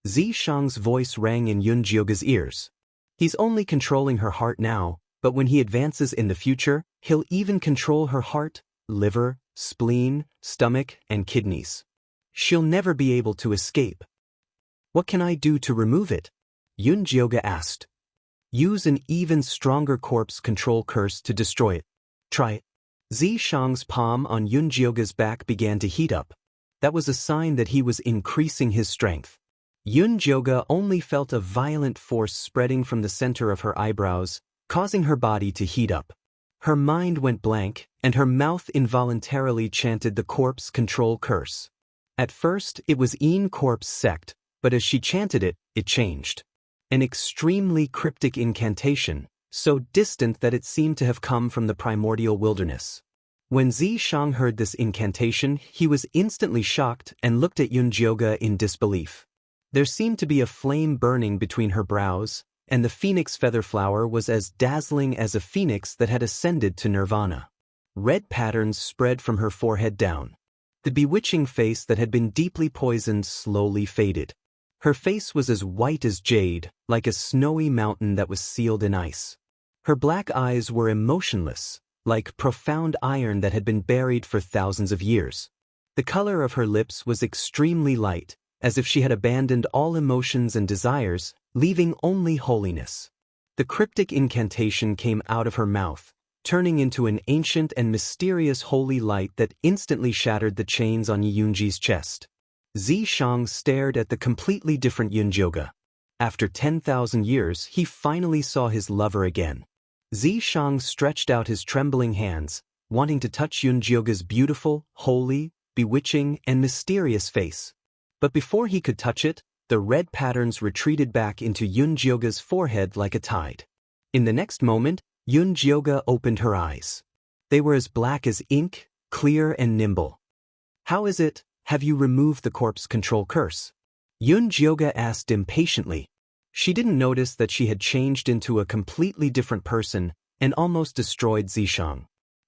Zi Shang's voice rang in Yun Jioga's ears. He's only controlling her heart now, but when he advances in the future, he'll even control her heart, liver, spleen, stomach, and kidneys. She'll never be able to escape. What can I do to remove it? Yun Jioga asked. Use an even stronger corpse control curse to destroy it. Try it. Zi Shang's palm on Yun Jioga's back began to heat up. That was a sign that he was increasing his strength. Yun Jioga only felt a violent force spreading from the center of her eyebrows, causing her body to heat up. Her mind went blank, and her mouth involuntarily chanted the corpse control curse. At first, it was Een Corpse Sect, but as she chanted it, it changed. An extremely cryptic incantation, so distant that it seemed to have come from the primordial wilderness. When Zi Shang heard this incantation, he was instantly shocked and looked at Yun Jioga in disbelief. There seemed to be a flame burning between her brows, and the phoenix feather flower was as dazzling as a phoenix that had ascended to nirvana. Red patterns spread from her forehead down. The bewitching face that had been deeply poisoned slowly faded. Her face was as white as jade, like a snowy mountain that was sealed in ice. Her black eyes were emotionless, like profound iron that had been buried for thousands of years. The color of her lips was extremely light, as if she had abandoned all emotions and desires, leaving only holiness. The cryptic incantation came out of her mouth, turning into an ancient and mysterious holy light that instantly shattered the chains on Yunji's chest. Zishang stared at the completely different Yunjioge. After 10,000 years, he finally saw his lover again. Zishang stretched out his trembling hands, wanting to touch Yunjioge's beautiful, holy, bewitching, and mysterious face. But before he could touch it, the red patterns retreated back into Yunjioge's forehead like a tide. In the next moment, Yunjioge opened her eyes. They were as black as ink, clear and nimble. "How is it? Have you removed the corpse control curse?" Yunjioge asked impatiently. She didn't notice that she had changed into a completely different person and almost destroyed Zishang.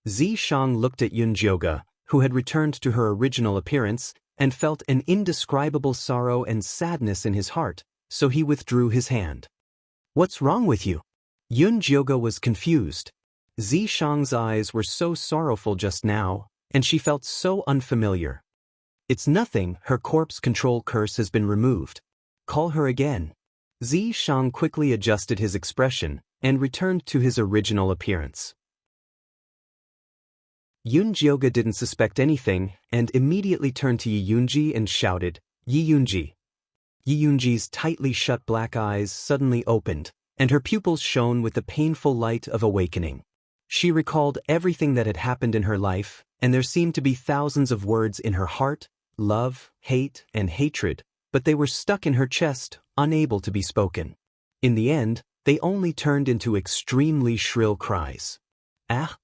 Zishang looked at Yunjioge, who had returned to her original appearance, and felt an indescribable sorrow and sadness in his heart, so he withdrew his hand. "What's wrong with you?" Yunjioge was confused. Zishang's eyes were so sorrowful just now, and she felt so unfamiliar. "It's nothing, her corpse control curse has been removed. Call her again." Zishang quickly adjusted his expression and returned to his original appearance. Yunjioge didn't suspect anything and immediately turned to Yiyunji and shouted, "Yiyunji." Yiyunji's tightly shut black eyes suddenly opened, and her pupils shone with the painful light of awakening. She recalled everything that had happened in her life, and there seemed to be thousands of words in her heart, love, hate, and hatred, but they were stuck in her chest, unable to be spoken. In the end, they only turned into extremely shrill cries. "Ah!"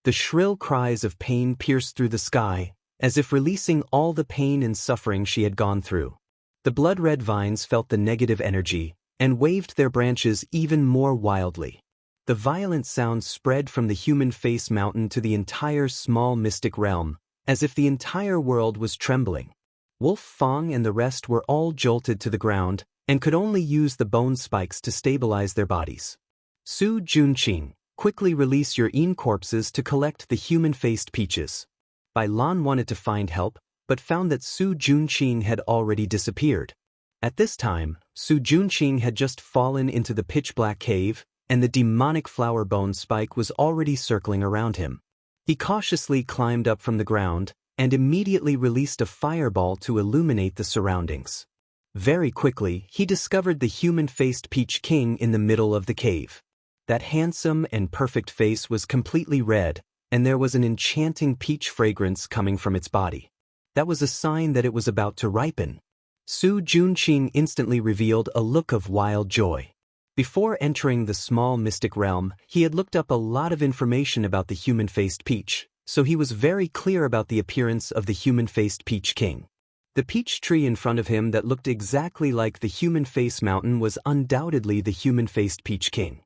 The shrill cries of pain pierced through the sky, as if releasing all the pain and suffering she had gone through. The blood-red vines felt the negative energy, and waved their branches even more wildly. The violent sound spread from the human face mountain to the entire small mystic realm, as if the entire world was trembling. Wolf Fang and the rest were all jolted to the ground, and could only use the bone spikes to stabilize their bodies. Su Junqing, quickly release your corpses to collect the human-faced peaches. Bai Lan wanted to find help, but found that Su Junqing had already disappeared. At this time, Su Junqing had just fallen into the pitch-black cave, and the demonic flower bone spike was already circling around him. He cautiously climbed up from the ground, and immediately released a fireball to illuminate the surroundings. Very quickly, he discovered the human-faced Peach King in the middle of the cave. That handsome and perfect face was completely red, and there was an enchanting peach fragrance coming from its body. That was a sign that it was about to ripen. Su Junqing instantly revealed a look of wild joy. Before entering the small mystic realm, he had looked up a lot of information about the human-faced peach, so he was very clear about the appearance of the human-faced Peach King. The peach tree in front of him that looked exactly like the human face mountain was undoubtedly the human-faced Peach King.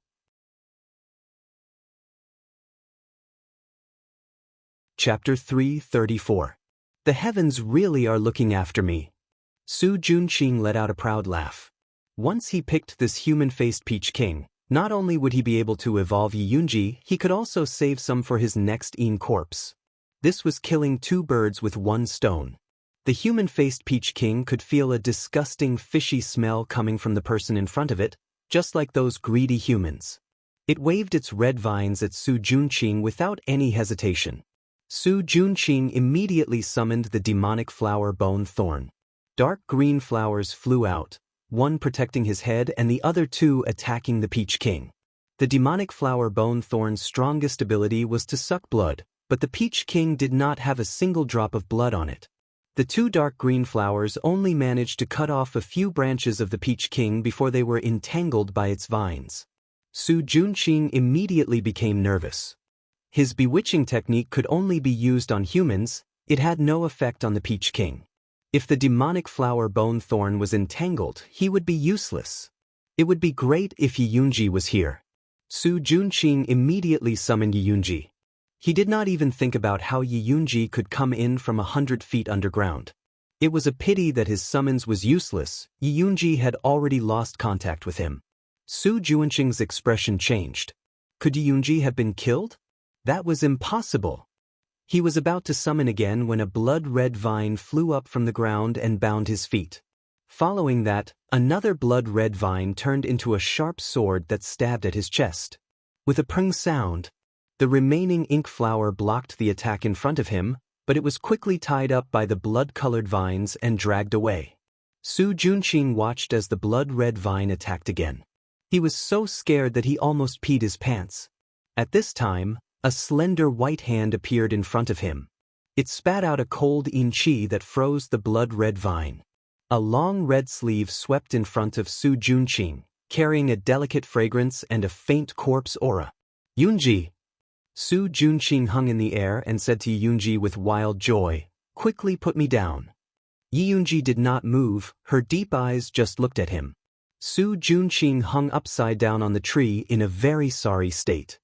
Chapter 334. The heavens really are looking after me. Su Junqing let out a proud laugh. Once he picked this human-faced Peach King, not only would he be able to evolve Yiyunji, he could also save some for his next corpse. This was killing two birds with one stone. The human-faced Peach King could feel a disgusting fishy smell coming from the person in front of it, just like those greedy humans. It waved its red vines at Su Junqing without any hesitation. Su Junqing immediately summoned the demonic flower bone thorn. Dark green flowers flew out, one protecting his head and the other two attacking the Peach King. The demonic flower bone thorn's strongest ability was to suck blood, but the Peach King did not have a single drop of blood on it. The two dark green flowers only managed to cut off a few branches of the Peach King before they were entangled by its vines. Su Junqing immediately became nervous. His bewitching technique could only be used on humans, it had no effect on the Peach King. If the demonic flower bone thorn was entangled, he would be useless. It would be great if Yiyunji was here. Su Junqing immediately summoned Yiyunji. He did not even think about how Yi Yunji could come in from 100 feet underground. It was a pity that his summons was useless. Yi Yunji had already lost contact with him. Su Juanqing's expression changed. Could Yi Yunji have been killed? That was impossible. He was about to summon again when a blood-red vine flew up from the ground and bound his feet. Following that, another blood-red vine turned into a sharp sword that stabbed at his chest. With a prng sound, the remaining ink flower blocked the attack in front of him, but it was quickly tied up by the blood-colored vines and dragged away. Su Juanqing watched as the blood-red vine attacked again. He was so scared that he almost peed his pants. At this time, a slender white hand appeared in front of him. It spat out a cold yin qi that froze the blood-red vine. A long red sleeve swept in front of Su Juanqing, carrying a delicate fragrance and a faint corpse aura. Yunji! Su Juanqing hung in the air and said to Yunji with wild joy, "Quickly put me down." Yi Yunji did not move, her deep eyes just looked at him. Su Juanqing hung upside down on the tree in a very sorry state.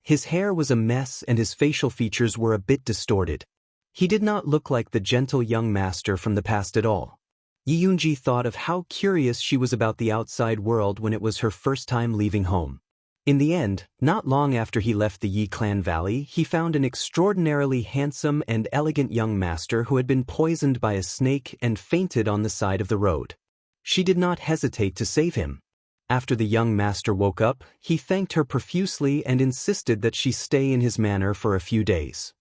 His hair was a mess and his facial features were a bit distorted. He did not look like the gentle young master from the past at all. Yi Yunji thought of how curious she was about the outside world when it was her first time leaving home. In the end, not long after he left the Yi Clan Valley, he found an extraordinarily handsome and elegant young master who had been poisoned by a snake and fainted on the side of the road. She did not hesitate to save him. After the young master woke up, he thanked her profusely and insisted that she stay in his manor for a few days.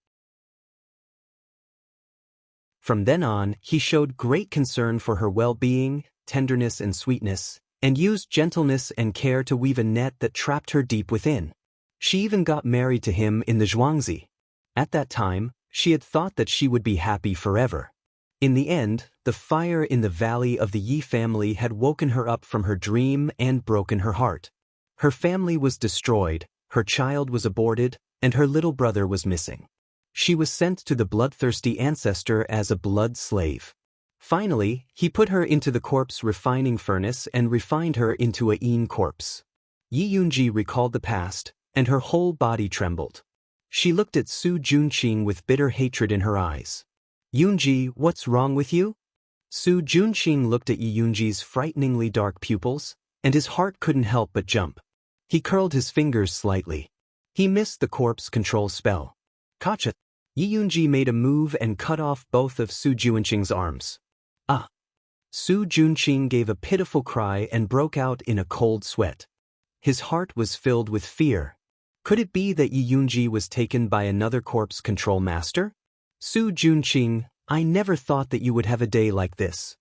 From then on, he showed great concern for her well-being, tenderness and sweetness, and used gentleness and care to weave a net that trapped her deep within. She even got married to him in the Zhuangzi. At that time, she had thought that she would be happy forever. In the end, the fire in the valley of the Yi family had woken her up from her dream and broken her heart. Her family was destroyed, her child was aborted, and her little brother was missing. She was sent to the bloodthirsty ancestor as a blood slave. Finally, he put her into the corpse refining furnace and refined her into a yin corpse. Yi Yunji recalled the past, and her whole body trembled. She looked at Su Juanqing with bitter hatred in her eyes. "Yunji, what's wrong with you?" Su Juanqing looked at Yi Yunji's frighteningly dark pupils, and his heart couldn't help but jump. He curled his fingers slightly. He missed the corpse control spell. Kacha! Yi Yunji made a move and cut off both of Su Juanqing's arms. Ah! Su Juanqing gave a pitiful cry and broke out in a cold sweat. His heart was filled with fear. Could it be that Yi Yunji was taken by another corpse control master? Su Juanqing, I never thought that you would have a day like this.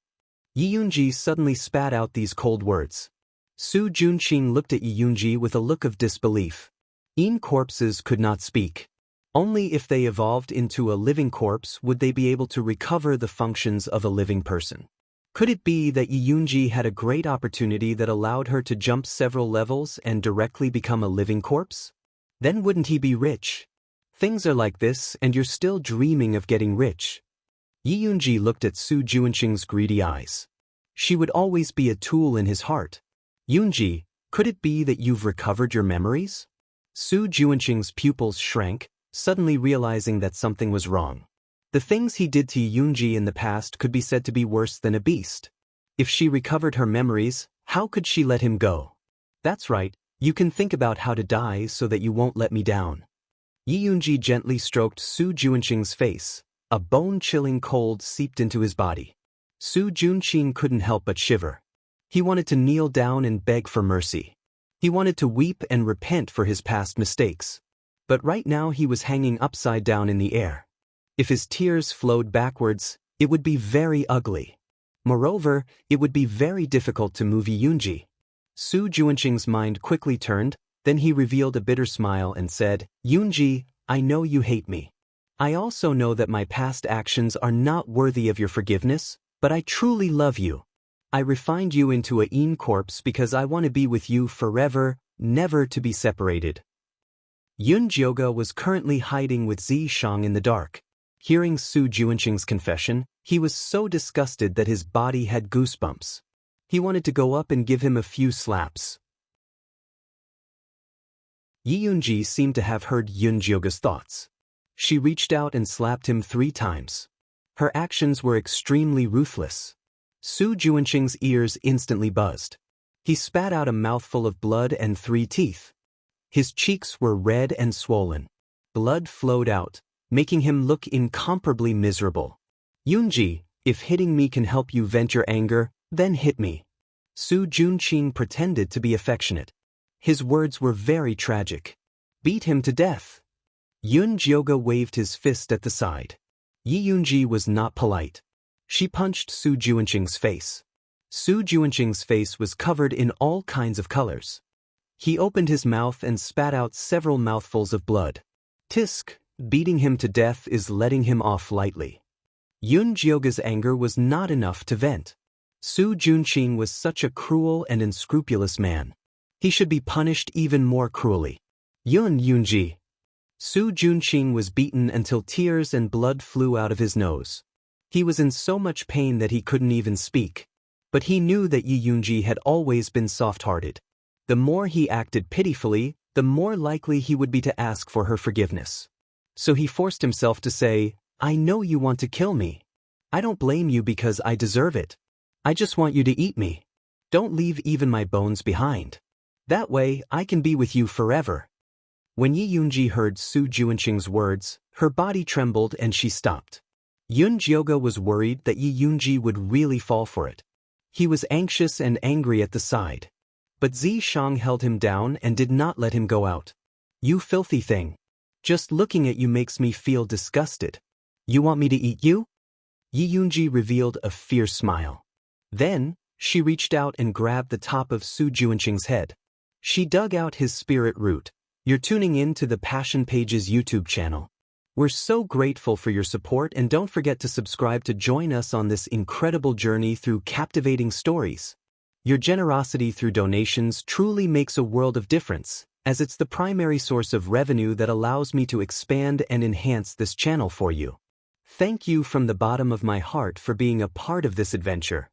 Yi Yunji suddenly spat out these cold words. Su Juanqing looked at Yi Yunji with a look of disbelief. Yin corpses could not speak. Only if they evolved into a living corpse would they be able to recover the functions of a living person. Could it be that Yi Yunji had a great opportunity that allowed her to jump several levels and directly become a living corpse? Then wouldn't he be rich? Things are like this and you're still dreaming of getting rich. Yi Yunji looked at Su Juanqing's greedy eyes. She would always be a tool in his heart. Yunji, could it be that you've recovered your memories? Su Juanqing's pupils shrank, suddenly realizing that something was wrong. The things he did to Yunji in the past could be said to be worse than a beast. If she recovered her memories, how could she let him go? That's right, you can think about how to die so that you won't let me down. Yi Yunji gently stroked Su Juanqing's face. A bone-chilling cold seeped into his body. Su Juanqing couldn't help but shiver. He wanted to kneel down and beg for mercy. He wanted to weep and repent for his past mistakes. But right now he was hanging upside down in the air. If his tears flowed backwards, it would be very ugly. Moreover, it would be very difficult to move Yi Yunji. Su Juanqing's mind quickly turned, then he revealed a bitter smile and said, "Yunji, I know you hate me. I also know that my past actions are not worthy of your forgiveness, but I truly love you. I refined you into a yin corpse because I want to be with you forever, never to be separated." Yun Jioga was currently hiding with Zi Shang in the dark. Hearing Su Juanqing's confession, he was so disgusted that his body had goosebumps. He wanted to go up and give him a few slaps. Yi Yunji seemed to have heard Yun Jioga's thoughts. She reached out and slapped him 3 times. Her actions were extremely ruthless. Su Juanqing's ears instantly buzzed. He spat out a mouthful of blood and 3 teeth. His cheeks were red and swollen. Blood flowed out, making him look incomparably miserable. Yunji, if hitting me can help you vent your anger, then hit me. Su Juanqing pretended to be affectionate. His words were very tragic. Beat him to death. Yun Jioga waved his fist at the side. Yi Yunji was not polite. She punched Su Juanqing's face. Su Juanqing's face was covered in all kinds of colors. He opened his mouth and spat out several mouthfuls of blood. Tisk, beating him to death is letting him off lightly. Yun Jioga's anger was not enough to vent. Su Juanqing was such a cruel and unscrupulous man. He should be punished even more cruelly. Yun Yunji. Su Juanqing was beaten until tears and blood flew out of his nose. He was in so much pain that he couldn't even speak. But he knew that Yi Yunji had always been soft-hearted. The more he acted pitifully, the more likely he would be to ask for her forgiveness. So he forced himself to say, "I know you want to kill me. I don't blame you because I deserve it. I just want you to eat me. Don't leave even my bones behind. That way, I can be with you forever." When Yi Yunji heard Su Juanqing's words, her body trembled and she stopped. Yun Jioga was worried that Yi Yunji would really fall for it. He was anxious and angry at the side. But Zi Shang held him down and did not let him go out. "You filthy thing. Just looking at you makes me feel disgusted. You want me to eat you?" Yi Yunji revealed a fierce smile. Then, she reached out and grabbed the top of Su Juanqing's head. She dug out his spirit root. You're tuning in to the Passion Pages YouTube channel. We're so grateful for your support, and don't forget to subscribe to join us on this incredible journey through captivating stories. Your generosity through donations truly makes a world of difference, as it's the primary source of revenue that allows me to expand and enhance this channel for you. Thank you from the bottom of my heart for being a part of this adventure.